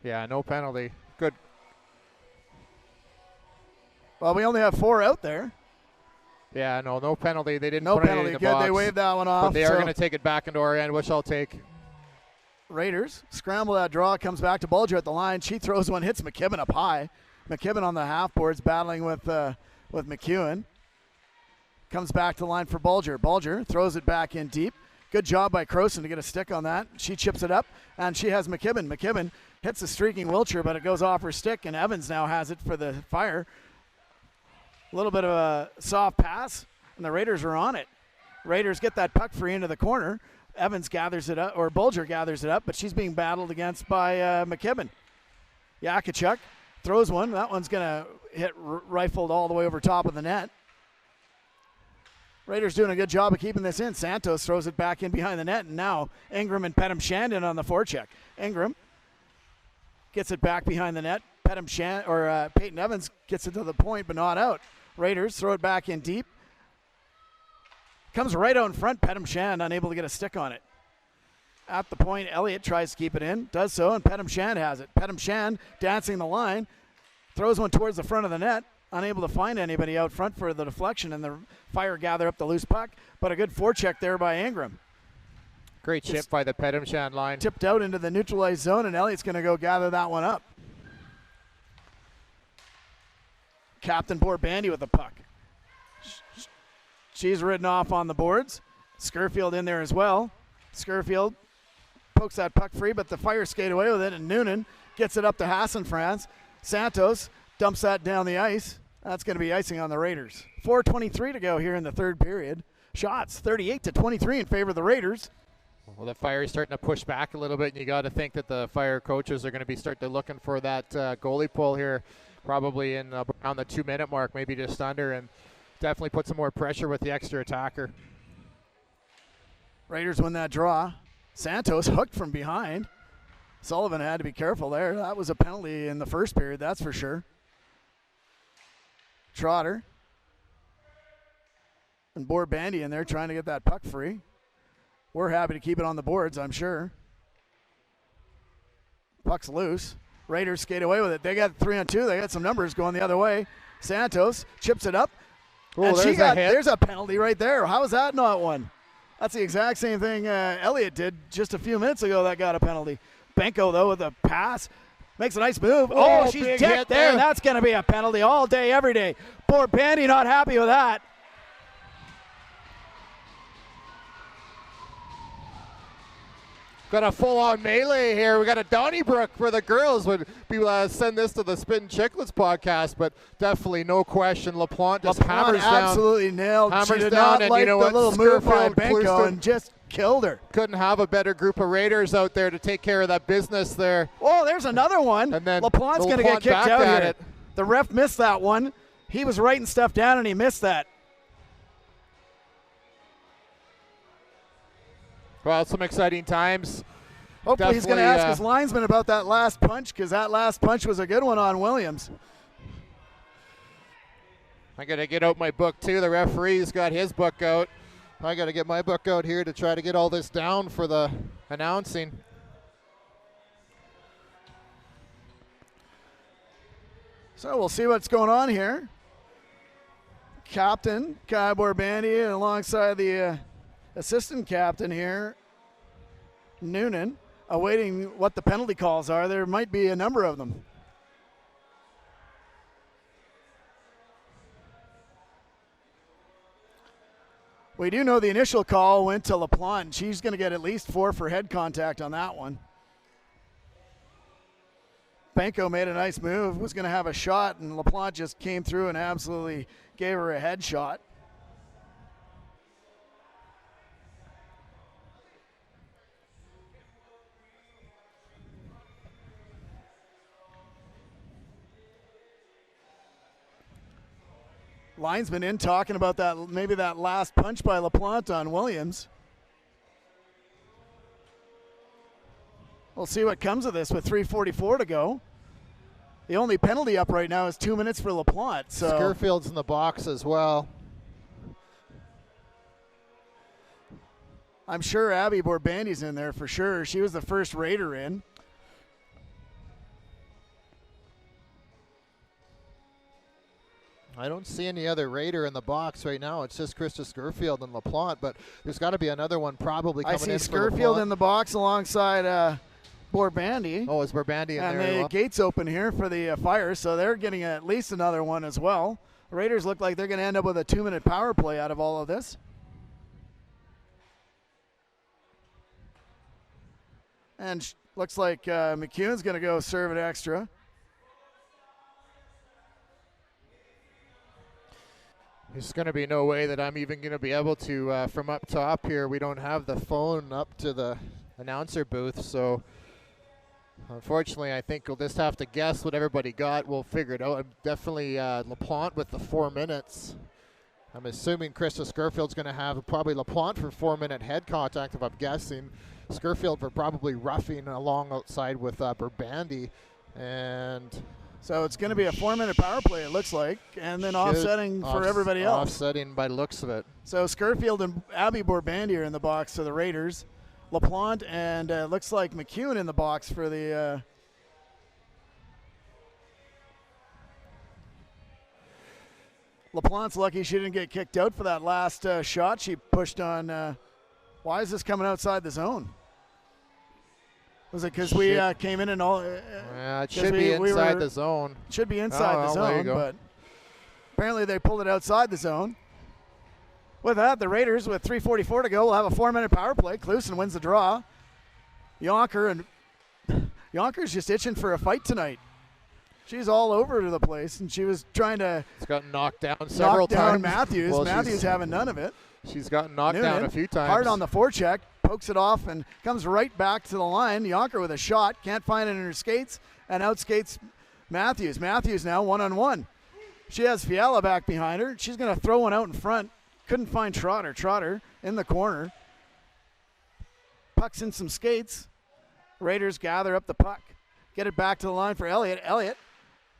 Yeah, no penalty. Good. Well, we only have 4 out there. Yeah, no penalty. They didn't no put penalty. it in the Good. box. They waved that one off. But they are going to take it back into our end, which I'll take. Raiders scramble that draw, comes back to Bulger at the line. She throws one, hits McKibben up high. McKibben on the half boards battling with McEwen. Comes back to the line for Bulger. Bulger throws it back in deep. Good job by Crowson to get a stick on that. She chips it up, and she has McKibben. McKibben hits the streaking Wiltshire, but it goes off her stick, and Evans now has it for the Fire. A little bit of a soft pass, and the Raiders are on it. Raiders get that puck free into the corner. Evans gathers it up, or Bulger gathers it up, but she's being battled against by McKibben. Yakachuk throws one. That one's going to hit rifled all the way over top of the net. Raiders doing a good job of keeping this in. Santos throws it back in behind the net, and now Ingram and Pettem Shandon on the forecheck. Ingram gets it back behind the net. Peyton Evans gets it to the point, but not out. Raiders throw it back in deep. Comes right out in front. Pettem Shandon unable to get a stick on it. At the point, Elliott tries to keep it in, does so, and Pettem Shandon has it. Pettem Shandon dancing the line, throws one towards the front of the net, unable to find anybody out front for the deflection, and the Fire gather up the loose puck, but a good forecheck there by Ingram. Great chip by the Pettem Shandon line. Tipped out into the neutralized zone, and Elliott's going to go gather that one up. Captain Borbandy with the puck. She's ridden off on the boards. Skerfield in there as well. Skerfield pokes that puck free, but the Fire skate away with it, and Noonan gets it up to Hassan-Franz. Santos dumps that down the ice. That's going to be icing on the Raiders. 4:23 to go here in the third period. Shots 38-23 in favor of the Raiders. Well, the Fire is starting to push back a little bit, and you got to think that the Fire coaches are going to be looking for that goalie pull here, probably in around the 2-minute mark, maybe just under, and definitely put some more pressure with the extra attacker. Raiders win that draw. Santos hooked from behind. Sullivan had to be careful there. That was a penalty in the first period, that's for sure. Trotter. And Borbandy in there trying to get that puck free. We're happy to keep it on the boards, I'm sure. Puck's loose. Raiders skate away with it. They got 3-on-2. They got some numbers going the other way. Santos chips it up. Oh, and there's a penalty right there. How is that not one? That's the exact same thing Elliott did just a few minutes ago that got a penalty. Benko, though, with a pass. Makes a nice move. Oh, she's decked there. And that's going to be a penalty all day, every day. Borbandy not happy with that. Got a full-on melee here. We got a Donnybrook for the girls. Would people send this to the Spin Chicklets podcast, but definitely no question. LaPlante just hammers down. Absolutely nailed. Hammers she did down, not and like you know the what? little move by Skurfield, Benko and just killed her. Couldn't have a better group of Raiders out there to take care of that business there. Oh, there's another one. And then LaPlante's going to get kicked out here. The ref missed that one. He was writing stuff down, and he missed that. Well, some exciting times. Hopefully he's going to ask his linesman about that last punch, because that last punch was a good one on Williams. I got to get out my book, too. The referee's got his book out. I got to get my book out here to try to get all this down for the announcing. So we'll see what's going on here. Captain Kaia Borbandy alongside the assistant captain here, Noonan, awaiting what the penalty calls are. There might be a number of them. We do know the initial call went to LaPlante. She's going to get at least 4 for head contact on that one. Benko made a nice move, was going to have a shot, and LaPlante just came through and absolutely gave her a head shot. Linesman in talking about that, maybe that last punch by LaPlante on Williams. We'll see what comes of this with 3:44 to go. The only penalty up right now is 2 minutes for LaPlante. So Skurfield's in the box as well. I'm sure Abby Borbandy's in there for sure. She was the first Raider in. I don't see any other Raider in the box right now. It's just Krista Skurfield and LaPlante, but there's got to be another one probably coming in. I see Skurfield in the box alongside Borbandy. Oh, is Borbandy in there? And the gates open here for the Fire, so they're getting at least another one as well. The Raiders look like they're going to end up with a 2-minute power play out of all of this. And looks like McEwen's going to go serve it extra. There's going to be no way that I'm even going to be able to, from up top here, we don't have the phone up to the announcer booth, so unfortunately I think we'll just have to guess what everybody got. We'll figure it out. Definitely LaPlante with the 4 minutes. I'm assuming Krista Skurfield's going to have probably LaPlante for 4-minute head contact, if I'm guessing. Skurfield for probably roughing along outside with Borbandy. And so it's going to be a 4-minute power play, it looks like, and then offsetting for everybody else. Offsetting by looks of it. So Skurfield and Abby Borbandy are in the box for the Raiders. LaPlante and looks like McEwen in the box for the LaPlante's lucky she didn't get kicked out for that last shot she pushed on. Why is this coming outside the zone? Was it because we came in and all? It should be inside the zone. Should be inside the zone, but apparently they pulled it outside the zone. With that, the Raiders, with 3:44 to go, will have a 4-minute power play. Klusen wins the draw. Yonkers just itching for a fight tonight. She's all over the place, and she was trying to. It's gotten knocked down several times. Matthews. Well, Matthews having none of it. She's gotten knocked down a few times. Hard on the forecheck, pokes it off, and comes right back to the line. Yonker with a shot, can't find it in her skates, and outskates Matthews. Matthews now 1-on-1. She has Fiala back behind her. She's going to throw one out in front. Couldn't find Trotter. Trotter in the corner. Puck's in some skates. Raiders gather up the puck. Get it back to the line for Elliott. Elliott,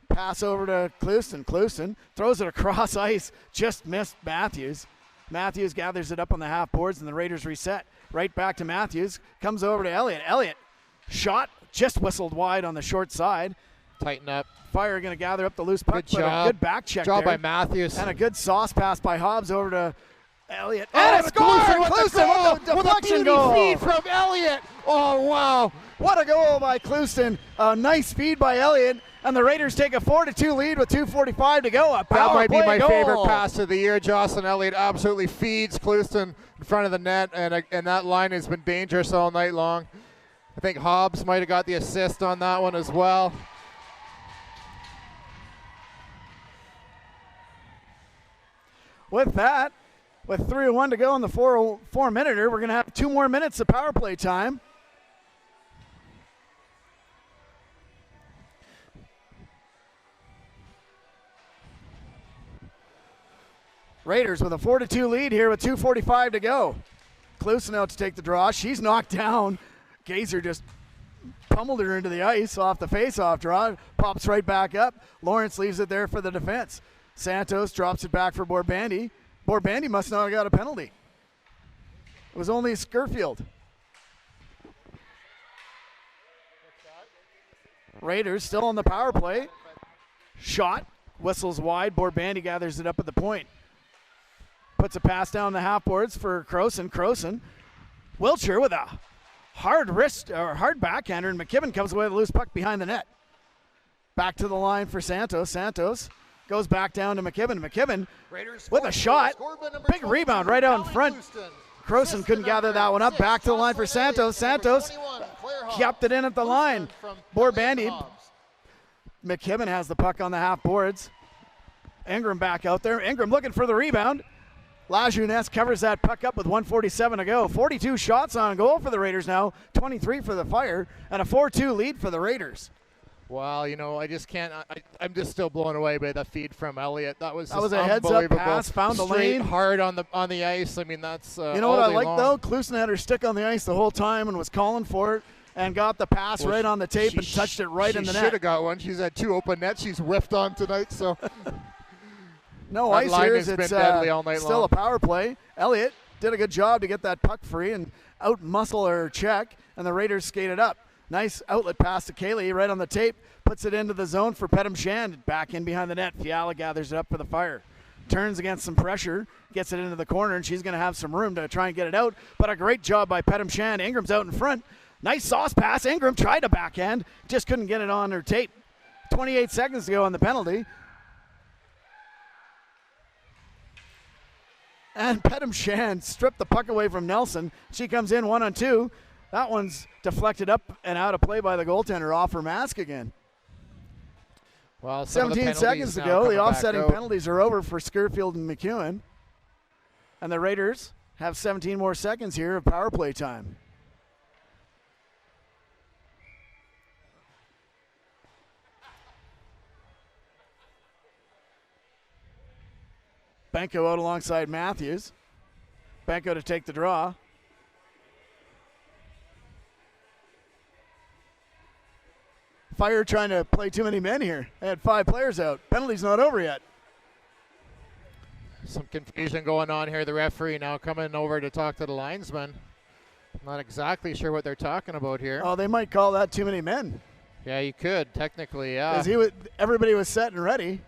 pass over to Clouston. Clouston throws it across ice. Just missed Matthews. Matthews gathers it up on the half boards, and the Raiders reset. Right back to Matthews. Comes over to Elliott. Elliott, shot, just whistled wide on the short side. Tighten up. Fire going to gather up the loose puck. Good job. A good back check Job there. by Matthews. And a good sauce pass by Hobbs over to Elliott. Oh, And a score! Clouston with the deflection goal. Feed from Elliott. Oh, wow. What a goal by Clouston. A nice feed by Elliott. And the Raiders take a 4-2 lead with 2:45 to go. That might be my goal. favorite pass of the year. Jocelyn Elliott absolutely feeds Clouston in front of the net, and that line has been dangerous all night long. I think Hobbs might have got the assist on that one as well. With that, with 3:01 to go in the 4-minute-er, we're going to have 2 more minutes of power play time. Raiders with a 4-2 lead here with 2:45 to go. Clouston out to take the draw. She's knocked down. Gazer just pummeled her into the ice off the face-off draw. Pops right back up. Lawrence leaves it there for the defense. Santos drops it back for Borbandy. Borbandy must not have got a penalty. It was only Skirfield. Raiders still on the power play. Shot. Whistles wide. Borbandy gathers it up at the point. Puts a pass down the half boards for Croson. Croson. Wiltshire with a hard wrist or hard backhander, and McKibben comes away with a loose puck behind the net. Back to the line for Santos. Santos goes back down to McKibben. McKibben with a shot. Big rebound right out in front. Croson couldn't gather that one up. Back to the line for Santos. Santos kept it in at the line. Borbandy. McKibben has the puck on the half boards. Ingram back out there. Ingram looking for the rebound. Lajeunesse covers that puck up with 1:47 to go. 42 shots on goal for the Raiders now, 23 for the Fire, and a 4-2 lead for the Raiders. Well, you know, I just can't. I'm just still blown away by the feed from Elliott. That was a heads-up pass, found the lane, hard on the ice. I mean, that's you know what I like though. Clouston had her stick on the ice the whole time and was calling for it, and got the pass right on the tape and touched it right in the net. She should have got one. She's had 2 open nets. She's whiffed on tonight, so. No ice here. It's all night still long. A power play. Elliott did a good job to get that puck free and out-muscle her check, and the Raiders skated up. Nice outlet pass to Kaylee right on the tape. Puts it into the zone for Pedam Shand. Back in behind the net. Fiala gathers it up for the Fire. Turns against some pressure. Gets it into the corner, and she's going to have some room to try and get it out. But a great job by Pedam Shand. Ingram's out in front. Nice sauce pass. Ingram tried to backhand. Just couldn't get it on her tape. 28 seconds to go on the penalty. And Pedam Shand stripped the puck away from Nelson. She comes in 1-on-2. That one's deflected up and out of play by the goaltender off her mask again. Well, 17 seconds to go. The offsetting penalties are over for Skirfield and McEwen. And the Raiders have 17 more seconds here of power play time. Benko out alongside Matthews. Benko to take the draw. Fire trying to play too many men here. They had 5 players out. Penalty's not over yet. Some confusion going on here. The referee now coming over to talk to the linesman. Not exactly sure what they're talking about here. Oh, they might call that too many men. Yeah, you could, technically, yeah. Because everybody was set and ready.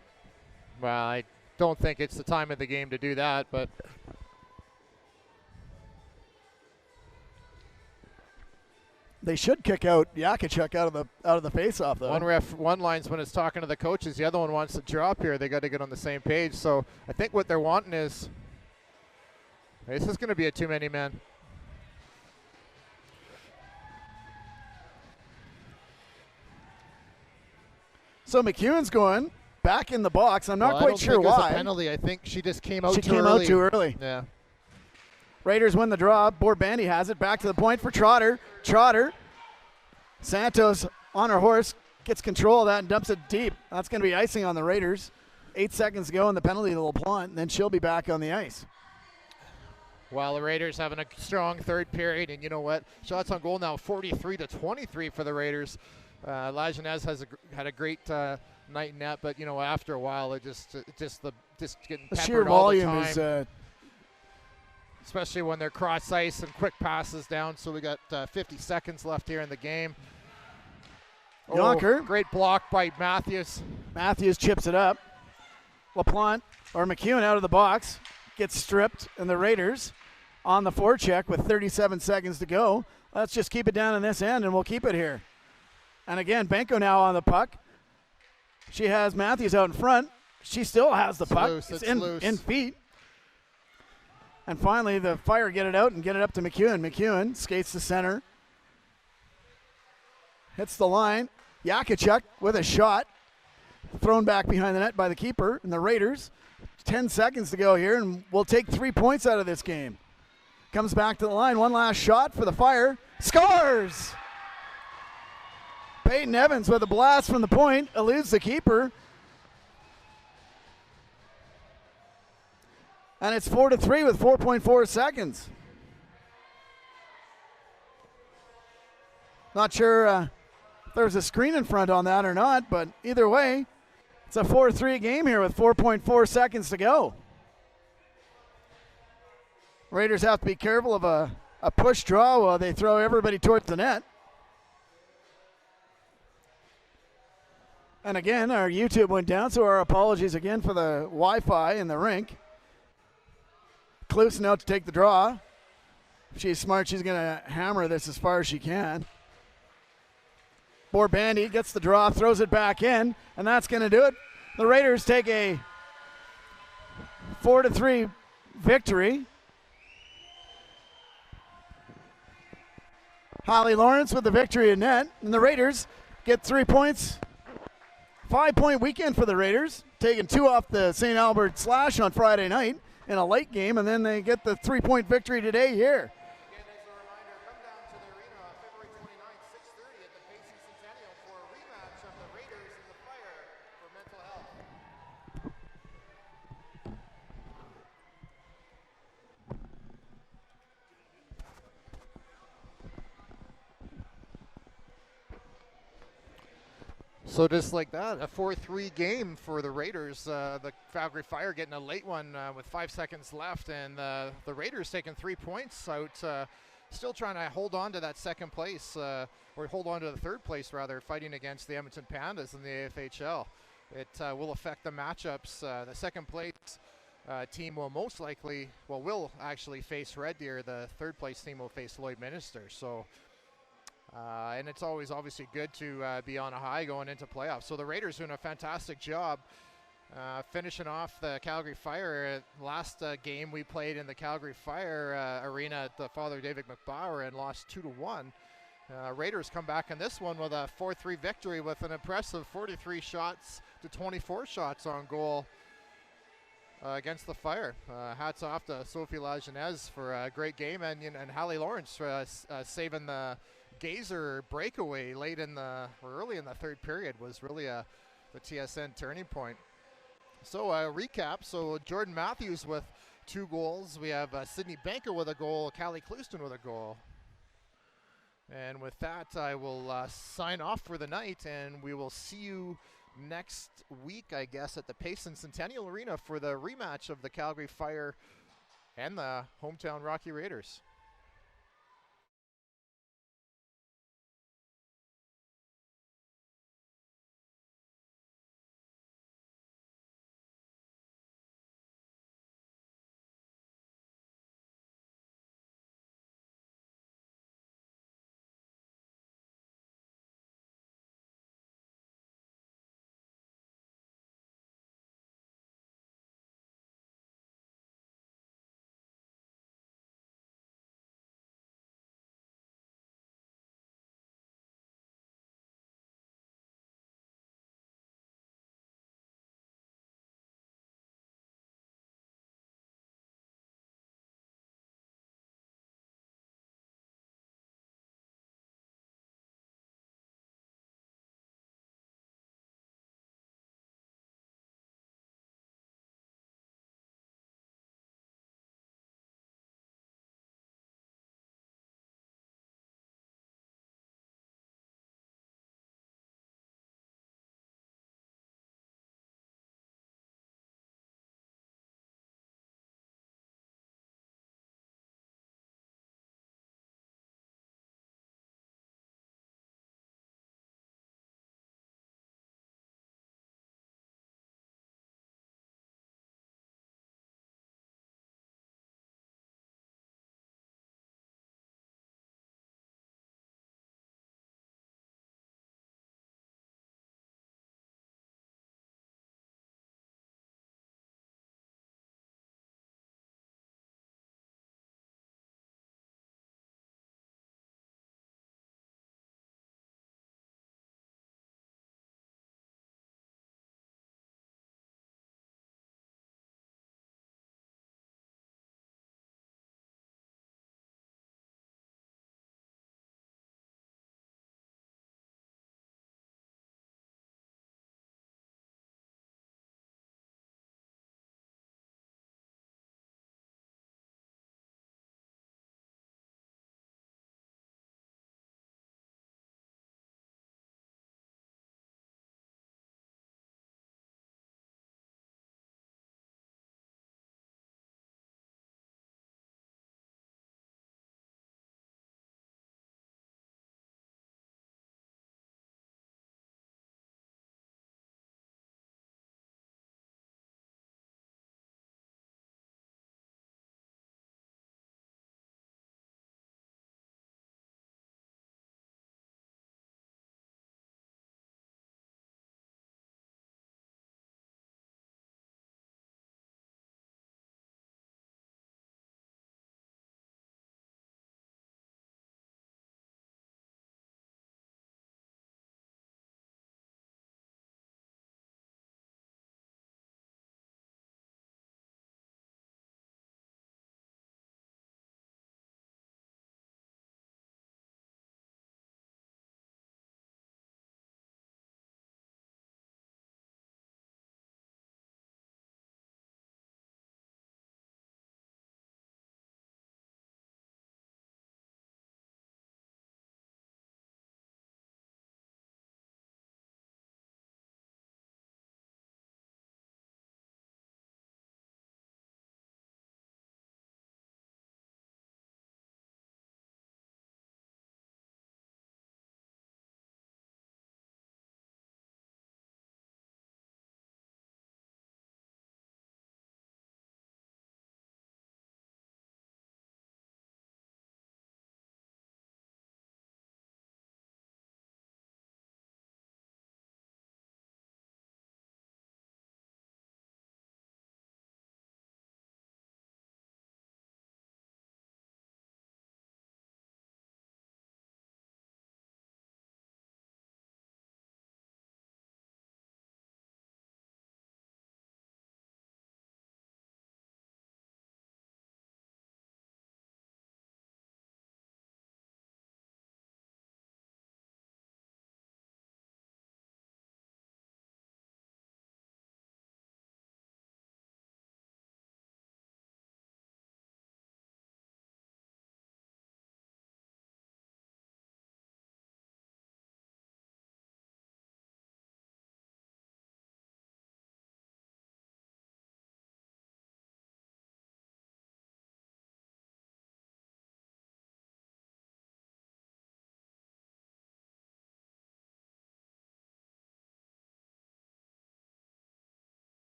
Well, I don't think it's the time of the game to do that, but they should kick out Yakachuk out of the face-off though. One linesman is talking to the coaches, the other one wants to drop here. They got to get on the same page. So I think what they're wanting is this is going to be a too many men. So McEwen's going back in the box. I'm not quite sure why. I don't think it was a penalty. I think she just came out too early. She came out too early. Yeah. Raiders win the draw. Borbandy has it. Back to the point for Trotter. Trotter. Santos on her horse. Gets control of that and dumps it deep. That's going to be icing on the Raiders. 8 seconds to go and the penalty will apply, and then she'll be back on the ice. While the Raiders having a strong third period, and you know what? Shots on goal now 43-23 for the Raiders. Lajeunesse had a great night in net, but you know, after a while, it just getting The peppered sheer all volume the time. is Especially when they're cross ice and quick passes down. So we got 50 seconds left here in the game. Yonker. Great block by Matthews. Matthews chips it up. LaPlante or McEwen out of the box gets stripped, and the Raiders on the forecheck with 37 seconds to go. Let's just keep it down in this end, and we'll keep it here. And again, Benko now on the puck. She has Matthews out in front. She still has the puck. It's loose. In feet. And finally, the Fire get it out and get it up to McEwen. McEwen skates to center. Hits the line. Yakachuk with a shot. Thrown back behind the net by the keeper. And the Raiders, 10 seconds to go here, and we'll take 3 points out of this game. Comes back to the line. One last shot for the Fire. Scores! Peyton Evans with a blast from the point. Eludes the keeper. And it's 4-3 with 4.4 seconds. Not sure if there's a screen in front on that or not, but either way, it's a 4-3 game here with 4.4 seconds to go. Raiders have to be careful of a push draw while they throw everybody towards the net. And again, our YouTube went down, so our apologies again for the Wi-Fi in the rink. Clusen out to take the draw. If she's smart, she's going to hammer this as far as she can. Borbandy gets the draw, throws it back in, and that's going to do it. The Raiders take a 4-3 victory. Holly Lawrence with the victory in net, and the Raiders get 3 points. 5-point weekend for the Raiders, taking 2 off the St. Albert Slash on Friday night in a late game, and then they get the 3-point victory today here. Again, as a reminder, come down to the arena on February 29th, 6:30 at the Pacing Centennial for a rematch of the Raiders and the Fire for mental health. So just like that, a 4-3 game for the Raiders. The Calgary Fire getting a late one with 5 seconds left, and the Raiders taking 3 points out. Still trying to hold on to that second place, or hold on to the third place rather, fighting against the Edmonton Pandas in the AFHL. It will affect the matchups. The second place team will most likely, will actually face Red Deer. The third place team will face Lloydminster. So. And it's always obviously good to be on a high going into playoffs. So the Raiders doing a fantastic job finishing off the Calgary Fire. Last game we played in the Calgary Fire arena at the Father David McBauer and lost 2-1. Raiders come back in this one with a 4-3 victory with an impressive 43 shots to 24 shots on goal against the Fire. Hats off to Sophie Lajeunesse for a great game, and Hallie Lawrence for saving the Gazer breakaway early in the third period was really the TSN turning point. So recap, so Jordan Matthews with 2 goals. We have Sydney Benko with a goal, Callie Clouston with a goal. And with that, I will sign off for the night, and we will see you next week, I guess, at the Payson Centennial Arena for the rematch of the Calgary Fire and the hometown Rocky Raiders.